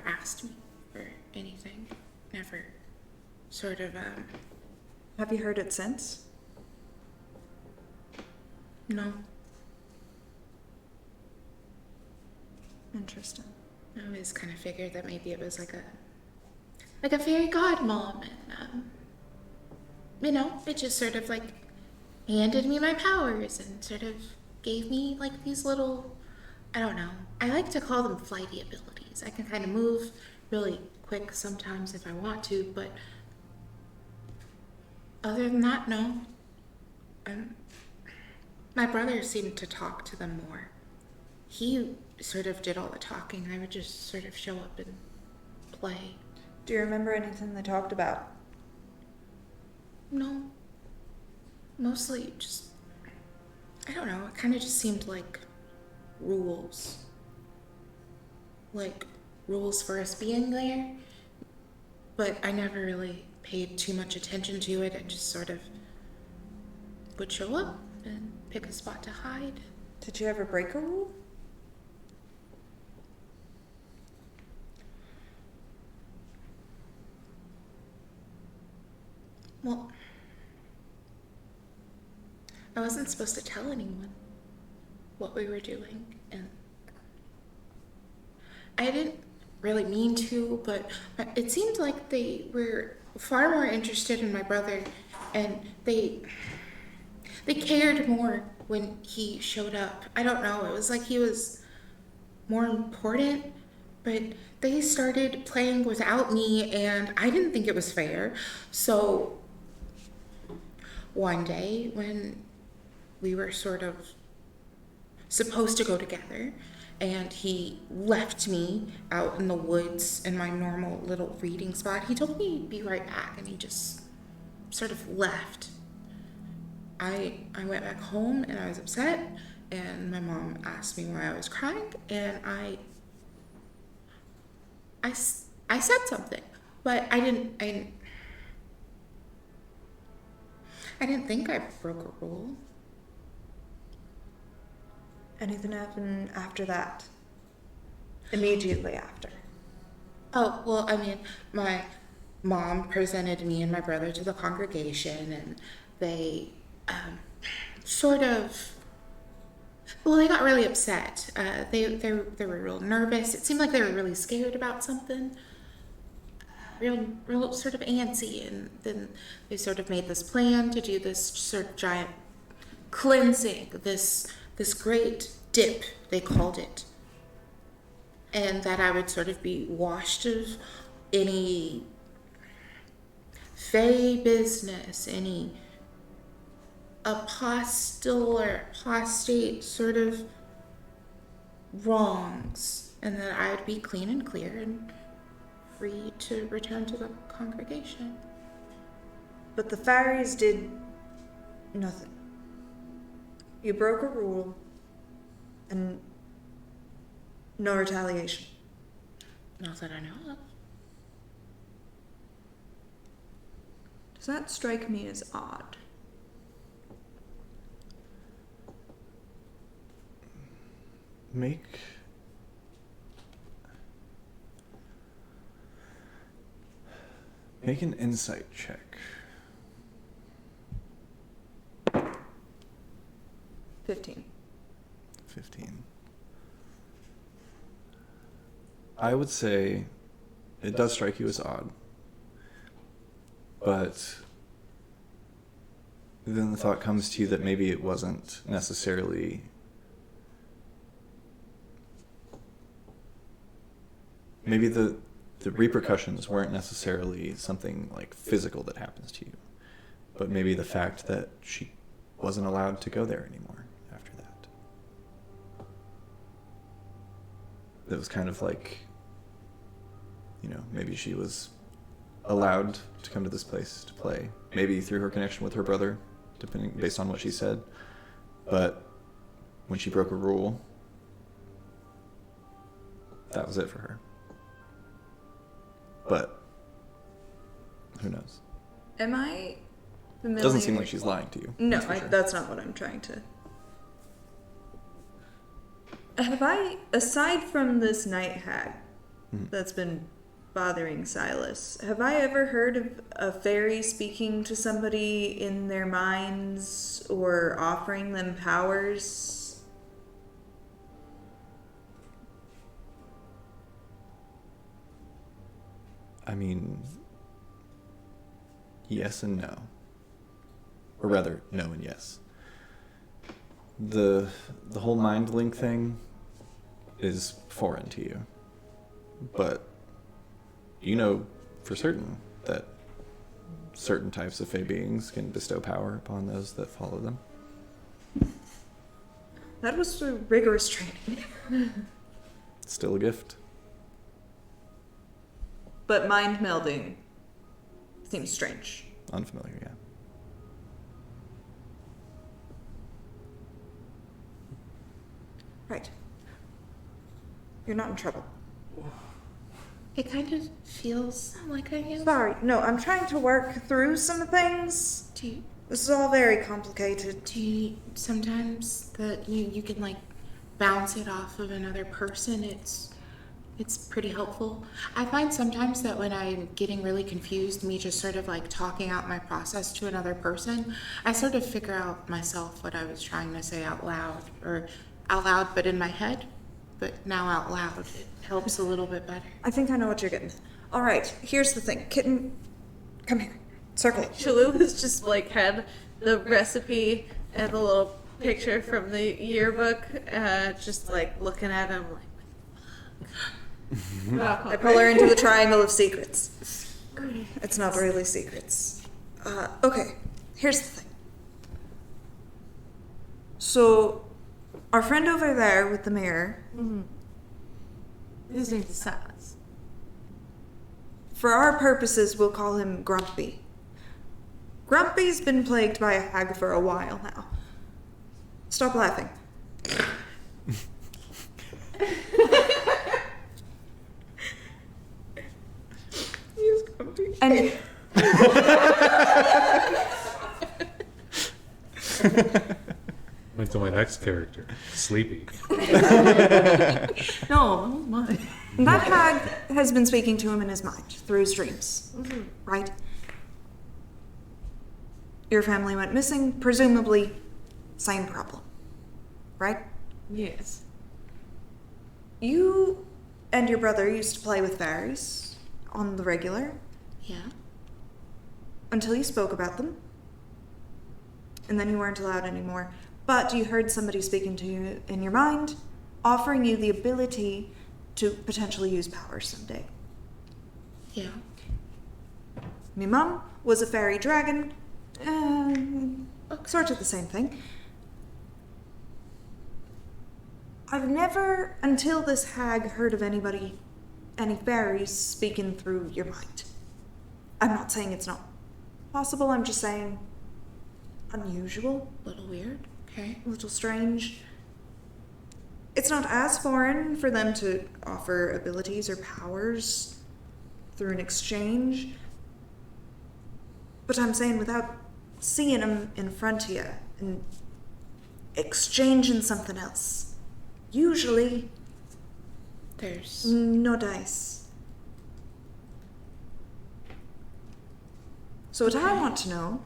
asked me for anything, never sort of Have you heard it since? No. Interesting. I always kind of figured that maybe it was like a fairy godmom, and it just sort of like handed me my powers and sort of gave me like these little, I don't know, I like to call them flighty abilities. I can kind of move really quick sometimes if I want to, but other than that, no. My brother seemed to talk to them more. He sort of did all the talking. I would just sort of show up and play. Do you remember anything they talked about? No. Mostly just, I don't know, it kind of just seemed like rules. Like rules for us being there. But I never really paid too much attention to it. I just sort of would show up and pick a spot to hide. Did you ever break a rule? Well, I wasn't supposed to tell anyone what we were doing, and I didn't really mean to, but it seemed like they were far more interested in my brother, and they cared more when he showed up. I don't know, it was like he was more important, but they started playing without me, and I didn't think it was fair. So one day when we were sort of supposed to go together, and he left me out in the woods in my normal little reading spot, he told me he'd be right back, and he just sort of left. I went back home, and I was upset, and my mom asked me why I was crying, and I said something, but I didn't think I broke a rule. Anything happen after that? Immediately after? Oh, well, I mean, my mom presented me and my brother to the congregation, and they sort of, well, they got really upset. They were real nervous. It seemed like they were really scared about something. Real sort of antsy, and then they sort of made this plan to do this sort of giant cleansing, this great dip, they called it. And that I would sort of be washed of any fey business, any apostle or apostate sort of wrongs, and that I would be clean and clear and free to return to the congregation. But the fairies did nothing. You broke a rule, and no retaliation. Not that I know of. Does that strike me as odd? Make an insight check. 15. 15. I would say it does strike you as odd, but then the thought comes to you that maybe it wasn't necessarily maybe the repercussions weren't necessarily something like physical that happens to you, but maybe the fact that she wasn't allowed to go there anymore after that. It was kind of like, maybe she was allowed to come to this place to play, maybe through her connection with her brother, based on what she said, but when she broke a rule, that was it for her. But who knows? Am I familiar? Doesn't seem like she's lying to you. No, that's for sure. that's not what I'm trying to. Have I, aside from this night hag that's been bothering Silas, have I ever heard of a fairy speaking to somebody in their minds or offering them powers? I mean, yes and no. Or rather, no and yes. The whole mind link thing is foreign to you. But you know for certain that certain types of fey beings can bestow power upon those that follow them. That was through rigorous training. It's still a gift. But mind melding seems strange. Unfamiliar, yeah. Right. You're not in trouble. It kind of feels like I am. Sorry, no, I'm trying to work through some things. This is all very complicated. Do you need sometimes that you can like bounce it off of another person? It's pretty helpful. I find sometimes that when I'm getting really confused, me just sort of like talking out my process to another person, I sort of figure out myself what I was trying to say out loud, or out loud but in my head, but now out loud. It helps a little bit better. I think I know what you're getting. All right, here's the thing. Kitten, come here. Circle it. Shalu has just like had the recipe and a little picture from the yearbook, just like looking at him like. I pull her into the triangle of secrets. It's not really secrets. Okay, here's the thing. So, our friend over there with the mirror. His name is Silas. For our purposes, we'll call him Grumpy. Grumpy's been plagued by a hag for a while now. Stop laughing. And Wait till my my next character, Sleepy. No, my. That hag has been speaking to him in his mind, through his dreams. Right? Your family went missing, presumably, same problem. Right? Yes. You and your brother used to play with fairies on the regular Yeah. until you spoke about them. And then you weren't allowed anymore. But you heard somebody speaking to you in your mind, offering you the ability to potentially use powers someday. Yeah. My mum was a fairy dragon. Sort of the same thing. I've never, until this hag, heard of any fairies speaking through your mind. I'm not saying it's not possible, I'm just saying unusual, Little weird. Okay. a little strange. It's not as foreign for them to offer abilities or powers through an exchange. But I'm saying without seeing them in front of you and exchanging something else. Usually, There's no dice. So what I want to know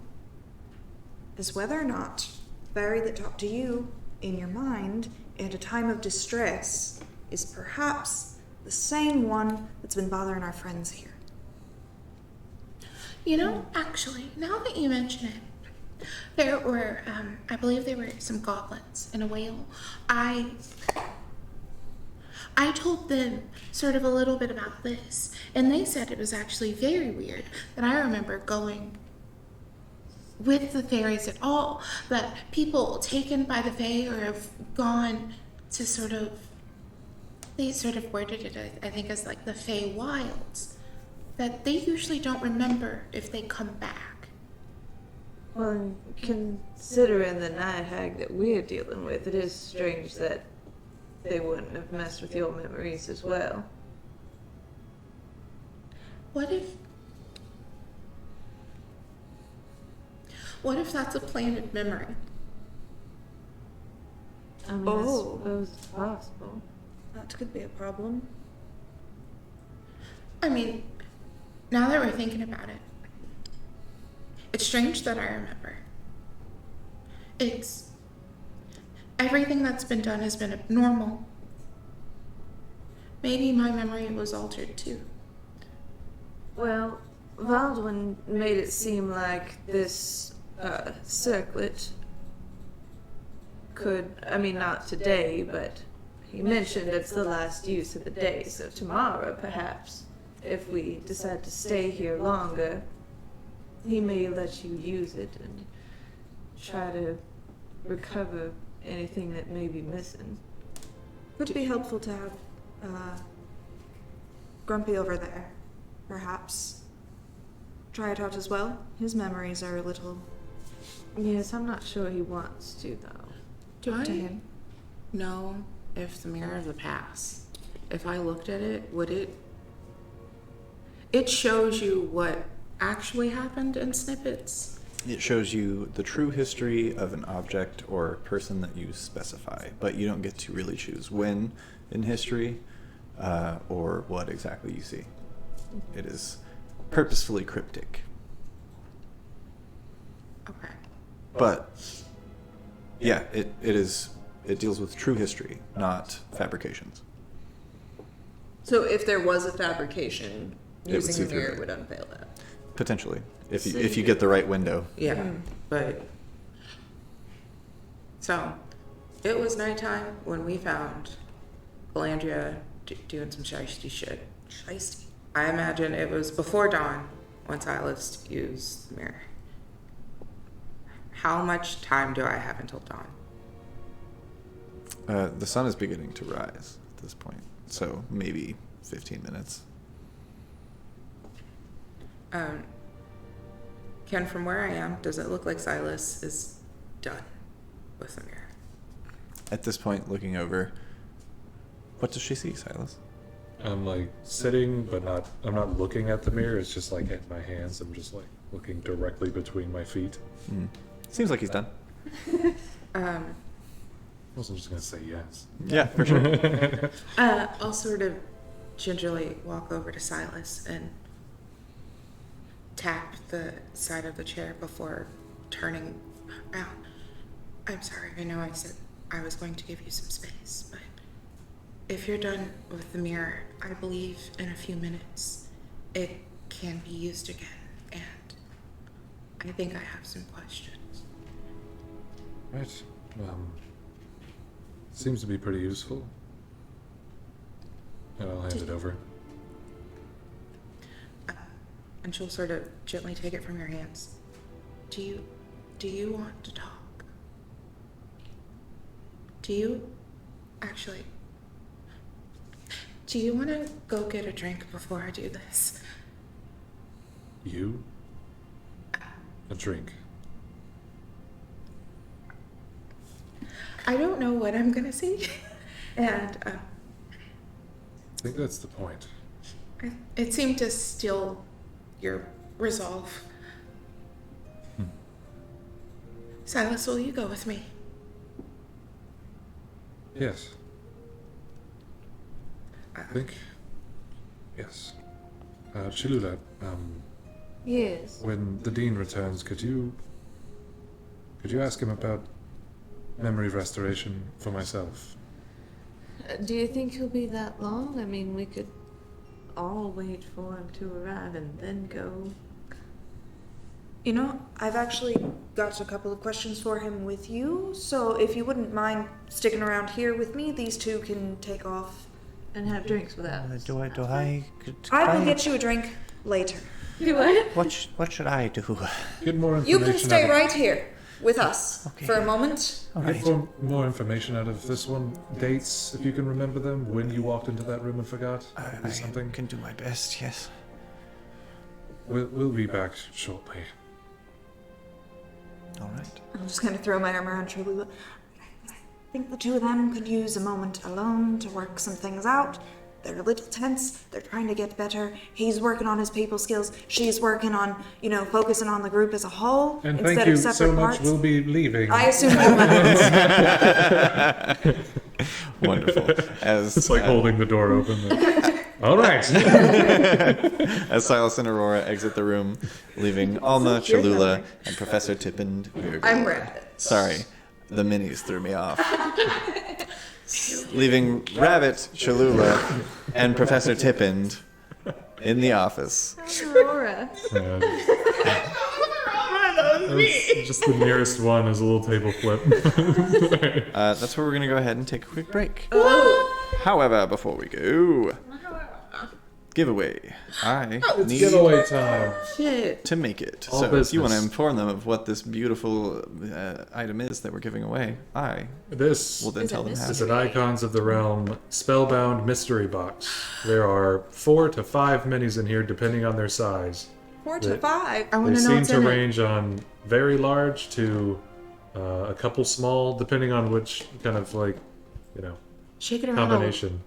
is whether or not the fairy that talked to you in your mind at a time of distress is perhaps the same one that's been bothering our friends here. You know, actually, now that you mention it, there were, I believe there were some goblins and a whale. I told them sort of a little bit about this, and they said it was actually very weird that I remember going with the fairies at all, that people taken by the fae or have gone to sort of, they sort of worded it, I think, as like the fae wilds, that they usually don't remember if they come back. Well, considering the night hag that we're dealing with, it is strange that they wouldn't have messed with your memories as well. What if that's a planted memory? I mean, I suppose it's possible. That could be a problem. I mean, now that we're thinking about it, it's strange that I remember. It's everything that's been done has been abnormal. Maybe my memory was altered too. Well, Valdurn made it seem like this circlet could, I mean, not today, but he mentioned it's the last use of the day, so tomorrow, perhaps, if we decide to stay here longer, he may let you use it and try to recover anything that may be missing. Could be helpful to have Grumpy over there, perhaps. Try it out as well. His memories are a little Yes, I'm not sure he wants to, though. Do to I him. know if the mirror of the past, if I looked at it, would it shows you what actually happened in snippets? It shows you the true history of an object or person that you specify, but you don't get to really choose when in history or what exactly you see. It is purposefully cryptic. Okay. But yeah, it deals with true history, not fabrications. So if there was a fabrication, It would see using the through mirror it. would unveil that. Potentially, if you get the right window. Yeah, but so it was nighttime when we found Calandria doing some shiesty shit. Shiesty. I imagine it was before dawn when Silas used the mirror. How much time do I have until dawn? The sun is beginning to rise at this point, so maybe 15 minutes. Ken, from where I am, does it look like Silas is done with the mirror? At this point, looking over, what does she see, Silas? I'm like sitting, but I'm not looking at the mirror. It's just like in my hands. I'm just like looking directly between my feet. Seems like he's done. wasn't just gonna say yes. Yeah, for sure. I'll sort of gingerly walk over to Silas and tap the side of the chair before turning around. I'm sorry, I know I said I was going to give you some space, but if you're done with the mirror, I believe in a few minutes it can be used again, and I think I have some questions. Right. Seems to be pretty useful. And I'll hand it over. And she'll sort of gently take it from your hands. Do you want to talk? Do you want to go get a drink before I do this? You? A drink. I don't know what I'm gonna see, and I think that's the point. it seemed to steal your resolve. Silas, will you go with me? Yes. I think. Yes. Cholula, Yes. when the Dean returns, could you ask him about memory restoration for myself? Do you think he'll be that long? I mean, we could all wait for him to arrive and then go. You know, I've actually got a couple of questions for him with you, so if you wouldn't mind sticking around here with me, these two can take off. And have drinks with us. Do I? I will get you a drink later. Do what? What should I do? Get more You information. can stay out of, right here with us Okay. for a moment. All Get right. more information out of this one. Dates, if you can remember them. When you walked into that room and forgot. I Something. can do my best. Yes. We'll be back shortly. All right. I'll just kind of throw my arm around Cholula. I think the two of them could use a moment alone to work some things out. They're a little tense. They're trying to get better. He's working on his people skills. She's working on, focusing on the group as a whole And instead thank you of separate so much. parts. We'll be leaving. I assume you Wonderful. As It's like holding the door open. All right. as Silas and Aurora exit the room, leaving Alma, Cholula, and Professor Tippin. I'm Rabbit. Sorry, the minis threw me off. Leaving Rabbit, Cholula, and Professor Tippin in the office. Aurora. Just the nearest one is a little table flip. That's where we're going to go ahead and take a quick break. However, before we go, giveaway. I need Giveaway time. Shit. to make it. All So if you want to business. inform them of what this beautiful item is that we're giving away, I This will then Is tell it them how. is an Icons of the Realm Spellbound mystery box. There are 4 to 5 minis in here, depending on their size. 4 to 5. I want They to know seem what's to in it. range on very large to a couple small, depending on which kind of Shake it around. combination.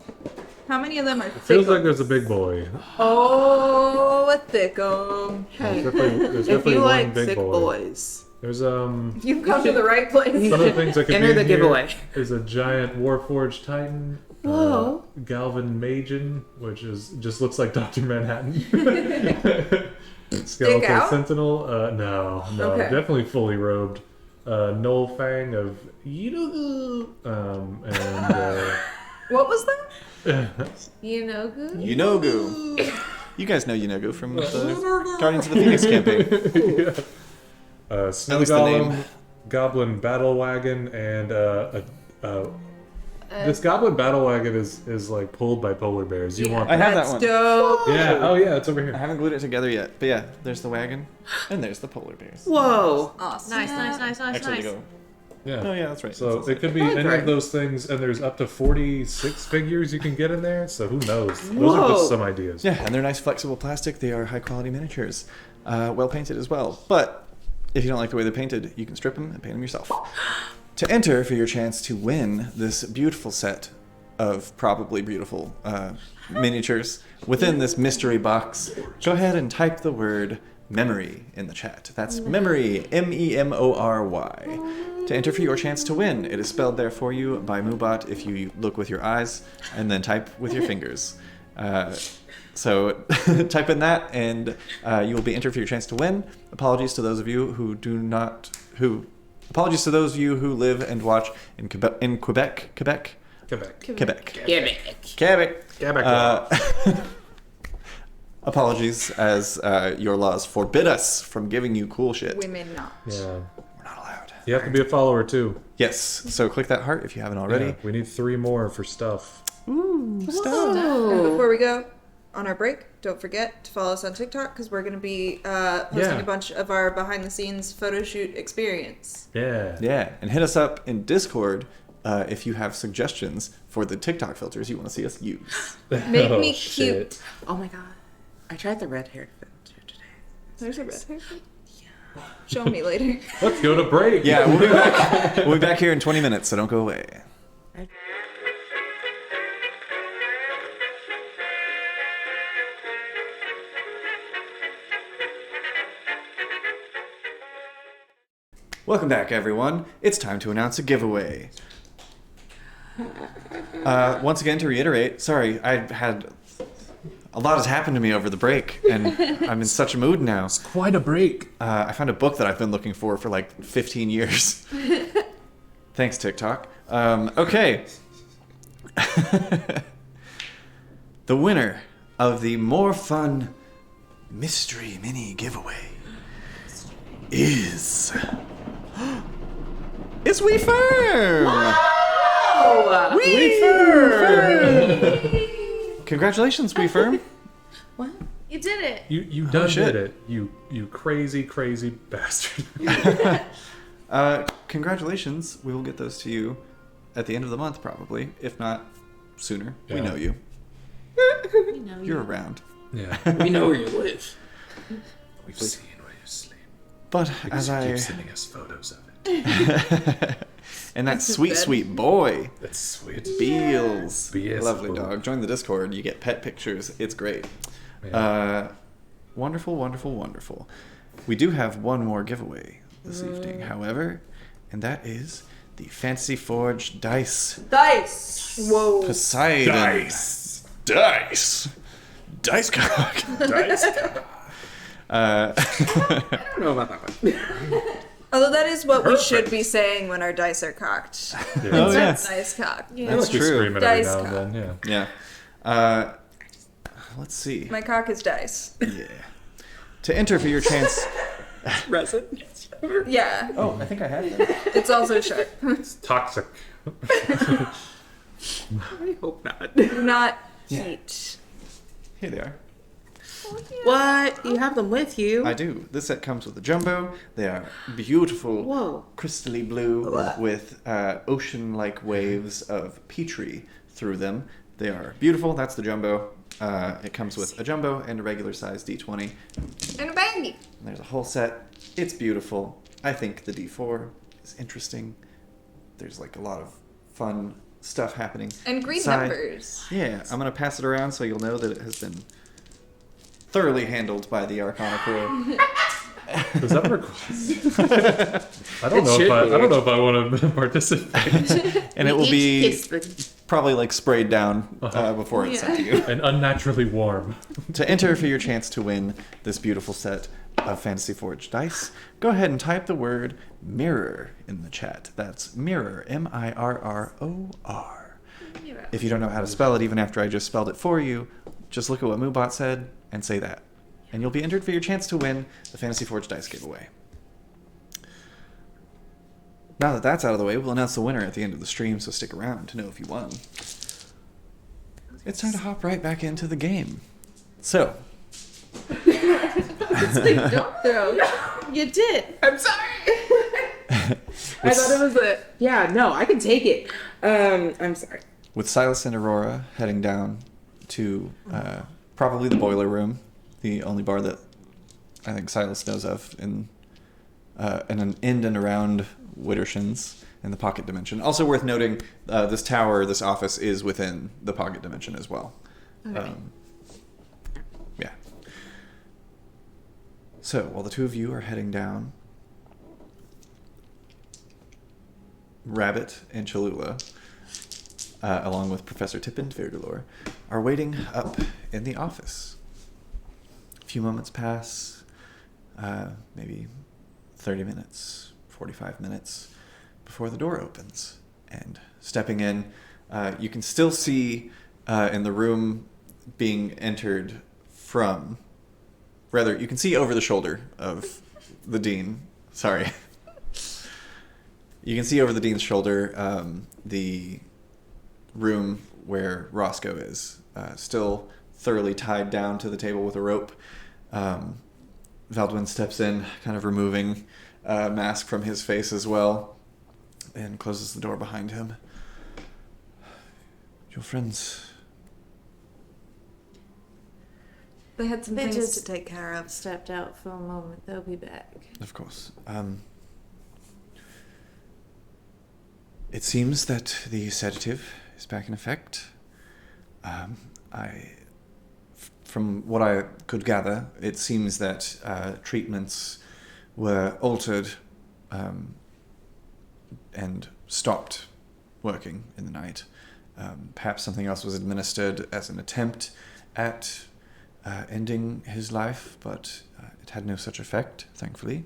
How many of them are It feels thick? like there's a big boy. Oh, a thickum. Hey, There's if definitely you one like big thick boy. boys, There's You've come to the right place. Some of the things that could enter be the in here giveaway. is a giant Warforged Titan. Whoa. Galvan Magen, which just looks like Dr. Manhattan. Skeletal out? Sentinel. No, Okay. definitely fully robed. Null Fang of Yinugu. And What was that? You know good? Yunogu. You guys know Yunogu from the Guardians of the Phoenix campaign. Snow least the Golem, name. Goblin Battle Wagon, and this Goblin Battle Wagon is like pulled by polar bears. You want I have that That's one. dope. Yeah. Oh yeah, it's over I here. haven't glued it together yet, but yeah, there's the wagon, and there's the polar bears. Whoa. Awesome. Nice. Actually, go. Yeah. Oh yeah, that's right. So That's it could be Probably any right. of those things, and there's up to 46 figures you can get in there. So who knows? Those are Whoa. just some ideas. Yeah, and they're nice flexible plastic. They are high quality miniatures, well painted as well. But if you don't like the way they're painted, you can strip them and paint them yourself. To enter for your chance to win this beautiful set of probably beautiful miniatures within this mystery box, go ahead and type the word memory in the chat. That's memory, MEMORY. To enter for your chance to win, it is spelled there for you by Moobot if you look with your eyes and then type with your fingers. So type in that, and you will be entered for your chance to win. Apologies to those of you who Apologies to those of you who live and watch in Quebec. Apologies, as your laws forbid us from giving you cool shit. We may not. Yeah. We're not allowed. You have to be a follower too. Yes, so click that heart if you haven't already. Yeah, we need 3 more for stuff. Ooh, stuff. And before we go on our break, don't forget to follow us on TikTok because we're going to be posting a bunch of our behind-the-scenes photo shoot experience. Yeah, and hit us up in Discord if you have suggestions for the TikTok filters you want to see us use. Make me cute. Oh my god. I tried the red hair filter today. There's a red hair. Yeah. Show me later. Let's go to break. Yeah, we'll be back. We'll be back here in 20 minutes, so don't go away. Welcome back, everyone. It's time to announce a giveaway. Once again, to reiterate, sorry, a lot has happened to me over the break, and I'm in such a mood now. It's quite a break. I found a book that I've been looking for like 15 years. Thanks, TikTok. Okay. The winner of the More Fun Mystery Mini Giveaway is We Firm! Wow! We Firm! Congratulations, We Firm. What? You did it. You done did it. You crazy bastard. Congratulations. We will get those to you at the end of the month, probably, if not sooner. Yeah. We know you. We know You're around. Yeah. We know where you live. We've seen where you sleep. But Because as you I keep sending us photos of it. and that sweet boy, That's sweet. Beals, Beals. lovely dog. Join the Discord. You get pet pictures. It's great. Yeah. Wonderful. We do have one more giveaway this evening, however, and that is the Fantasy Forge Dice. Whoa. Poseidon. Dice cock. I don't know about that one. Although that is what we should be saying when our dice are cocked. Yeah. Oh, yeah. Dice cocked. Yeah. That's We true. scream it every Dice now and then, yeah. Yeah. Let's see. My cock is dice. Yeah. To enter for your chance. Resin. Yeah. Oh, I think I had them. It's also sharp. It's toxic. I hope not. Do not Yeah. heat. Here they are. What? You have them with you? I do. This set comes with a jumbo. They are beautiful, Whoa. crystally blue with ocean-like waves of peachy through them. They are beautiful. That's the jumbo. It comes with a jumbo and a regular size D20. And a baby. There's a whole set. It's beautiful. I think the D4 is interesting. There's like a lot of fun stuff happening. And green Side- numbers. Yeah, I'm going to pass it around so you'll know that it has been thoroughly handled by the Arcana crew. Is that a request? I don't know if I want to participate. And it will be Kiss the... probably like sprayed down before it's sent to you. And unnaturally warm. To enter for your chance to win this beautiful set of Fantasy Forge dice, go ahead and type the word mirror in the chat. That's mirror, M-I-R-R-O-R. If you don't know how to spell it, even after I just spelled it for you, just look at what Moobot said and say that. And you'll be entered for your chance to win the Fantasy Forge dice giveaway. Now that that's out of the way, we'll announce the winner at the end of the stream, so stick around to know if you won. It's time to hop right back into the game. So, Don't throw. You did. I'm sorry. I thought it was a... Yeah, no, I can take it. I'm sorry. with Silas and Aurora heading down to probably the boiler room, the only bar that I think Silas knows of in and around Widdershins in the pocket dimension. Also worth noting, this tower, this office is within the pocket dimension as well. Okay. Yeah. So, while the two of you are heading down, Rabbit and Cholula, along with Professor Tippin Virgulor, are waiting up in the office. A few moments pass, maybe 30 minutes, 45 minutes, before the door opens. And stepping in, you can still see in the room being entered from... Rather, you can see over the shoulder of the dean. Sorry. You can see over the dean's shoulder the room where Roscoe is, still thoroughly tied down to the table with a rope. Valdurn steps in, kind of removing a mask from his face as well, and closes the door behind him. Your friends... They had some They things just to take care of. Stepped out for a moment. They'll be back. Of course. It seems that the sedative is back in effect. From what I could gather, it seems that treatments were altered and stopped working in the night. Perhaps something else was administered as an attempt at ending his life, but it had no such effect, thankfully.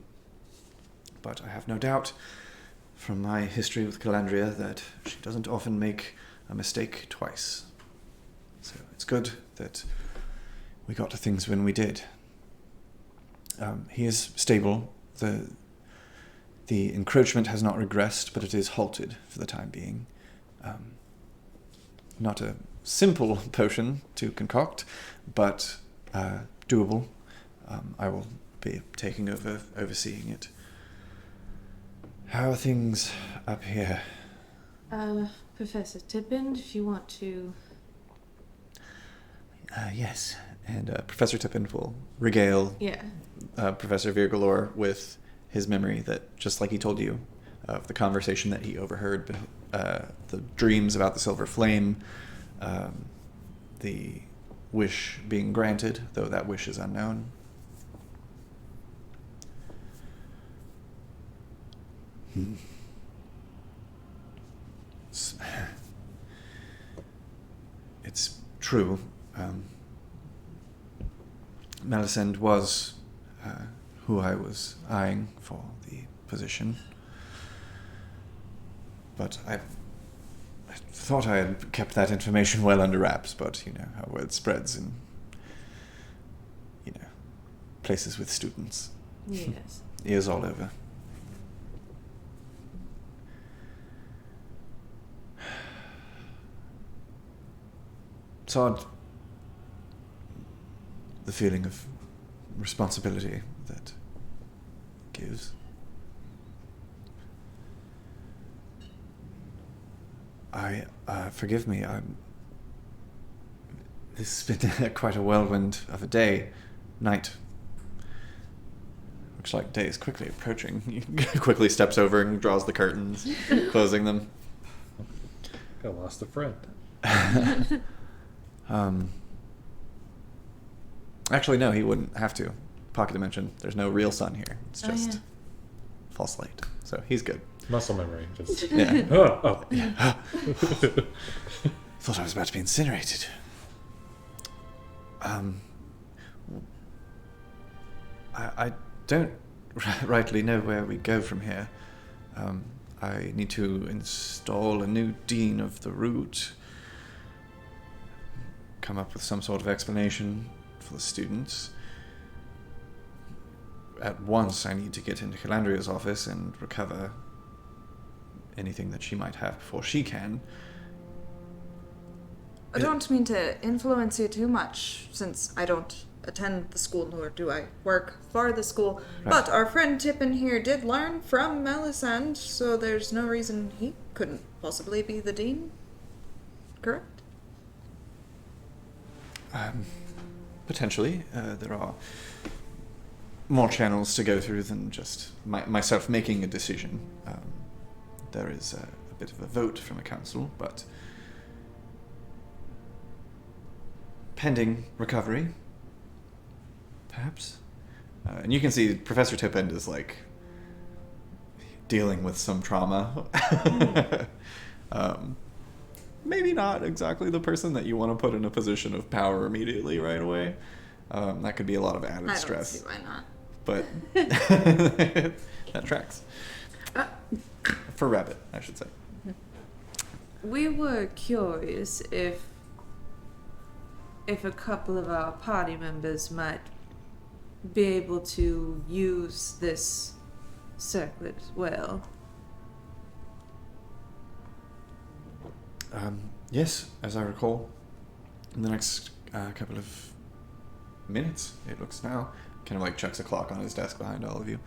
But I have no doubt from my history with Calendria that she doesn't often make a mistake twice. So it's good that we got to things when we did. He is stable. The encroachment has not regressed, but it is halted for the time being. Not a simple potion to concoct, but doable. I will be taking over, overseeing it. How are things up here? Professor Tippin, if you want to... Yes, and Professor Tippin will regale Professor Virgulor with his memory that, just like he told you, of the conversation that he overheard, the dreams about the Silver Flame, the wish being granted, though that wish is unknown. It's true. Melisande was who I was eyeing for the position. But I thought I had kept that information well under wraps, but you know how word spreads in, places with students. Yes. Ears all over. It's odd, the feeling of responsibility that gives. Forgive me, this has been quite a whirlwind of a night. Looks like day is quickly approaching. He quickly steps over and draws the curtains, closing them. I lost a friend. Actually, no, he wouldn't have to. Pocket dimension. There's no real sun here. It's just false light. So he's good. Muscle memory. Just Yeah. oh. Yeah. Thought I was about to be incinerated. I don't rightly know where we go from here. I need to install a new dean of the root. Come up with some sort of explanation for the students. At once, I need to get into Calandria's office and recover anything that she might have before she can. I don't mean to influence you too much, since I don't attend the school, nor do I work for the school. Right. But our friend Tippin here did learn from Melisande, so there's no reason he couldn't possibly be the dean. Correct? Potentially. There are more channels to go through than just myself making a decision. There is a bit of a vote from a council, but pending recovery, perhaps. And you can see Professor Tippend is like dealing with some trauma. Maybe not exactly the person that you want to put in a position of power immediately right away. That could be a lot of added stress. I don't see why not. But that tracks. For Rabbit, I should say. We were curious if a couple of our party members might be able to use this circlet well. Yes, as I recall, in the next couple of minutes, it looks now, kind of like checks a clock on his desk behind all of you.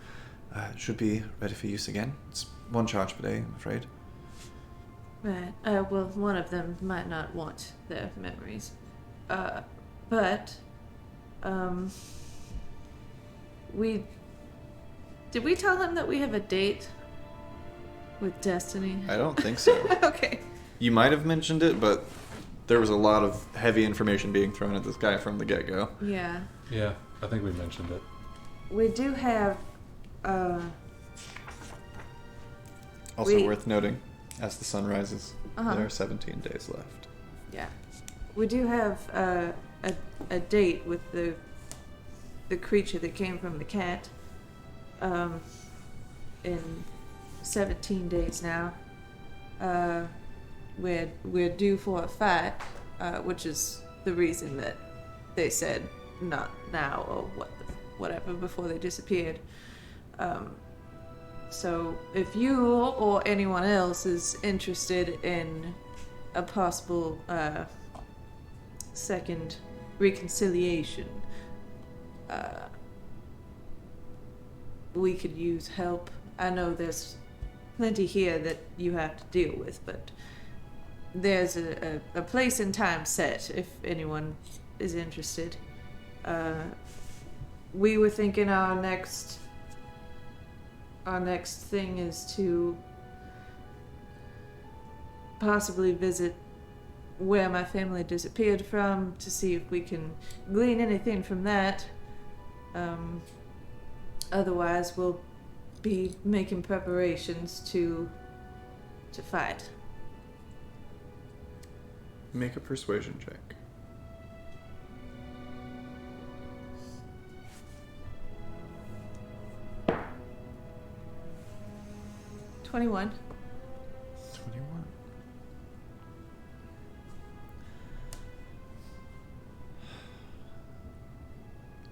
Should be ready for use again. It's 1 charge per day, I'm afraid. Right. Well, one of them might not want their memories. But, did we tell him that we have a date with Destiny? I don't think so. Okay. You might have mentioned it, but there was a lot of heavy information being thrown at this guy from the get-go. Yeah. Yeah, I think we mentioned it. We do have, Also worth noting, as the sun rises, Uh-huh. there are 17 days left. Yeah. We do have a date with the creature that came from the cat in 17 days now. We're due for a fight, which is the reason that they said not now or whatever before they disappeared. So if you or anyone else is interested in a possible second reconciliation, we could use help. I know there's plenty here that you have to deal with, but there's a place and time set if anyone is interested. We were thinking our next thing is to possibly visit where my family disappeared from to see if we can glean anything from that. Otherwise, we'll be making preparations to fight. Make a persuasion check. $21. 21.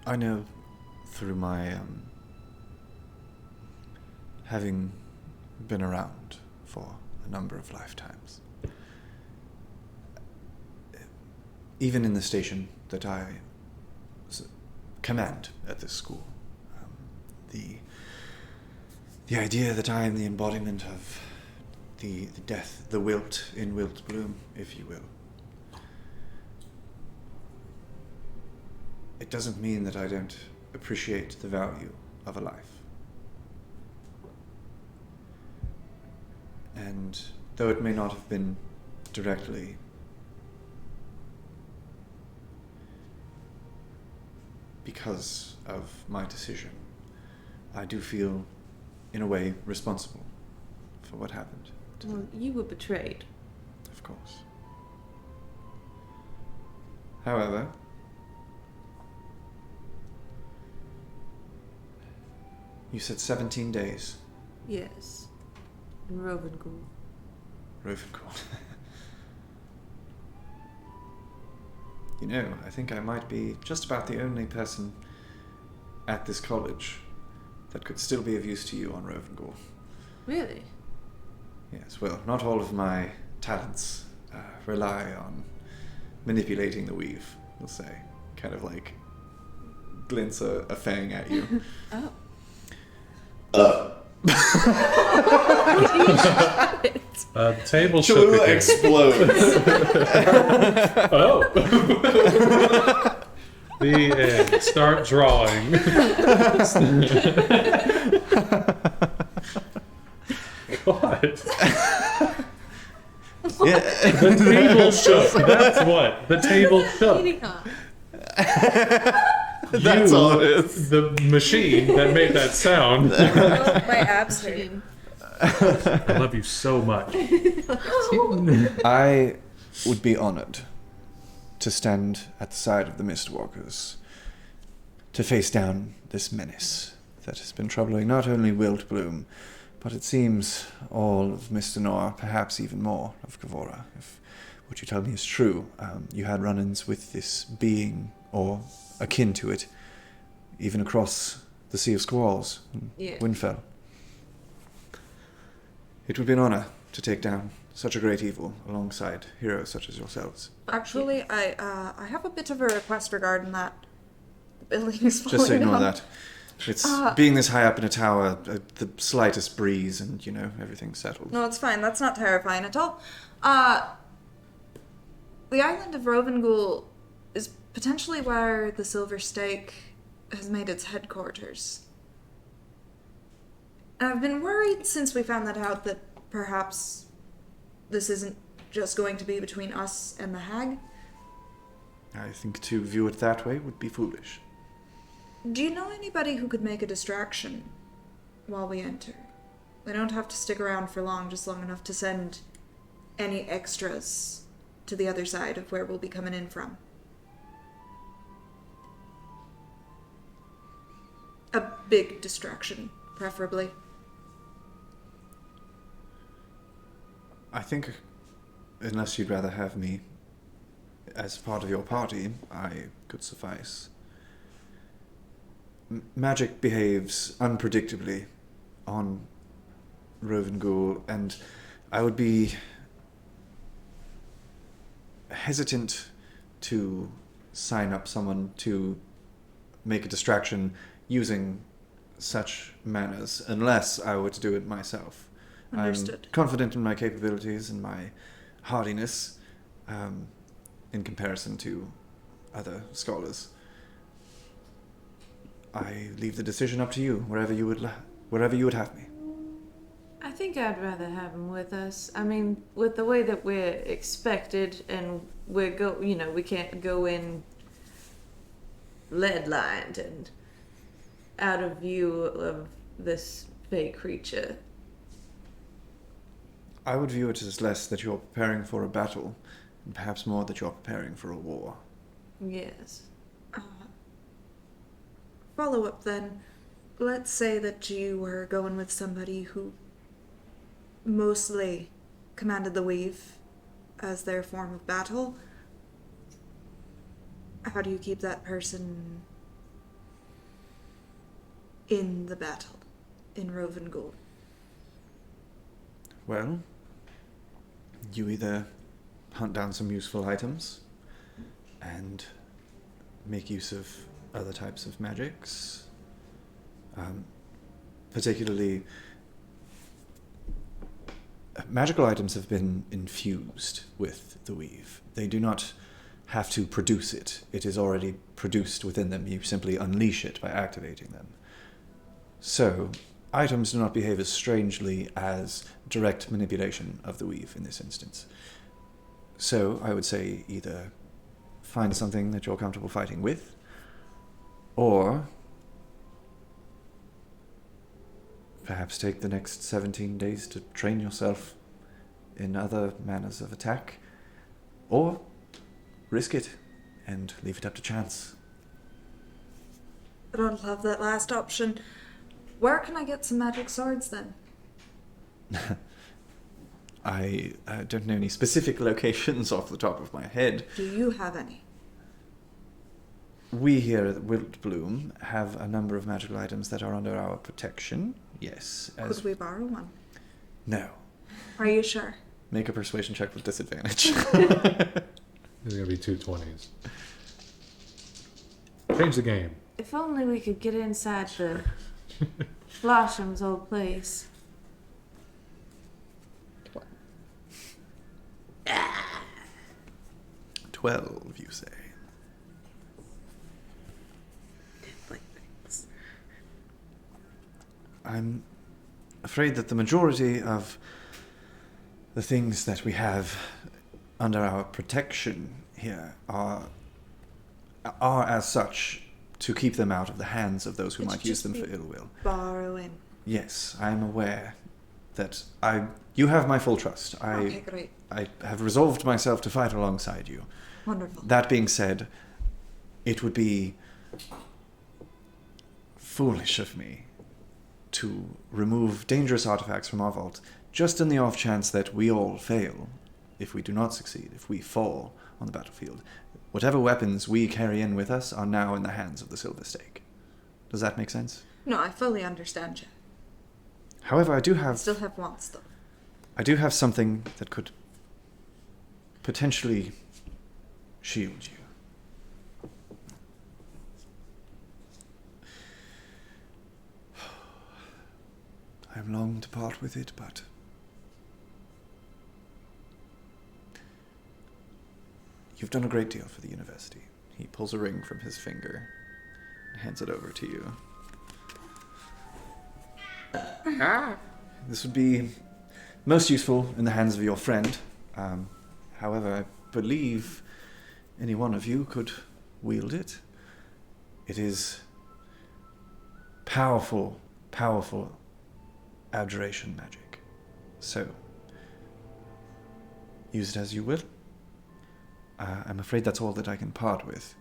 I know through my having been around for a number of lifetimes, even in the station that I command at this school, the idea that I am the embodiment of the death, the wilt in wilt bloom, if you will. It doesn't mean that I don't appreciate the value of a life. And though it may not have been directly because of my decision, I do feel, in a way, responsible for what happened. Well, you were betrayed. Of course. However, you said 17 days. Yes. In Rovengul. Rovengul. You know, I think I might be just about the only person at this college that could still be of use to you on Rovengul. Really? Yes, well, not all of my talents rely on manipulating the weave, we'll say. Kind of like glints a fang at you. Oh. The table shook Cholula again. explodes. Oh. The end. Start drawing. What? Yeah. The table shook. That's what. The table shook. Eating off. That's you, all it is. the machine that made that sound. My abs hurt. I love you so much. I would be honored to stand at the side of the Mistwalkers, to face down this menace that has been troubling not only Wildbloom, but it seems all of Mr. Nor, perhaps even more of Kavora. If what you tell me is true, you had run-ins with this being, or akin to it, even across the Sea of Squalls, Yeah. Windfell. It would be an honor to take down such a great evil alongside heroes such as yourselves. Actually, I have a bit of a request regarding that. The building is falling Just so ignore down. that. It's being this high up in a tower, the slightest breeze and, everything's settled. No, it's fine. That's not terrifying at all. The island of Rovengul is potentially where the Silver Stake has made its headquarters. And I've been worried since we found that out that perhaps this isn't just going to be between us and the hag. I think to view it that way would be foolish. Do you know anybody who could make a distraction while we enter? They don't have to stick around for long, just long enough to send any extras to the other side of where we'll be coming in from. A big distraction, preferably. I think, unless you'd rather have me as part of your party, I could suffice. Magic behaves unpredictably on Rovengul, and I would be hesitant to sign up someone to make a distraction using such manners unless I were to do it myself. Understood. I'm confident in my capabilities and my hardiness in comparison to other scholars. I leave the decision up to you, wherever you would have me. I think I'd rather have him with us. I mean, with the way that we're expected and we can't go in lead-lined and out of view of this fake creature. I would view it as less that you're preparing for a battle, and perhaps more that you're preparing for a war. Yes. Follow up then. Let's say that you were going with somebody who mostly commanded the weave as their form of battle. How do you keep that person in the battle in Rovengul? Well, you either hunt down some useful items and make use of other types of magics. Particularly, magical items have been infused with the weave. They do not have to produce it. It is already produced within them. You simply unleash it by activating them. So, items do not behave as strangely as direct manipulation of the weave in this instance. So, I would say either find something that you're comfortable fighting with, or perhaps take the next 17 days to train yourself in other manners of attack, or risk it and leave it up to chance. I don't love that last option. Where can I get some magic swords then? I don't know any specific locations off the top of my head. Do you have any? We here at Wildbloom have a number of magical items that are under our protection. Yes. Could we borrow one? No. Are you sure? Make a persuasion check with disadvantage. There's going to be 2 20s. Change the game. If only we could get inside the Blossom's old place. Ah. 12, you say. I'm afraid that the majority of the things that we have under our protection here are as such to keep them out of the hands of those who It's might use just them for the- ill will. Borrowing. Yes, I am aware that you have my full trust. Okay, great. I have resolved myself to fight alongside you. Wonderful. That being said, it would be foolish of me to remove dangerous artifacts from our vault just in the off chance that we all fail. If we do not succeed, if we fall on the battlefield, whatever weapons we carry in with us are now in the hands of the Silver Stake. Does that make sense? No, I fully understand you. However, I do have Still have wants, though. I do have something that could potentially shield you. I am long to part with it, but you've done a great deal for the university. He pulls a ring from his finger and hands it over to you. This would be most useful in the hands of your friend. However, I believe any one of you could wield it. It is powerful, powerful abjuration magic. So, use it as you will. I'm afraid that's all that I can part with.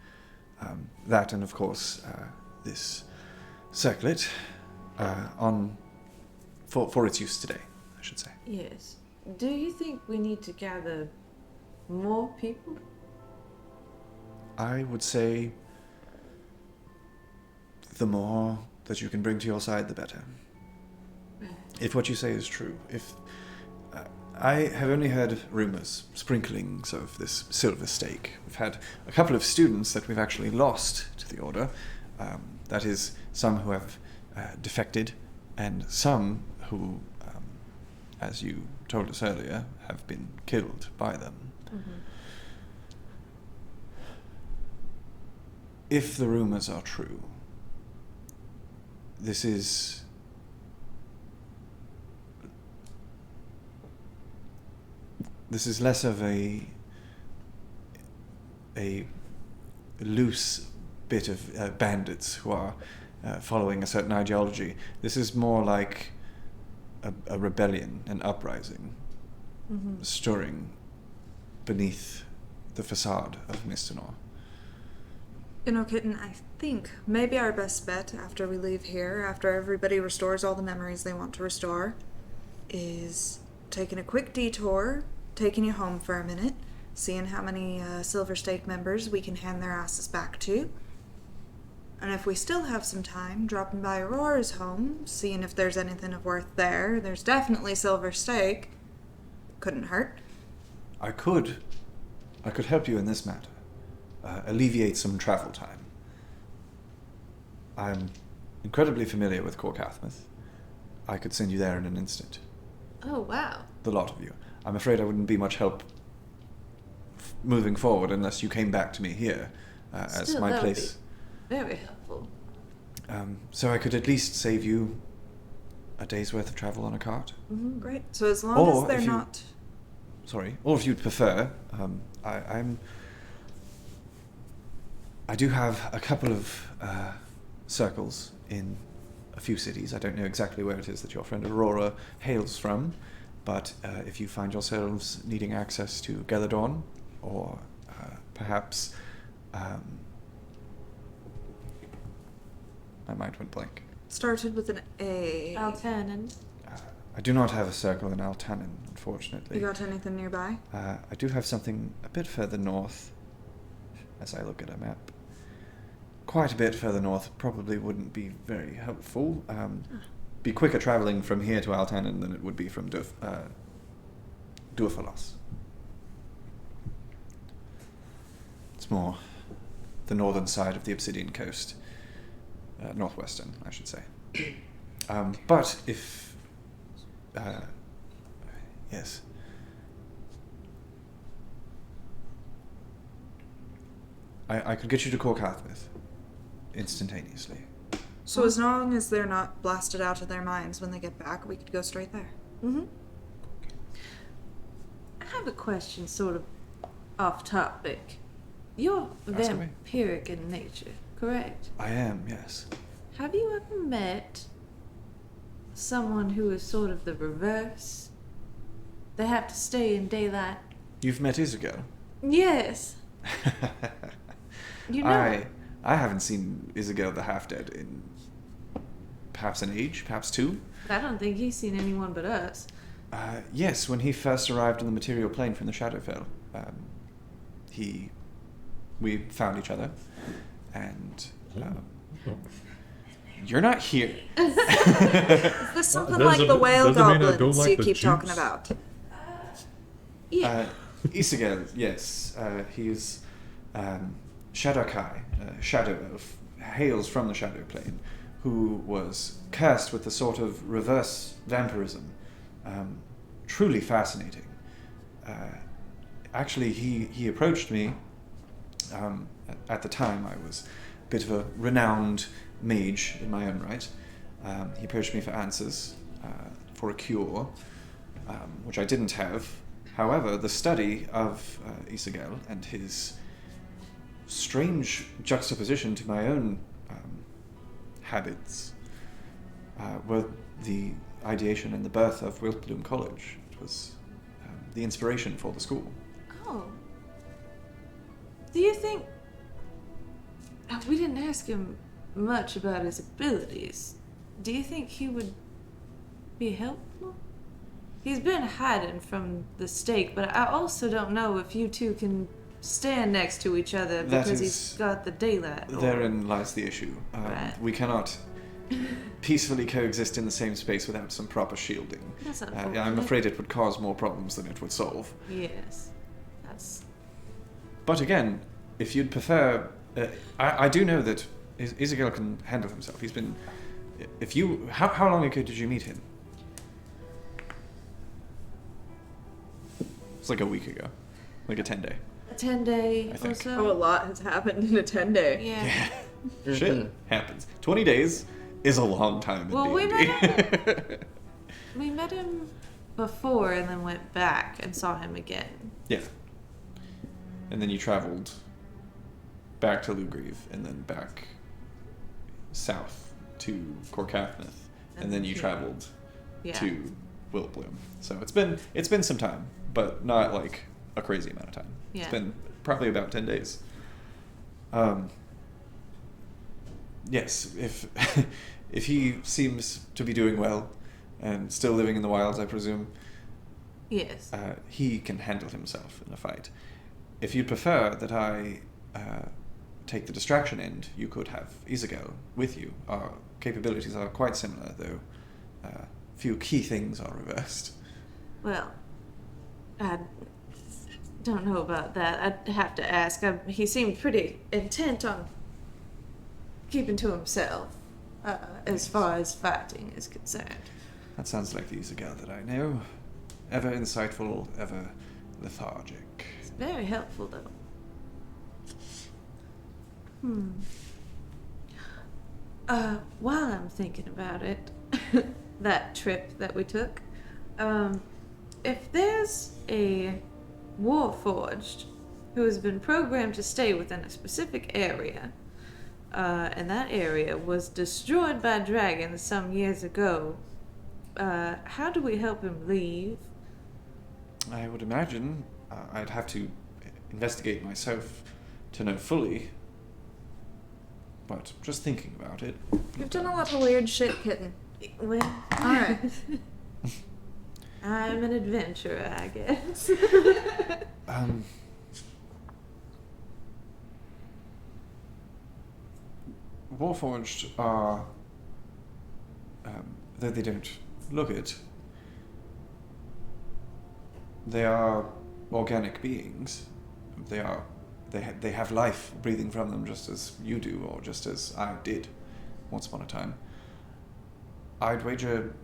That and, of course, this circlet for its use today, I should say. Yes. Do you think we need to gather more people? I would say the more that you can bring to your side, the better. If what you say is true. If I have only heard rumors, sprinklings of this Silver Stake. We've had a couple of students that we've actually lost to the Order. That is, some who have defected, and some who, as you told us earlier, have been killed by them. Mm-hmm. If the rumors are true, this is less of a loose bit of bandits who are following a certain ideology. This is more like a rebellion, an uprising, stirring beneath the facade of Mistinor. You know, Kitten, I think maybe our best bet after we leave here, after everybody restores all the memories they want to restore, is taking a quick detour, taking you home for a minute, seeing how many Silver Stake members we can hand their asses back to. And if we still have some time, dropping by Aurora's home, seeing if there's anything of worth there. There's definitely Silver Stake. Couldn't hurt. I could help you in this matter. Alleviate some travel time. I'm incredibly familiar with Corcathmouth. I could send you there in an instant. Oh, wow. The lot of you. I'm afraid I wouldn't be much help moving forward unless you came back to me here as Still, my that would place. be very helpful. So I could at least save you a day's worth of travel on a cart. Mm-hmm. Great. So as long Or as they're if you- not... Sorry. Or if you'd prefer, I do have a couple of circles in a few cities. I don't know exactly where it is that your friend Aurora hails from, but if you find yourselves needing access to Gilded or perhaps my mind went blank. Started with an A. Altanen. I do not have a circle in Altanen, unfortunately. You got anything nearby? I do have something a bit further north, as I look at a map. Quite a bit further north probably wouldn't be very helpful. Be quicker travelling from here to Altanen than it would be from Duafalos. It's more the northern side of the Obsidian Coast. Northwestern, I should say. But if... yes. I could get you to Corcathmouth instantaneously. So as long as they're not blasted out of their minds when they get back, we could go straight there. Mm-hmm. I have a question, sort of off topic. You're Ask away. vampiric in nature, correct? I am, yes. Have you ever met someone who is sort of the reverse? They have to stay in daylight. You've met Isabel. Yes. You know. I haven't seen Isabel the Half-Dead in perhaps an age, perhaps 2. I don't think he's seen anyone but us. Yes, when he first arrived in the material plane from the Shadowfell, we found each other, and you're not here. Is this something like the whale goblins you keep talking about? Yeah. Isabel, yes, he's Shadowkai, Shadow Elf, hails from the Shadow Plane, who was cursed with a sort of reverse vampirism. Truly fascinating. Actually, he approached me. At the time, I was a bit of a renowned mage in my own right. He approached me for answers, for a cure, which I didn't have. However, the study of Isagel and his strange juxtaposition to my own habits were the ideation and the birth of Wiltbloom College. It was the inspiration for the school. Oh. Do you think... We didn't ask him much about his abilities. Do you think he would be helpful? He's been hiding from the stake, but I also don't know if you two can stand next to each other because he's got the daylight. Therein lies the issue. Right. We cannot peacefully coexist in the same space without some proper shielding. That's unfortunate. I'm afraid it would cause more problems than it would solve. Yes. That's... But again, if you'd prefer... I do know that Isagel can handle himself. He's been... If you... How long ago did you meet him? It's like a week ago. Like a 10-day. A 10-day I or think. so? Oh, a lot has happened in a 10-day. Yeah. Shit happens. 20 days is a long time in Well, D&D. We met him before and then went back and saw him again. Yeah. And then you traveled back to Lugrieve and then back south to Corcathnith. And then you traveled to Wiltbloom. So it's been some time, but not like a crazy amount of time. Yeah. It's been probably about 10 days. Yes, if he seems to be doing well and still living in the wilds, I presume. Yes. He can handle himself in a fight. If you'd prefer that I take the distraction end, you could have Isagel with you. Our capabilities are quite similar, though few key things are reversed. Well, I don't know about that. I'd have to ask. He seemed pretty intent on keeping to himself as far as fighting is concerned. That sounds like the Isagel that I know. Ever insightful, ever lethargic. It's very helpful, though. While I'm thinking about it, that trip that we took, if there's a Warforged who has been programmed to stay within a specific area, and that area was destroyed by dragons some years ago, how do we help him leave? I would imagine I'd have to investigate myself to know fully. But just thinking about it. You've done a lot of weird shit, kitten. Well, Alright. I'm an adventurer, I guess. Warforged are, though they don't look it, they are organic beings. They have life breathing from them just as you do, or just as I did once upon a time. I'd wager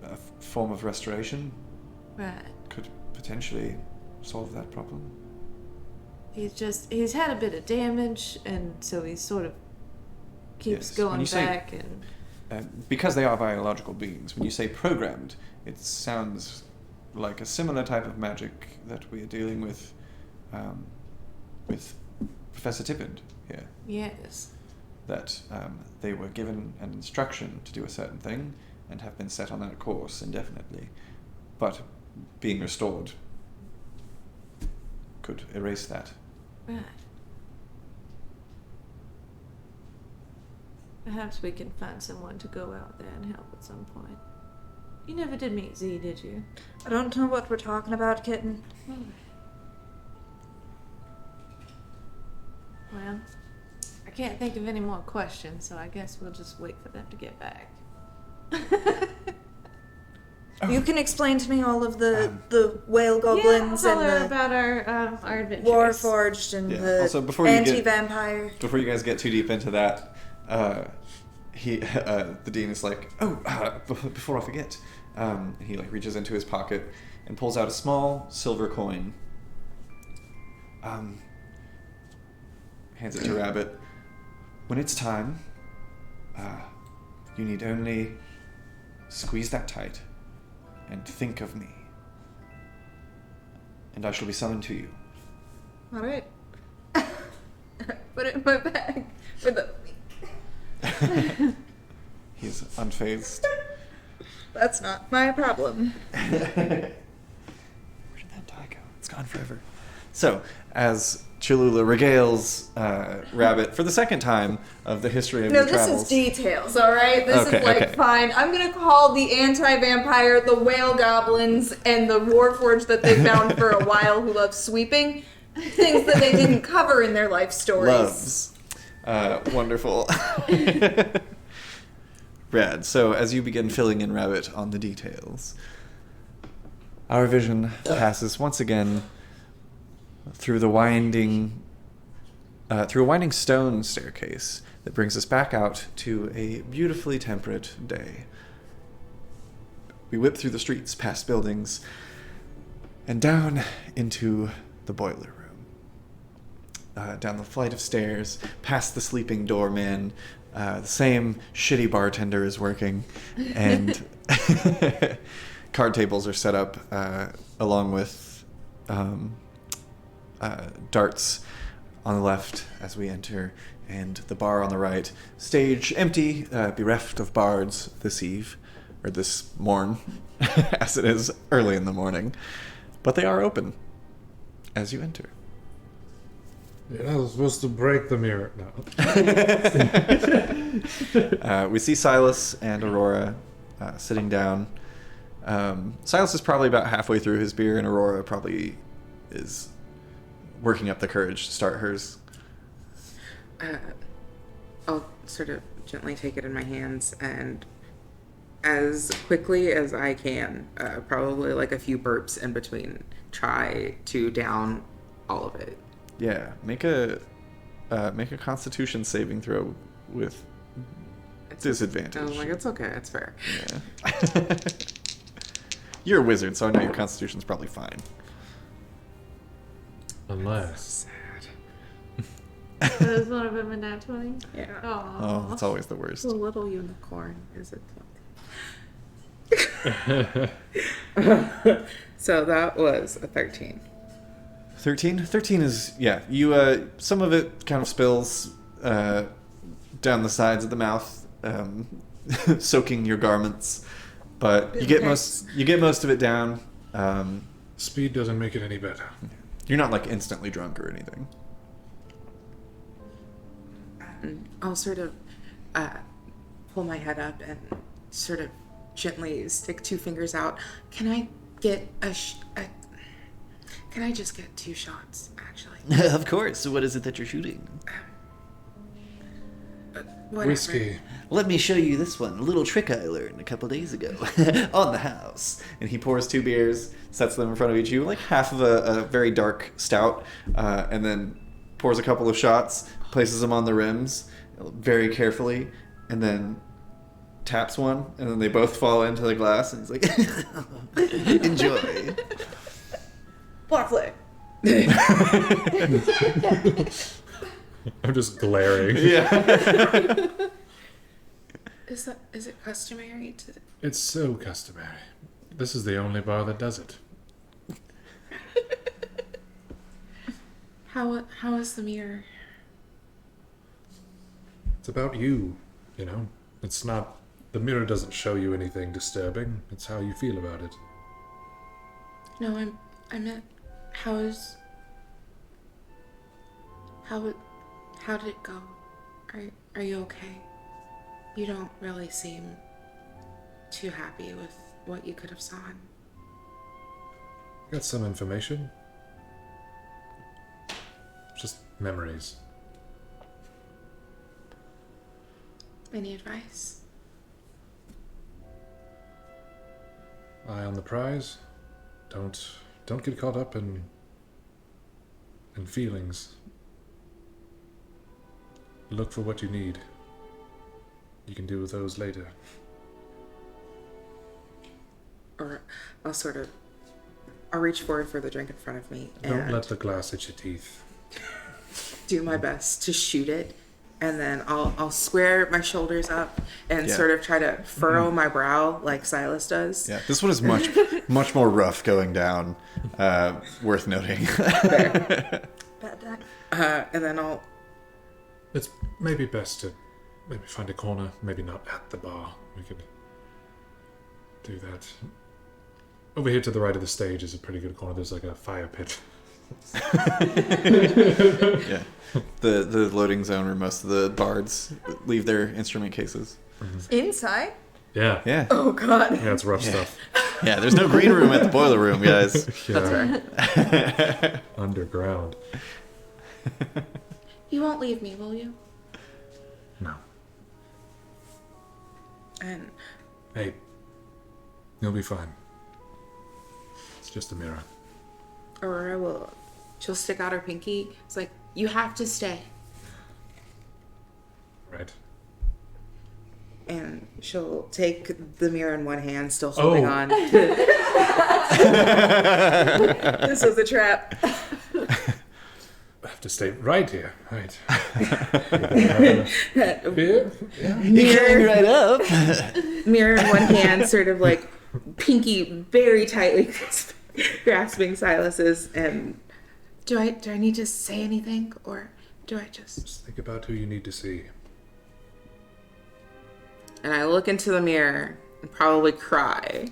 a form of restoration Right. could potentially solve that problem. He's had a bit of damage, and so he sort of keeps Yes, when going you say- back and... Because they are biological beings, when you say programmed, it sounds like a similar type of magic that we are dealing with Professor Tippett here. Yes. That they were given an instruction to do a certain thing and have been set on that course indefinitely. But being restored could erase that. Right. Perhaps we can find someone to go out there and help at some point. You never did meet Z, did you? I don't know what we're talking about, kitten. Well, I can't think of any more questions, so I guess we'll just wait for them to get back. You can explain to me all of the whale goblins yeah, I'll tell her and about our adventures. Warforged and the Also, before you anti-vampire. before you guys get too deep into that, the dean is like, before I forget, he like reaches into his pocket and pulls out a small silver coin. Hands it to Rabbit. When it's time, you need only squeeze that tight and think of me, and I shall be summoned to you. All right. Put it in my bag for the. He's unfazed. That's not my problem. Where did that die go? It's gone forever. So, as Cholula regales Rabbit for the second time of the history of No, your this travels. is details, all right? This Okay, is like, okay. fine. I'm going to call the anti-vampire, the whale goblins, and the warforged that they found for a while who love sweeping things that they didn't cover in their life stories. Loves. Wonderful. Rad. So, as you begin filling in Rabbit on the details, our vision passes once again through a winding stone staircase that brings us back out to a beautifully temperate day. We whip through the streets, past buildings, and down into the boiler room. Down the flight of stairs, past the sleeping doorman. The same shitty bartender is working, and card tables are set up along with darts on the left as we enter, and the bar on the right. Stage empty, bereft of bards this eve, or this morn, as it is early in the morning. But they are open as you enter. You're not supposed to break the mirror. No. We see Silas and Aurora sitting down. Silas is probably about halfway through his beer, and Aurora probably is working up the courage to start hers. I'll sort of gently take it in my hands and as quickly as I can, probably like a few burps in between, try to down all of it. Yeah, make a Constitution saving throw with disadvantage. I'm like, it's okay, it's fair. Yeah. You're a wizard, so I know your Constitution's probably fine. Unless. Sad. So is one of them a nat 20? Yeah. Oh, that's always the worst. The little unicorn is it 20? So that was a 13. 13? 13 is, yeah, you, some of it kind of spills down the sides of the mouth, soaking your garments, but you get most of it down. Speed doesn't make it any better. You're not, like, instantly drunk or anything. I'll sort of pull my head up and sort of gently stick 2 fingers out. Can I get can I just get 2 shots, actually? Of course. What is it that you're shooting? Whatever. Whiskey. Let me show you this one. A little trick I learned a couple days ago on the house. And he pours 2 beers, sets them in front of each of you, like half of a very dark stout, and then pours a couple of shots, places them on the rims very carefully, and then taps one, and then they both fall into the glass, and he's like, enjoy. Blackflake. I'm just glaring. Yeah. Is it customary to? It's so customary. This is the only bar that does it. How is the mirror? It's about you, you know? It's not... The mirror doesn't show you anything disturbing. It's how you feel about it. No, I meant, how did it go? Are you okay? You don't really seem too happy with what you could have seen. Got some information. Just memories. Any advice? Eye on the prize. Don't get caught up in feelings. Look for what you need. You can deal with those later. Or I'll reach forward for the drink in front of me Don't and let the glass hit your teeth. do my best to shoot it. And then I'll square my shoulders up and Yeah. sort of try to furrow my brow like Silas does. Yeah, this one is much more rough going down. Worth noting. Bad die. And then I'll It's maybe best to maybe find a corner, maybe not at the bar. We could do that. Over here to the right of the stage is a pretty good corner. There's like a fire pit. Yeah, the loading zone where most of the bards leave their instrument cases. Inside? Yeah. Yeah, Oh god. Yeah, it's rough stuff. yeah. There's no green room at the boiler room, guys. Yeah. That's right. Underground. You won't leave me, will you? No. And Hey, you'll be fine. It's just a mirror. Aurora she'll stick out her pinky. It's like, You have to stay. Right? and she'll take the mirror in one hand, still holding Oh. on. This was a trap. I have to stay right here. Right. Beer? Mirror, right up. mirror in one hand, sort of like pinky very tightly grasping Silas's, and Do I need to say anything, or do I just... Just think about who you need to see. I look into the mirror and probably cry.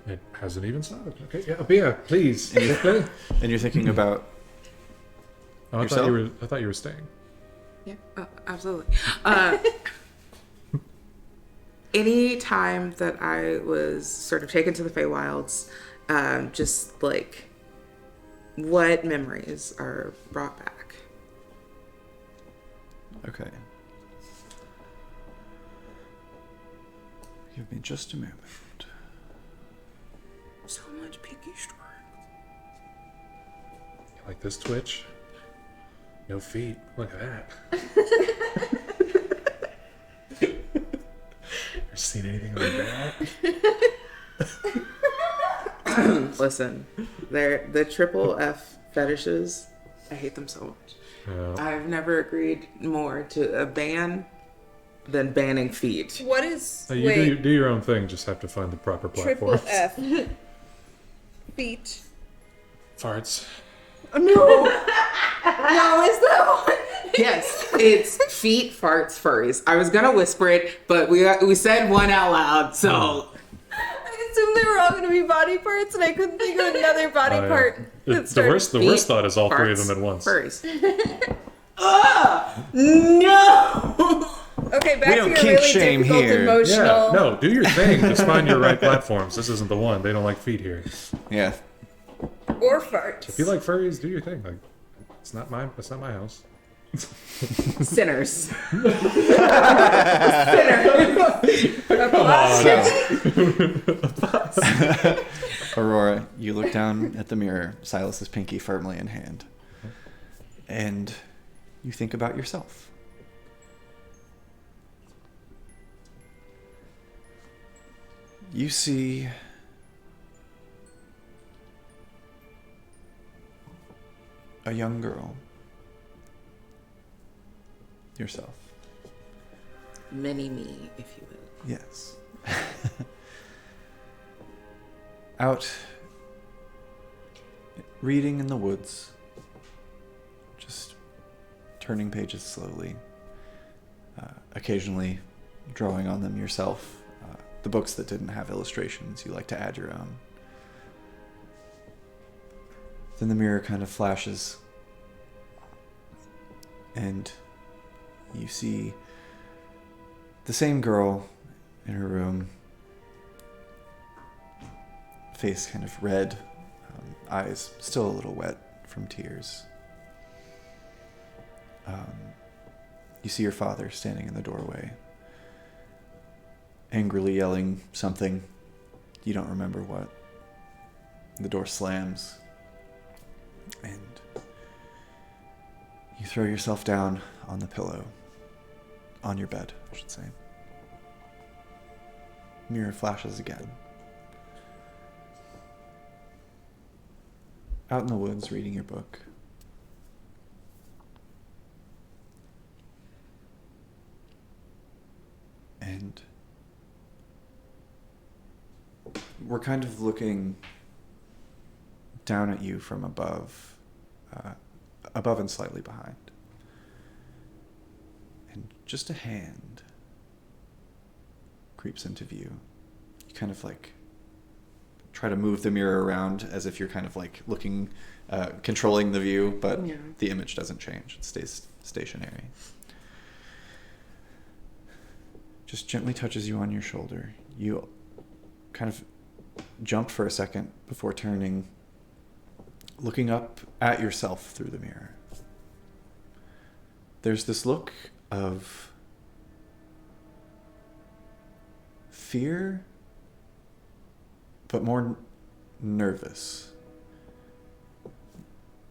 It hasn't even started. Okay, yeah, a beer, please. Quickly. And you're thinking about Oh, I Yourself? thought you were staying. Yeah, absolutely. Any time that I was sort of taken to the Feywilds, just like what memories are brought back. Okay. Give me just a moment. So much pinky strength. Like this twitch? No feet. Look at that. Ever seen anything like that? Listen, they're the triple F fetishes. I hate them so much. I've never agreed more to a ban than banning feet. What is You wait, do your own thing, just have to find the proper triple platform. F feet? Farts. No. No, is that one? Yes, it's feet, farts, furries. I was gonna whisper it, but we said one out loud, so I assumed they were all going to be body parts, and I couldn't think of another body Oh, yeah. part. that The started worst feet, thought is all three of farts, them at once. Furries. No. Okay, back We to don't your kink really shame difficult here. emotional. Yeah, no, do your thing. Just find your right platforms. This isn't the one. They don't like feet here. Yeah. Or farts. If you like furries, do your thing. Like, it's not my house. Sinners. Aurora, you look down at the mirror, Silas's pinky firmly in hand, and you think about yourself. You see a young girl, yourself. Mini me, if you will. Yes. Out reading in the woods, just turning pages slowly. occasionally drawing on them yourself. The books that didn't have illustrations, you like to add your own. Then the mirror kind of flashes, and you see the same girl in her room, face kind of red, eyes still a little wet from tears. You see your father standing in the doorway, angrily yelling something. You don't remember what. The door slams, and you throw yourself down on the pillow, on your bed, I should say. Mirror flashes again. Out in the woods, reading your book. And we're kind of looking down at you from above and slightly behind. And just a hand creeps into view. You kind of like try to move the mirror around as if you're kind of like looking, controlling the view, but the image doesn't change. It stays stationary. Just gently touches you on your shoulder. You kind of jump for a second before turning, looking up at yourself through the mirror. There's this look of fear, but more nervous.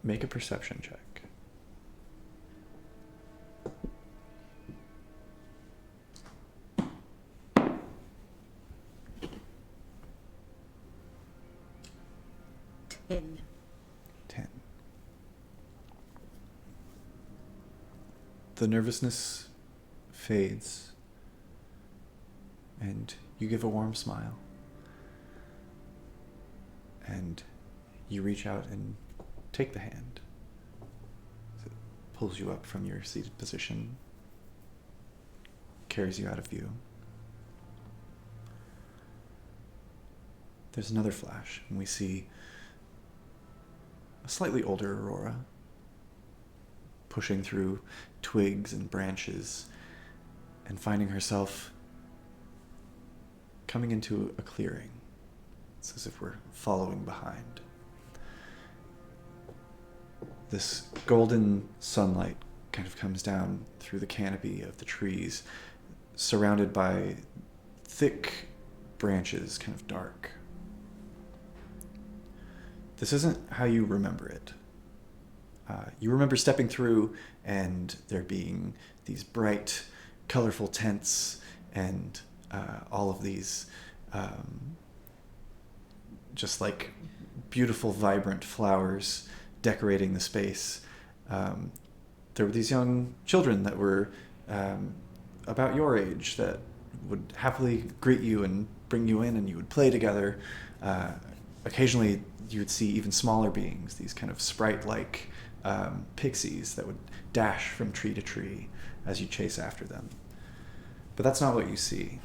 Make a perception check. Ten. The nervousness fades, and you give a warm smile. And you reach out and take the hand. It pulls you up from your seated position, carries you out of view. There's another flash, and we see a slightly older Aurora pushing through twigs and branches and finding herself coming into a clearing. It's as if we're following behind. This golden sunlight kind of comes down through the canopy of the trees, surrounded by thick branches, kind of dark. This isn't how you remember it. You remember stepping through and there being these bright, colorful tents and all of these just like beautiful, vibrant flowers decorating the space. There were these young children that were about your age that would happily greet you and bring you in, and you would play together. Occasionally, you would see even smaller beings, these kind of sprite-like pixies that would dash from tree to tree as you chase after them. But that's not what you see.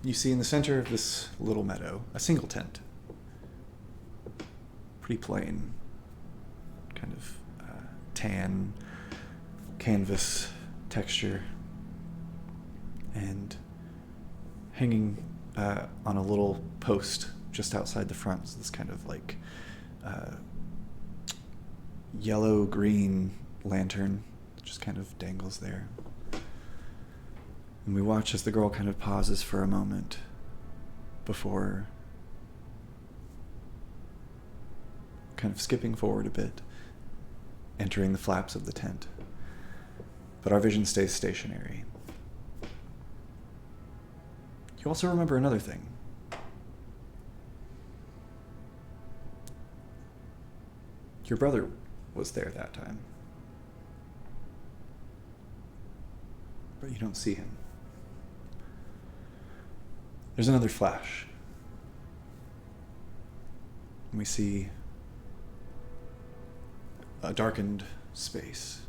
You see in the center of this little meadow a single tent. Pretty plain, kind of tan canvas texture. And hanging on a little post just outside the front is this kind of like yellow-green lantern that just kind of dangles there. And we watch as the girl kind of pauses for a moment before kind of skipping forward a bit, entering the flaps of the tent. But our vision stays stationary. You also remember another thing. Your brother was there that time. But you don't see him. There's another flash. We see a darkened space.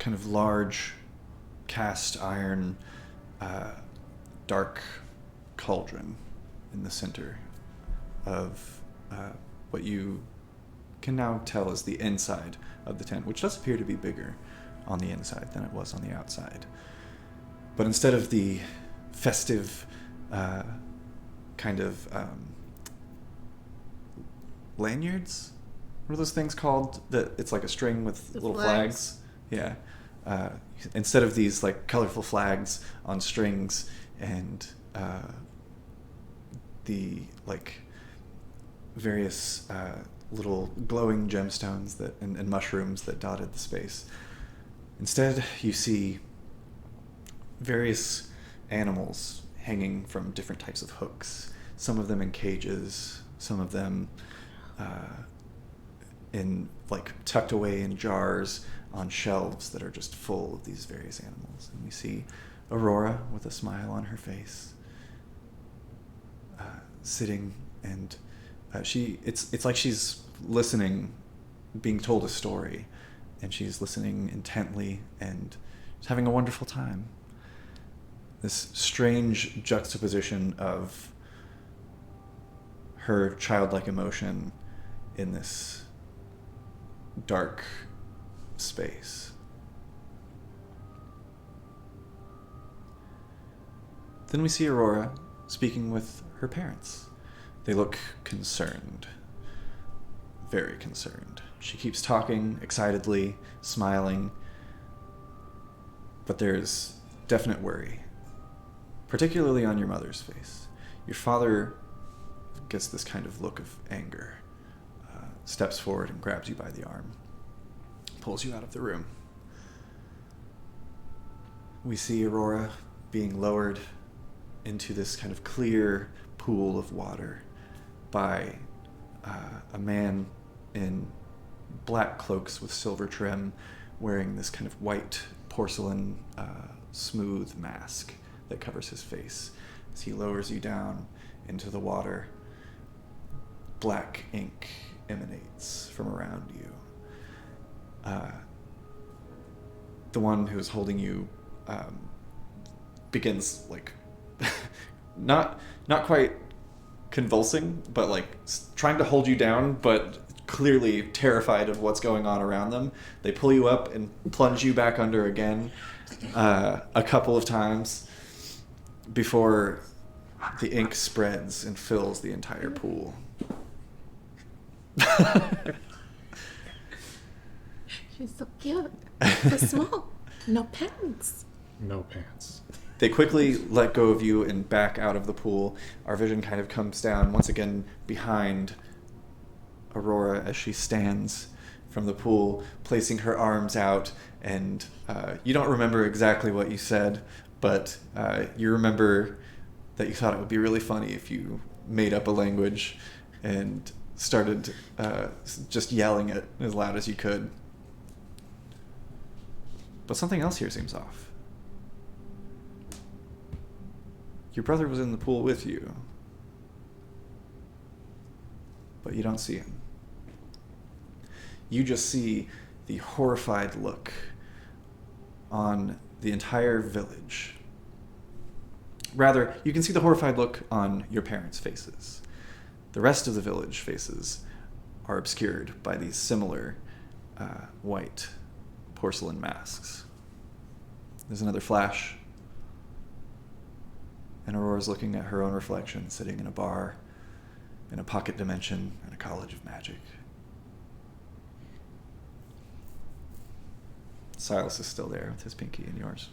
kind of large cast iron dark cauldron in the center of what you can now tell is the inside of the tent, which does appear to be bigger on the inside than it was on the outside. But instead of the festive kind of lanyards, what are those things called? That it's like a string with The little flags. flags. Yeah. Instead of these like colorful flags on strings and the like various little glowing gemstones that and mushrooms that dotted the space, instead you see various animals hanging from different types of hooks. Some of them in cages, some of them in like tucked away in jars on shelves that are just full of these various animals. And we see Aurora with a smile on her face, sitting, and it's like she's listening, being told a story, and she's listening intently and just having a wonderful time. This strange juxtaposition of her childlike emotion in this dark space. Then we see Aurora speaking with her parents. They look concerned, very concerned. She keeps talking excitedly, smiling, but there's definite worry, particularly on your mother's face. Your father gets this kind of look of anger, steps forward and grabs you by the arm, pulls you out of the room. We see Aurora being lowered into this kind of clear pool of water by a man in black cloaks with silver trim, wearing this kind of white porcelain smooth mask that covers his face. As he lowers you down into the water, black ink emanates from around you. The one who is holding you begins like not quite convulsing, but like trying to hold you down, but clearly terrified of what's going on around them. They pull you up and plunge you back under again a couple of times before the ink spreads and fills the entire pool. She's so cute. So small. No pants. No pants. They quickly let go of you and back out of the pool. Our vision kind of comes down once again behind Aurora as she stands from the pool, placing her arms out. And you don't remember exactly what you said, but you remember that you thought it would be really funny if you made up a language and started just yelling it as loud as you could. But something else here seems off. Your brother was in the pool with you, but you don't see him. You just see the horrified look on the entire village. Rather, you can see the horrified look on your parents' faces. The rest of the village faces are obscured by these similar white porcelain masks. There's another flash, and Aurora's looking at her own reflection sitting in a bar, in a pocket dimension, in a college of magic. Silas is still there with his pinky in yours.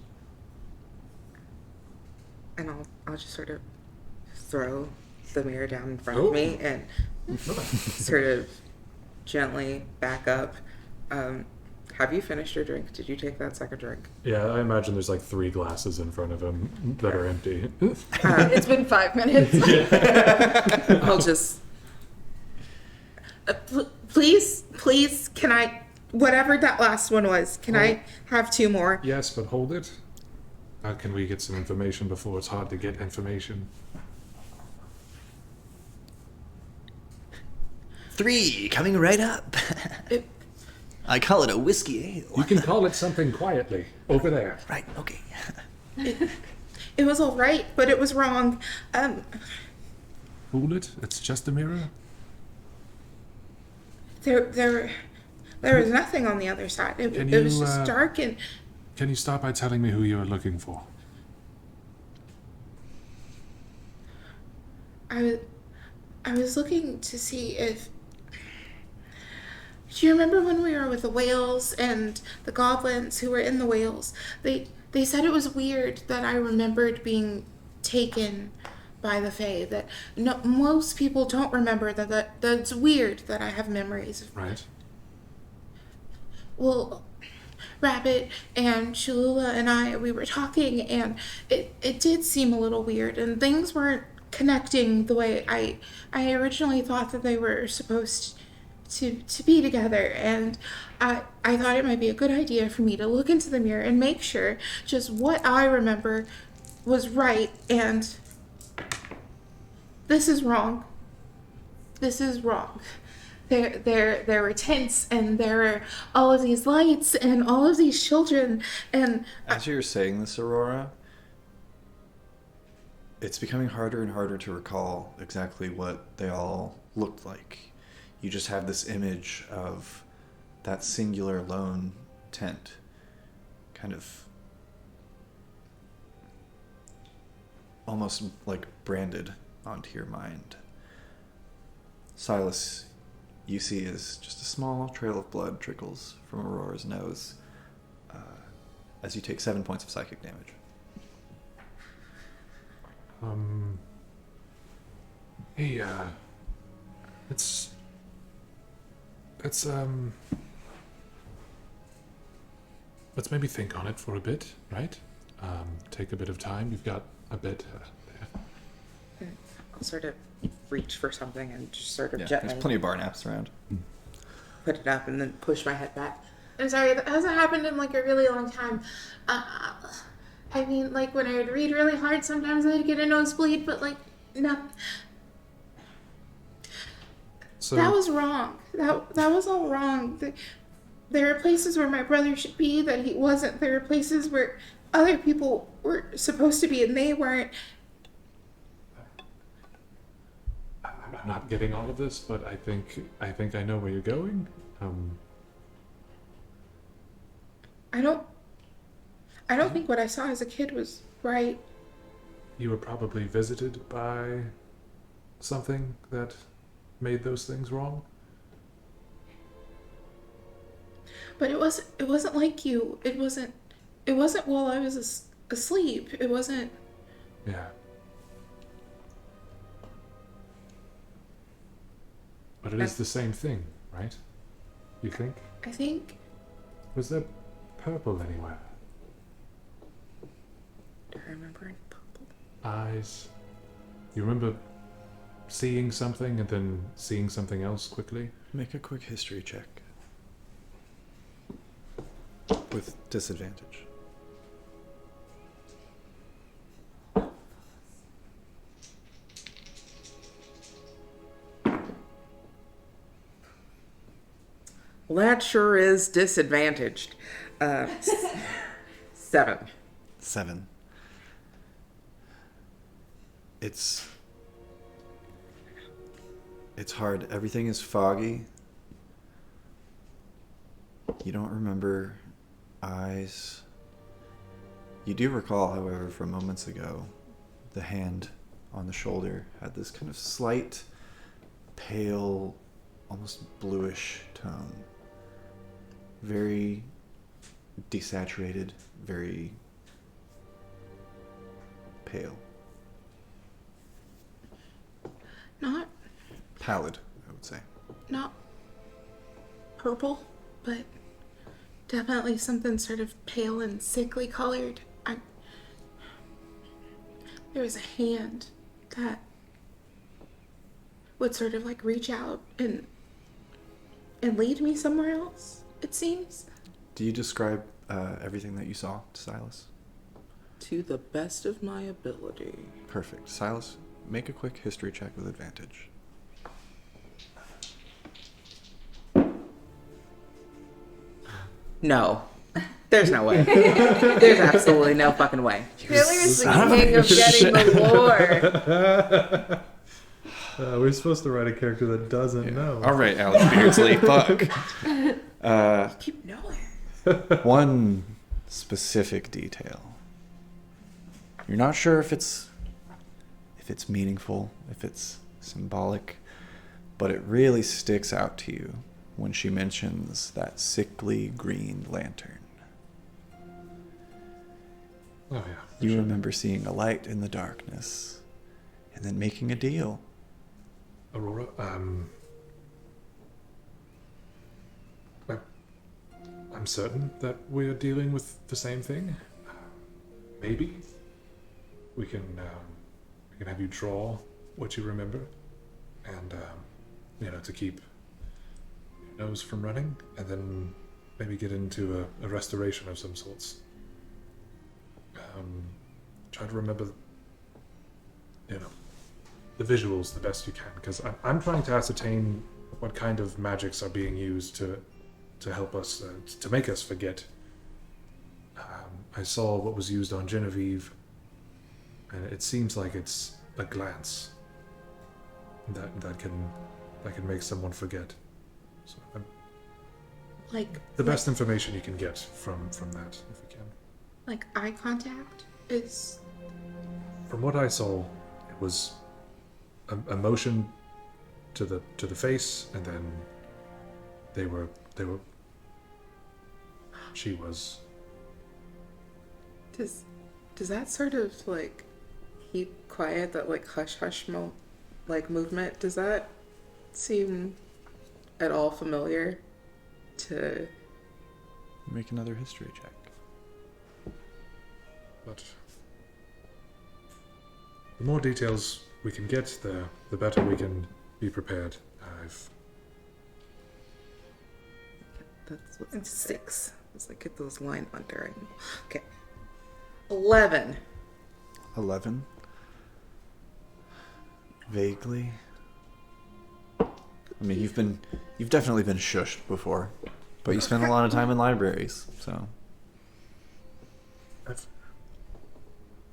And I'll just sort of throw the mirror down in front of me and sort of gently back up. Have you finished your drink? Did you take that second drink? Yeah, I imagine there's like 3 glasses in front of him that are empty. It's been 5 minutes. I'll just... please, can I... Whatever that last one was, can I have 2 more? Yes, but hold it. How can we get some information before it's hard to get information? 3 coming right up. I call it a whiskey ale. You can call it something quietly. Over there. Right, okay. It was all right, but it was wrong. Fool it. It's just a mirror. There was nothing on the other side. It was just dark and... Can you start by telling me who you are looking for? I was looking to see if... Do you remember when we were with the whales and the goblins who were in the whales? They said it was weird that I remembered being taken by the Fae. That most people don't remember that's weird that I have memories of. Right. Well, Rabbit and Cholula and we were talking, and it did seem a little weird, and things weren't connecting the way I originally thought that they were supposed to be together. And I thought it might be a good idea for me to look into the mirror and make sure just what I remember was right, and this is wrong. This is wrong. There were tents, and there were all of these lights, and all of these children, and... As you're saying this, Aurora, it's becoming harder and harder to recall exactly what they all looked like. You just have this image of that singular lone tent kind of almost like branded onto your mind. Silas, you see is just a small trail of blood trickles from Aurora's nose as you take 7 points of psychic damage. Hey, let's maybe think on it for a bit, right? Take a bit of time. You've got a bit there. I'll sort of reach for something and just sort of Yeah, gently there's plenty of bar naps around. put it up and then push my head back. I'm sorry, that hasn't happened in like a really long time. I mean, like when I would read really hard, sometimes I'd get a nosebleed, but like, no. So That was wrong. That was all wrong. There are places where my brother should be that he wasn't. There are places where other people were supposed to be and they weren't. I'm not getting all of this, but I think I know where you're going. I don't think what I saw as a kid was right. You were probably visited by something that made those things wrong. But it wasn't like you. It wasn't while I was asleep. It wasn't. Yeah. But it is the same thing, right? You think? I think. Was there purple anywhere? Do I remember any purple? Eyes. You remember seeing something and then seeing something else quickly? Make a quick history check. With disadvantage. Well, that sure is disadvantaged. 7. 7. It's hard. Everything is foggy. You don't remember eyes. You do recall, however, from moments ago, the hand on the shoulder had this kind of slight, pale, almost bluish tone. Very desaturated, very pale. Not Pallid, I would say. not purple, but definitely something sort of pale and sickly colored. There was a hand that would sort of like reach out and lead me somewhere else, it seems. Do you describe everything that you saw to Silas? To the best of my ability. Perfect. Silas, make a quick history check with advantage. No. There's no way. There's absolutely no fucking way. Taylor is the king of getting the lore. We're supposed to write a character that doesn't know. All right, Alex Beardsley. Fuck. Keep knowing. One specific detail. You're not sure if it's meaningful, if it's symbolic, but it really sticks out to you when she mentions that sickly green lantern. Oh, yeah. You remember seeing a light in the darkness and then making a deal. Aurora, I'm certain that we're dealing with the same thing. Maybe we can have you draw what you remember, and to keep your nose from running, and then maybe get into a restoration of some sorts. Try to remember, the visuals the best you can, because I'm trying to ascertain what kind of magics are being used to help us, to make us forget. I saw what was used on Genevieve, and it seems like it's a glance that can make someone forget. So the best information you can get from that, if you can. Like eye contact is. From what I saw, it was a motion to the face, and then they were. She was. Does that sort of like keep quiet, that like hush hush movement? Does that seem at all familiar to? Make another history check. But the more details we can get, the better we can be prepared. That's what it's 6. Let's like get those line wandering. Okay. 11. 11. Vaguely. I mean, you've definitely been shushed before, but you spend a lot of time in libraries, so.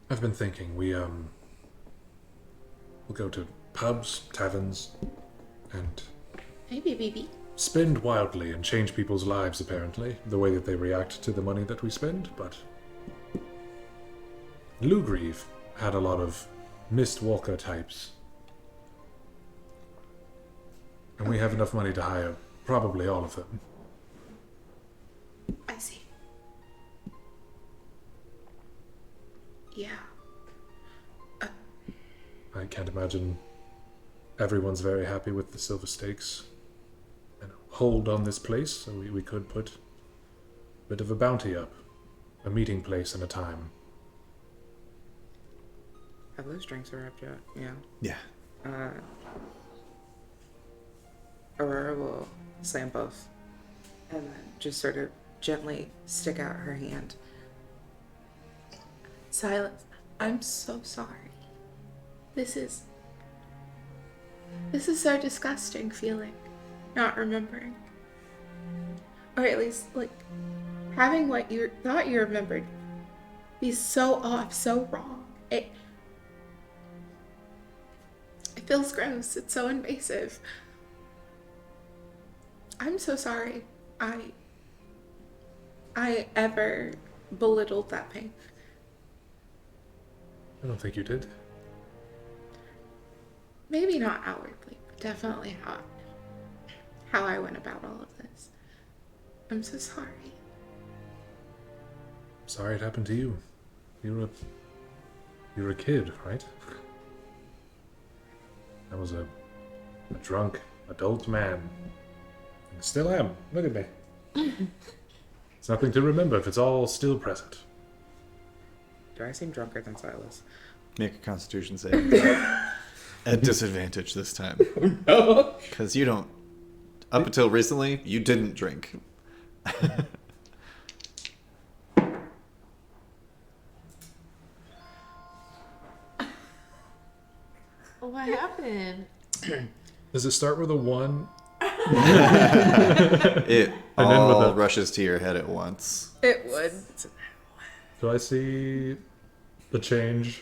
I've been thinking we'll go to pubs, taverns, and Maybe, baby. spend wildly and change people's lives, apparently, the way that they react to the money that we spend, but Lugrieve had a lot of Mistwalker types. And we have enough money to hire probably all of them. I see. Yeah. I can't imagine everyone's very happy with the silver stakes and hold on this place, so we could put a bit of a bounty up, a meeting place and a time. Have those drinks arrived yet? Yeah. Yeah. Aurora will slam both and then just sort of gently stick out her hand. Silas, I'm so sorry. This is so disgusting feeling, not remembering. Or at least, like, having what you thought you remembered be so off, so wrong. It feels gross. It's so invasive. I'm so sorry I ever belittled that pain. I don't think you did. Maybe not outwardly, but definitely how I went about all of this. I'm so sorry. Sorry it happened to you. You were a kid, right? I was a drunk adult man. I still am. Look at me. It's nothing to remember if it's all still present. Do I seem drunker than Silas? Make a Constitution save. At disadvantage this time. No. Because you don't. Up until recently, you didn't drink. What happened? Does it start with a 1 It And then with all the- rushes to your head at once. It would. Do I see the change?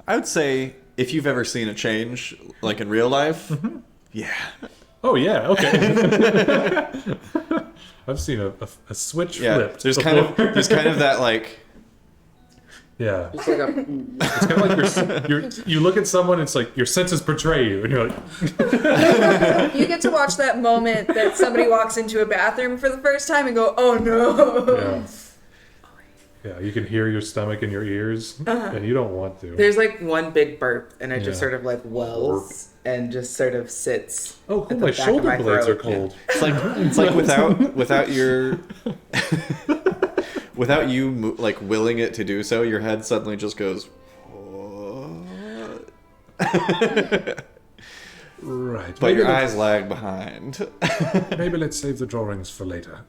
I would say if you've ever seen a change, like in real life, yeah. Oh yeah, okay. I've seen a switch Yeah. flipped. There's before. kind of that like Yeah. Just like a, It's kind of like you look at someone, it's like your senses betray you, and you're like, You get to watch that moment that somebody walks into a bathroom for the first time and go, oh no. yeah. Yeah, you can hear your stomach in your ears, and you don't want to. there's like one big burp, and it Yeah. just sort of like wells and just sort of sits. Oh, at cool! the My back of shoulder my blades are throat. cold. it's like without your without you like willing it to do so, your head suddenly just goes. Right. But your let's- eyes lag behind. Maybe let's save the drawings for later.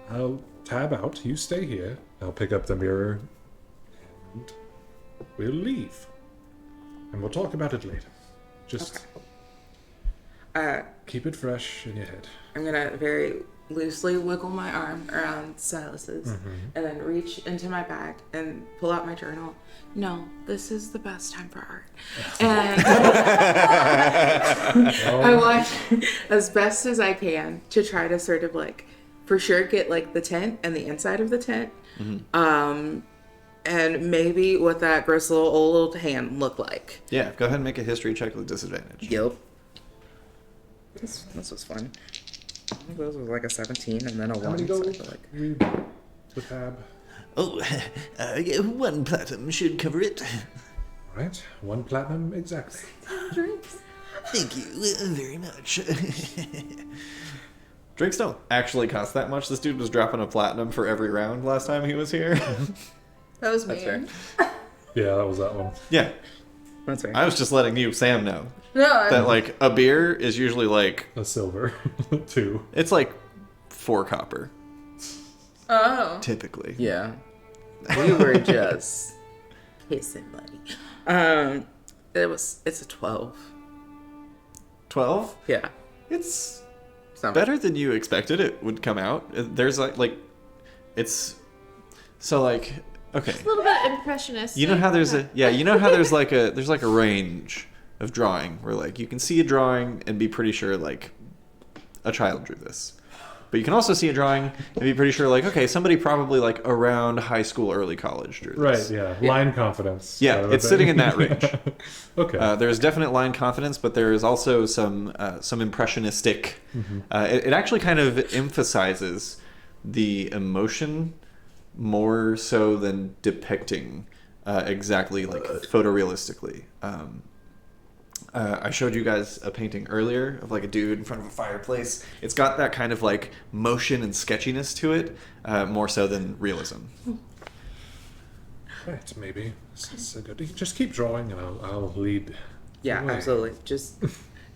I'll tab out. You stay here. I'll pick up the mirror, and we'll leave. And we'll talk about it later. Just keep it fresh in your head. I'm gonna very loosely wiggle my arm around Silas's and then reach into my bag and pull out my journal. No, this is the best time for art. And I want, as best as I can, to try to sort of like, for sure, get like the tent and the inside of the tent. And maybe what that gross little old hand looked like. Yeah, go ahead and make a history check with disadvantage. Yep. This was fun. I think this was like a 17 and then a 1. How many so I gold? feel like... Read the tab. Oh, 1 platinum should cover it. Right, 1 platinum exactly. Thank you very much. Drinks don't actually cost that much. This dude was dropping a platinum for every round last time he was here. That was That's me. fair. Yeah, that was that one. Yeah, That's right. I was just letting you, Sam, know No, that like a beer is usually like A silver, 2. it's like 4 copper oh. typically. Yeah. We were just kissing, buddy. It's a 12. 12. Yeah. It's Something. better than you expected it would come out. There's like it's so like okay. A little bit impressionist. You know how there's a there's like a range of drawing where like you can see a drawing and be pretty sure like a child drew this. But you can also see a drawing and be pretty sure like okay, somebody probably like around high school, early college drew this. Right, yeah. Line confidence. Yeah, kind of a it's thing. sitting in that range. Okay. There's definite line confidence, but there is also some impressionistic. It actually kind of emphasizes the emotion more so than depicting exactly like photorealistically. I showed you guys a painting earlier of like a dude in front of a fireplace. It's got that kind of like motion and sketchiness to it, more so than realism. Right, maybe. So good. Just keep drawing and I'll lead. Yeah, the way. absolutely.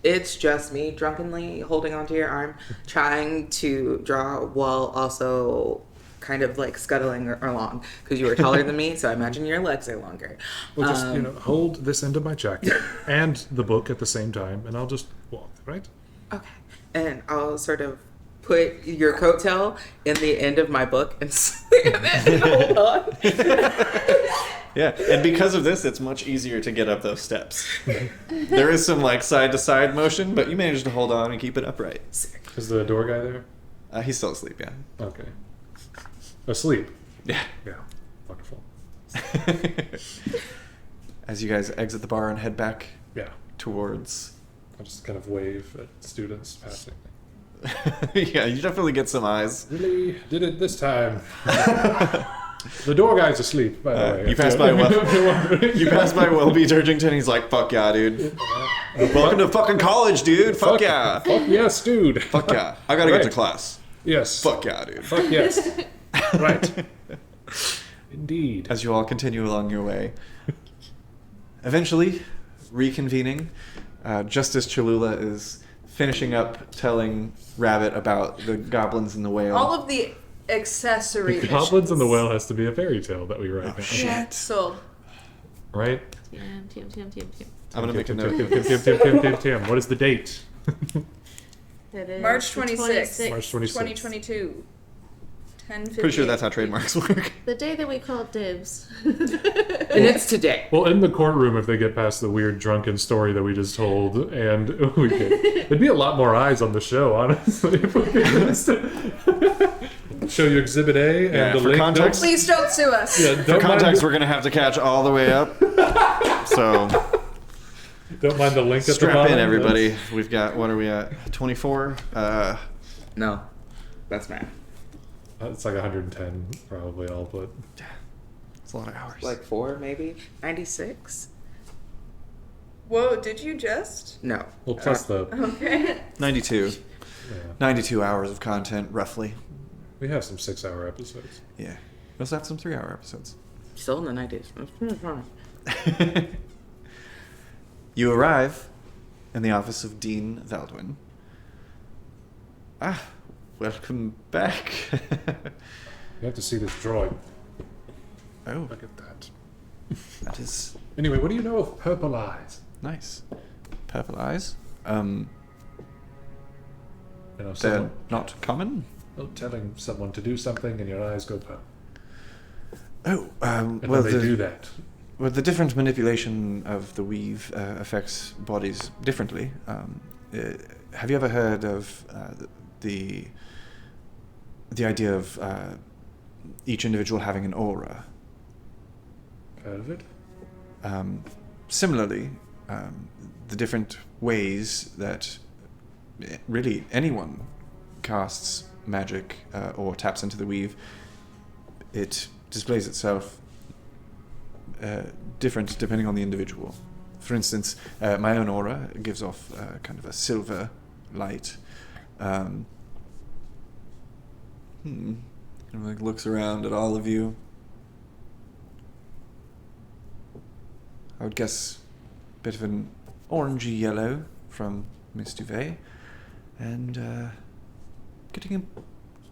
It's just me drunkenly holding onto your arm, trying to draw while also kind of like scuttling along because you were taller than me, so I imagine your legs are longer. Well, just, hold this end of my jacket and the book at the same time, and I'll just walk, right? Okay. And I'll sort of put your coattail in the end of my book and slam it and hold on. Yeah, and because of this, it's much easier to get up those steps. There is some like side-to-side motion, but you managed to hold on and keep it upright. Is the door guy there? He's still asleep, yeah. Okay. Asleep. Yeah. Yeah. Wonderful. As you guys exit the bar and head back Yeah. towards... I'll just kind of wave at students passing. Yeah, you definitely get some eyes. Really did it this time. The door guy's asleep, by the way. You pass by you pass by Welby Turgington, he's like, fuck yeah, dude. Welcome to fucking college, dude. Fuck yeah. Fuck yes, dude. Fuck yeah. I gotta get to Right. class. Yes. Fuck yeah, dude. Fuck yes. Right. Indeed. As you all continue along your way. Eventually, reconvening, just as Cholula is finishing up telling Rabbit about the goblins and the whale. All of the accessory The Goblins and the missions. Whale has to be a fairy tale that we write now. Sold. Right? TM. I'm gonna make a note. Tim, what is the date? It is March the 26th, March 26th. 2022. 10:58. Pretty sure that's how trademarks work. The day that we call dibs. And it's today. Well, in the courtroom, if they get past the weird drunken story that we just told, and we could, there'd be a lot more eyes on the show, honestly. If we could just show you Exhibit A and Yeah, the for link. context- Please don't sue us. Yeah, For don't context, mind, we're gonna have to catch all the way up. So don't mind the link at the strap bottom. in, everybody. We've got, what are we at? 24. No, that's math. It's like 110, probably. All but It's a lot of hours. Like 4, maybe 96. Whoa, did you just? No. well, plus the Okay. 92. yeah. 92 hours of content, roughly. We have some 6-hour episodes. Yeah. We also have some 3-hour episodes. Still in the 90s. That's fine. You arrive in the office of Dean Valdurn. Ah, welcome back. You have to see this droid. Oh, Look at that. that is Anyway, what do you know of purple eyes? nice. Purple eyes. You know, They're someone, not common. well, telling someone to do something and your eyes go purple. Oh, And well, when they do that, well, the different manipulation of the weave affects bodies differently. Have you ever heard of the idea of each individual having an aura? heard of it? Similarly, the different ways that really anyone casts magic or taps into the weave, it displays itself different depending on the individual. For instance, my own aura gives off kind of a silver light. Kind of like looks around at all of you. I would guess a bit of an orangey yellow from Miss Duvet, and getting a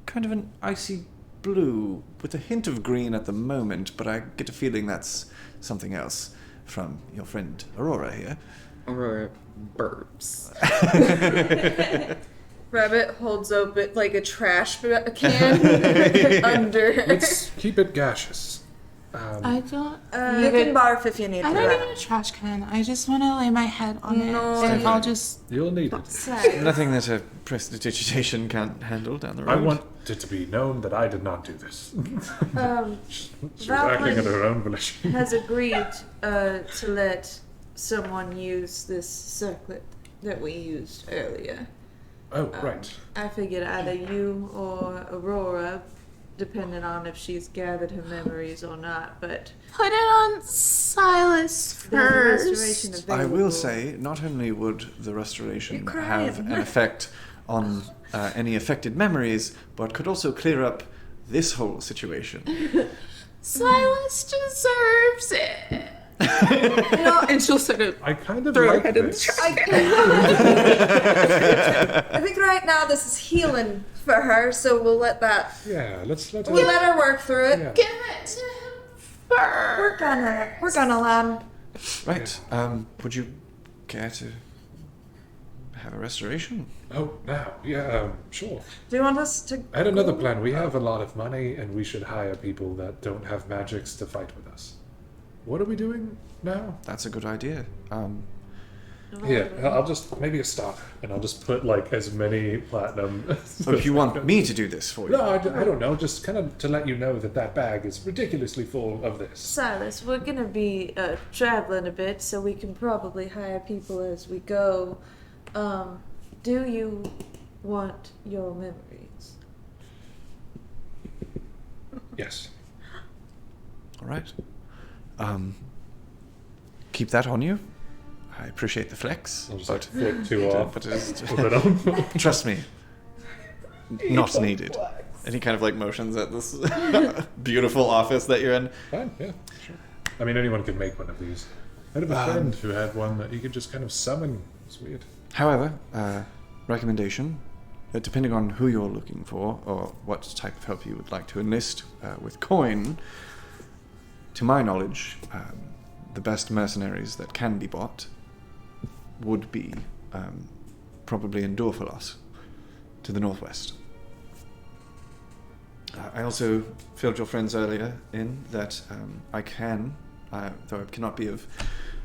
kind of an icy blue with a hint of green at the moment, but I get a feeling that's something else from your friend Aurora here. Or burps. Rabbit holds open like a trash can under. Let's keep it gaseous. I don't. You can barf if you need I to. don't need a trash can. I just want to lay my head on No. it, and I'll just. You'll need it. Say. Nothing that a prestidigitation can't handle down the road. I want it to be known that I did not do this. She was acting at her own volition. Has agreed to let someone use this circlet that we used earlier. Oh, right. I figured either you or Aurora, depending on if she's gathered her memories or not, but Put it on Silas there's a first. restoration I available. will say, not only would the restoration You're crying. have an effect on any affected memories, but could also clear up this whole situation. Silas deserves it. And she'll sort of I kind of Throw her like head in the this. trash. I think right now this is healing for her, so we'll let that. Yeah, let's let We'll her. let her work through it. Yeah. give it to him first. We're gonna land. Right. Would you care to have a restoration? Oh, now, yeah, sure. Do you want us to? I had another plan. We have a lot of money, and we should hire people that don't have magics to fight with us. What are we doing now? That's a good idea. Here, I'll just maybe a starter, and I'll just put like as many platinum. So if you want me to do this for you, No, I don't know. Just kind of to let you know that that bag is ridiculously full of this. Silas, we're gonna be traveling a bit, so we can probably hire people as we go. Do you want your memories? Yes. all right. Keep that on you. I appreciate the flex, I'll just but flip two off. but it's, Put it on. trust me, not needed. And he kind of like motions at this beautiful office that you're in. Fine, yeah, sure. I mean, anyone could make one of these. I had a friend who had one that you could just kind of summon. It's weird. However, recommendation, depending on who you're looking for or what type of help you would like to enlist with coin, to my knowledge, the best mercenaries that can be bought would be probably in Dorfalos, to the northwest. I also filled your friends earlier in that I can, though I cannot be of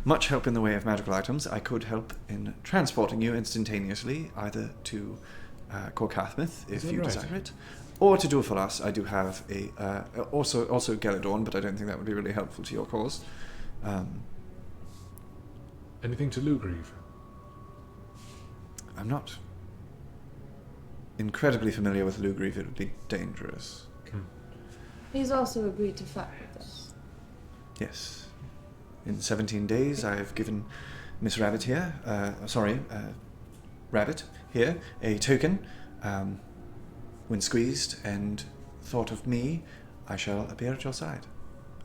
much help in the way of magical items, I could help in transporting you instantaneously, either to Corcathmith, if you desire it, or to Dorfalos. I do have a also Gelidorn, but I don't think that would be really helpful to your cause. Anything to Lugrieve? I'm not incredibly familiar with Lugrieve. It would be dangerous. He's also agreed to fight with us. Yes. In 17 days, I have given Miss Rabbit here, Rabbit here, a token. When squeezed and thought of me, I shall appear at your side.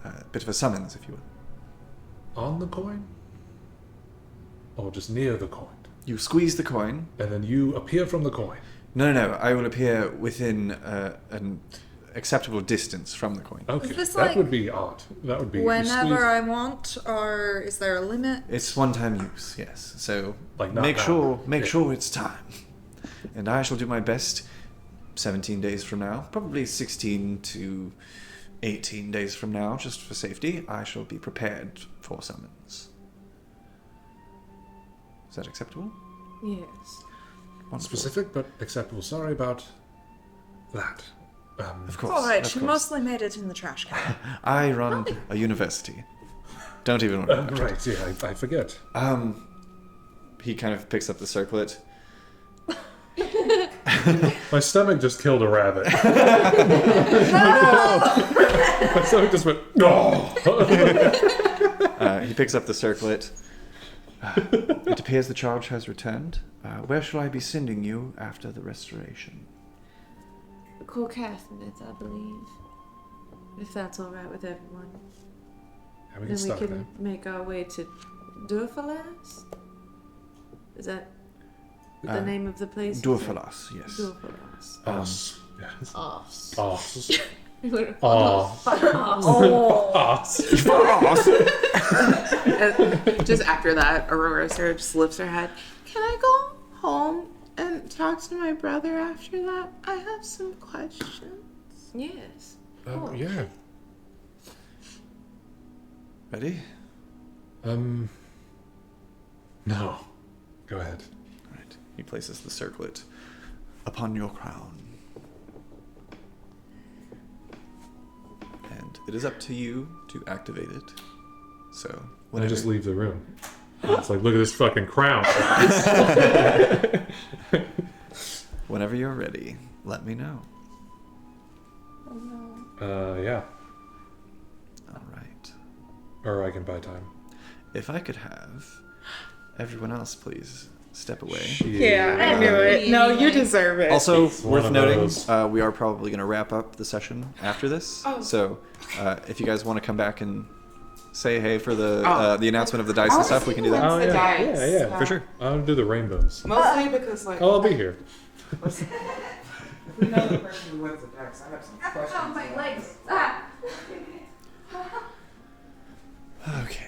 A bit of a summons, if you will. On the coin? Or just near the coin? You squeeze the coin. And then you appear from the coin? No. I will appear within an acceptable distance from the coin. Okay, Is this that like would be odd. That would be... whenever I want, or is there a limit? It's one-time use, yes. So Like not make now. sure it's time. And I shall do my best 17 days from now, probably 16 to 18 days from now, just for safety. I shall be prepared for summons. Is that acceptable? Yes. Wonderful. Specific, but acceptable. Sorry about that. Of course. Alright, of she course. mostly made it in the trash can. I run a university. Don't even worry about it. Right, yeah, I forget. He kind of picks up the circlet. My stomach just killed a rabbit. My stomach just went, oh! He picks up the circlet. It appears the charge has returned. Where shall I be sending you after the restoration? Corcathmith, I believe. If that's alright with everyone. Yeah, we can Then we stop can there. make our way to Dorfalas? Is that the name of the place? Dorfalos, yes. Dorfalas. Os. Yes. Os. Os. Oh. And just after that, Aurora sort of just lifts her head. Can I go home and talk to my brother after that? I have some questions. Yes. Yeah. Ready? No. Go ahead. Right. He places the circlet upon your crown. And it is up to you to activate it. So, I whenever... just leave the room. It's like, look at this fucking crown. Whenever you're ready, let me know. Yeah. All right. Or I can buy time. If I could have everyone else please step away. Yeah, I knew it. No, you deserve it. Also, one worth of noting, those. we are probably going to wrap up the session after this. Oh. So, if you guys want to come back and say hey for the announcement of the dice and stuff, we can do that. Oh, yeah. the dice. Yeah. For sure. I'll do the rainbows. Mostly because, like, Oh, I'll be here. we know the person who wins the dice. I have some questions. my legs. Okay.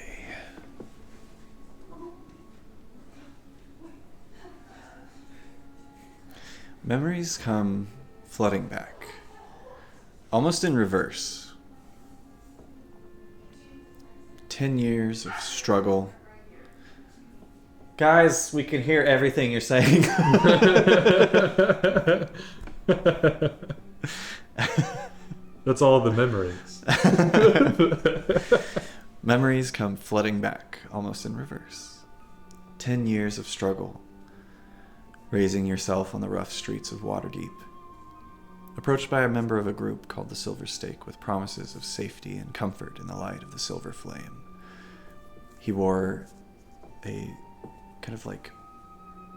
Memories come flooding back, almost in reverse. 10 years of struggle. Guys, we can hear everything you're saying. That's all the memories. Memories come flooding back, almost in reverse. 10 years of struggle, raising yourself on the rough streets of Waterdeep. Approached by a member of a group called the Silver Stake with promises of safety and comfort in the light of the Silver Flame. He wore a kind of like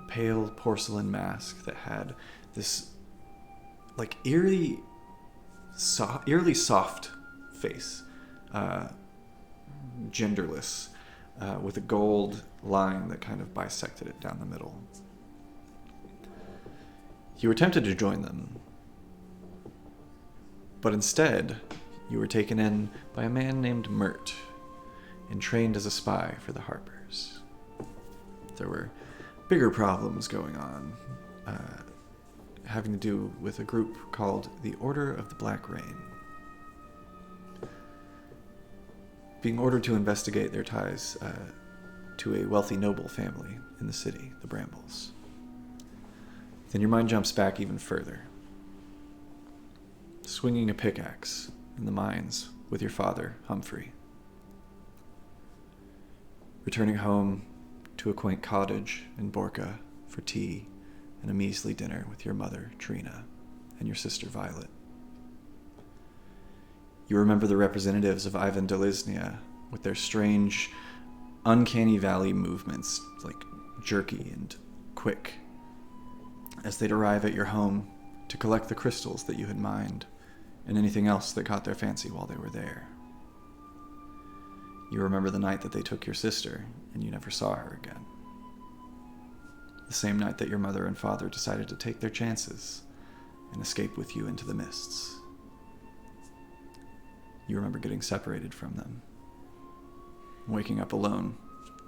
pale porcelain mask that had this like eerily soft face, genderless, with a gold line that kind of bisected it down the middle. You were tempted to join them, but instead you were taken in by a man named Mert and trained as a spy for the Harpers. there were bigger problems going on, having to do with a group called the Order of the Black Rain. Being ordered to investigate their ties to a wealthy noble family in the city, the Brambles. Then your mind jumps back even further. Swinging a pickaxe in the mines with your father, Humphrey. Returning home to a quaint cottage in Borca for tea and a measly dinner with your mother, Trina, and your sister, Violet. You remember the representatives of Ivan Delisnia with their strange, uncanny valley movements, like jerky and quick, as they'd arrive at your home to collect the crystals that you had mined and anything else that caught their fancy while they were there. You remember the night that they took your sister and you never saw her again. The same night that your mother and father decided to take their chances and escape with you into the mists. You remember getting separated from them, waking up alone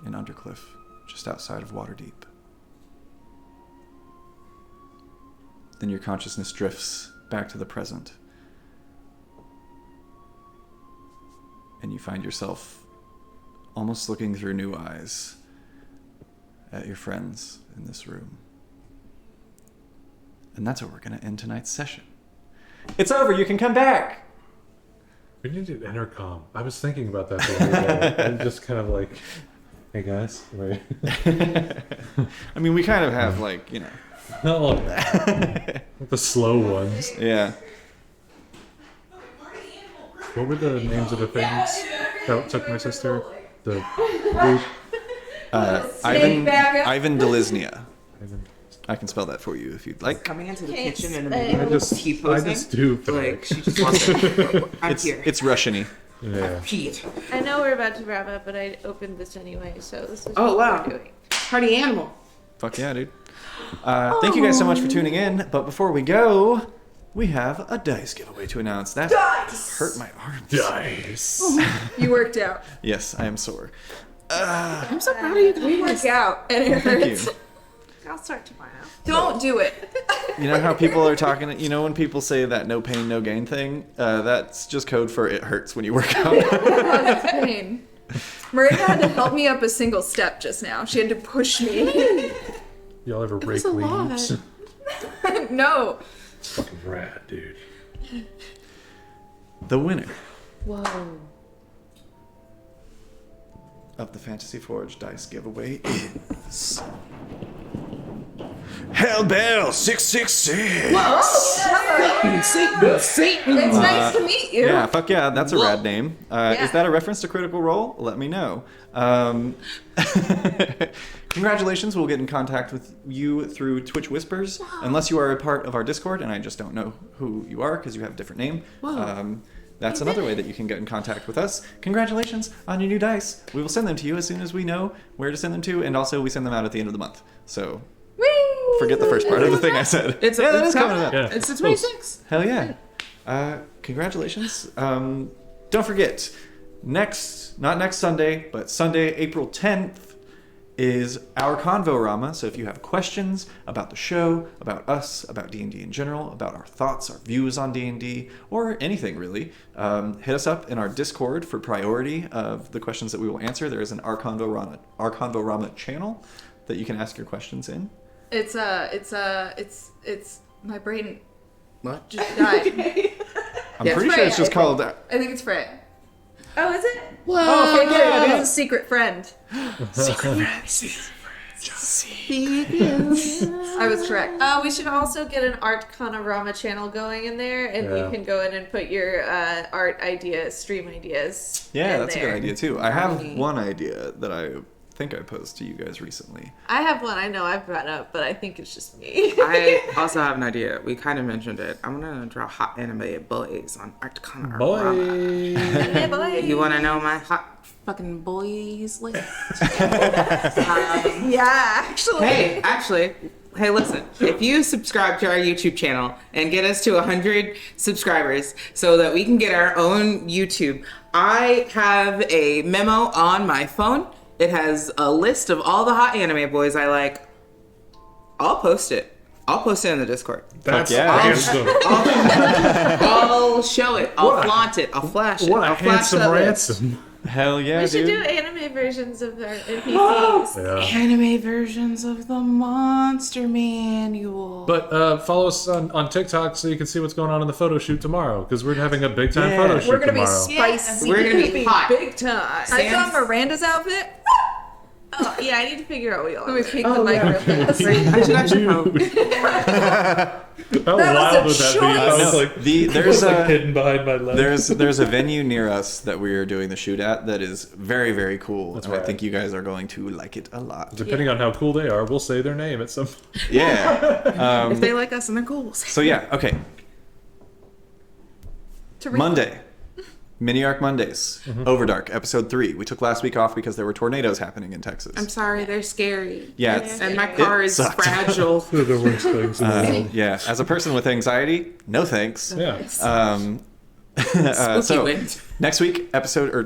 in Undercliff, just outside of Waterdeep. Then your consciousness drifts back to the present, and you find yourself almost looking through new eyes at your friends in this room. And that's where we're going to end tonight's session. It's over, you can come back! We need an intercom. I was thinking about that the other day. I'm just kind of like, hey guys, wait. I mean, we kind of have, like, you know. No, the slow ones. Yeah. What were the names of the things that took my sister? The group? Ivan Delisnia. Ivan. I can spell that for you if you'd like. Coming into the kitchen and I immediately just T-posing. do. Like, she just wants to, I'm here. It's Russian-y. Yeah. Pete. I know we're about to wrap up, but I opened this anyway, so this is Oh, what wow. we're doing. Party animal. Fuck yeah, dude. Thank you guys so much for tuning in. But before we go, we have a dice giveaway to announce. That hurt my arms. Dice. You worked out. Yes, I am sore. I'm so proud of you. We work out, and it Thank hurts. you. I'll start tomorrow. Don't do it. You know how people are talking, you know when people say that no pain, no gain thing? That's just code for it hurts when you work out. It's pain. Miranda had to help me up a single step just now. She had to push me. Y'all ever was rake a lot. leaves? No. It's fucking rad, dude. The winner Whoa. of the Fantasy Forge dice giveaway is Hellbell 666. Satan. It's nice to meet you. Yeah, fuck yeah, that's a rad name. Is that a reference to Critical Role? Let me know. Congratulations, we'll get in contact with you through Twitch Whispers, unless you are a part of our Discord, and I just don't know who you are because you have a different name. That's another way that you can get in contact with us. Congratulations on your new dice. We will send them to you as soon as we know where to send them to, and also we send them out at the end of the month. So forget the first part of the thing I said. It's that is coming up. Yeah. It's the 26th. Hell yeah. Congratulations. Don't forget, not next Sunday, but Sunday, April 10th, is our Convorama. So if you have questions about the show, about us, about D&D in general, about our thoughts, our views on D&D, or anything really, hit us up in our Discord for priority of the questions that we will answer. There is an our Convorama channel that you can ask your questions in. It's my brain What? just died. I'm Yeah, pretty it's sure it's Freya. just called... I think it's Freya. Oh, is it? Oh, fuck yeah, dude. It's a secret friend. I was correct. We should also get an Arcanarama channel going in there, and you Yeah. can go in and put your art ideas, stream ideas. Yeah, in that's a there. good idea too. I have one idea that I think I posed to you guys recently. I have one I know I've brought up, but I think it's just me. I also have an idea. We kind of mentioned it. I'm gonna draw hot animated boys on Arcanarama. Boy. Hey, boy. You want to know my hot fucking boys list? Yeah, actually. Hey, listen. If you subscribe to our YouTube channel and get us to 100 subscribers so that we can get our own YouTube, I have a memo on my phone It has a list of all the hot anime boys I like. I'll post it. I'll post it in the Discord. That's yeah. handsome. I'll show it. I'll flaunt it. I'll flash it. What a I'll flash handsome that list. ransom. Hell yeah, We should dude. do anime versions of our NPCs. Yeah. Anime versions of the Monster Manual. But follow us on TikTok so you can see what's going on in the photo shoot tomorrow, because we're having a big time photo shoot We're gonna be tomorrow. spicy. We're gonna be hot. big time. I saw Miranda's outfit. Oh, yeah, I need to figure out what you all Let me are. peek the mic real fast. I should probably. How That was wild a would that be? choice. I was No, like, there's like a hidden behind my leg. there's a venue near us that we are doing the shoot at that is very, very cool. And I right. think you guys are going to like it a lot. Depending on how cool they are, we'll say their name at some. Yeah. If they like us and they're cool, we'll say. So yeah, okay. Monday. Mini Arc Mondays. Overdark, episode 3. We took last week off because there were tornadoes happening in Texas. I'm sorry, they're scary. Yeah, it's- And my car is sucked. fragile. They're the worst things in the world. yeah. As a person with anxiety, no thanks. Yeah. Spooky So wind. next week,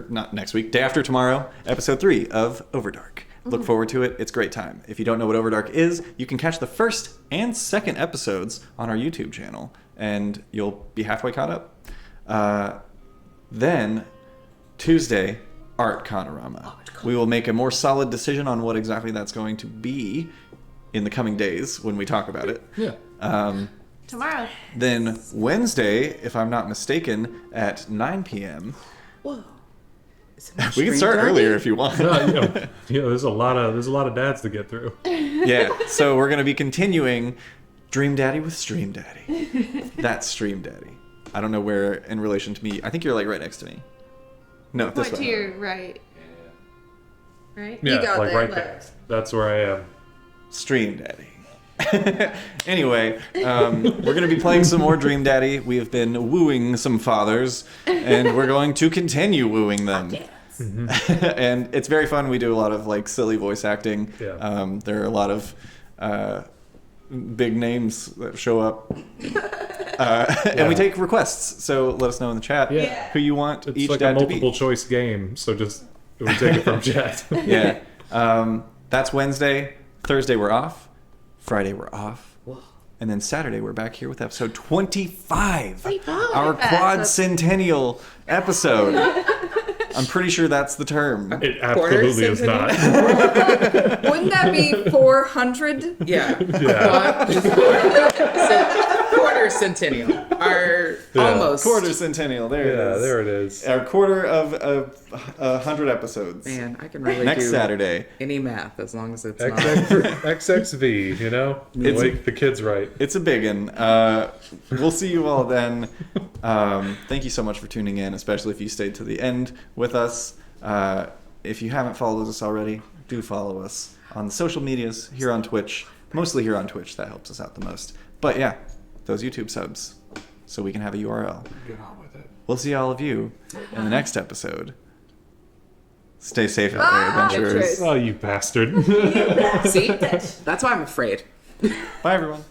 not next week, day after tomorrow, episode 3 of Overdark. Look forward to it. It's a great time. If you don't know what Overdark is, you can catch the first and second episodes on our YouTube channel, and you'll be halfway caught up. Then, Tuesday, Arcanarama. We will make a more solid decision on what exactly that's going to be in the coming days when we talk about it. Yeah. Tomorrow. Then Wednesday, if I'm not mistaken, at 9 p.m. Whoa. We can start earlier if you want. There's a lot of dads to get through. Yeah, so we're going to be continuing Dream Daddy with Stream Daddy. That's Stream Daddy. I don't know where in relation to me. I think you're like right next to me. No, this Point to way. your right. Right? Yeah, got like there, right but- there. That's where I am. Stream Daddy. Anyway, we're going to be playing some more Dream Daddy. We have been wooing some fathers, and we're going to continue wooing them. And it's very fun. We do a lot of like silly voice acting. Yeah. There are a lot of big names that show up. And we take requests, so let us know in the chat who you want It's each like a dad to be. multiple choice game, so just we take it from chat. Yeah. That's Wednesday. Thursday we're off. Friday we're off. And then Saturday we're back here with episode 25. Our quad-centennial episode. I'm pretty sure that's the term. It absolutely is not. Wouldn't that be 400? Yeah. Yeah. Quarter centennial. Our almost. Quarter-centennial. There it Yeah, is. there it is. Our quarter of 100 episodes. Man, I can really Next do Saturday. any math as long as it's not. XXV, you know? It's- Wake the kids right. It's a big one. We'll see you all then. Thank you so much for tuning in, especially if you stayed to the end with us. If you haven't followed us already, do follow us on the social medias, here on Twitch. Mostly here on Twitch. That helps us out the most. But yeah, those YouTube subs, so we can have a URL. Get on with it. We'll see all of you in the next episode. Stay safe out there, adventurers. Oh, you bastard. See? That's why I'm afraid. Bye, everyone.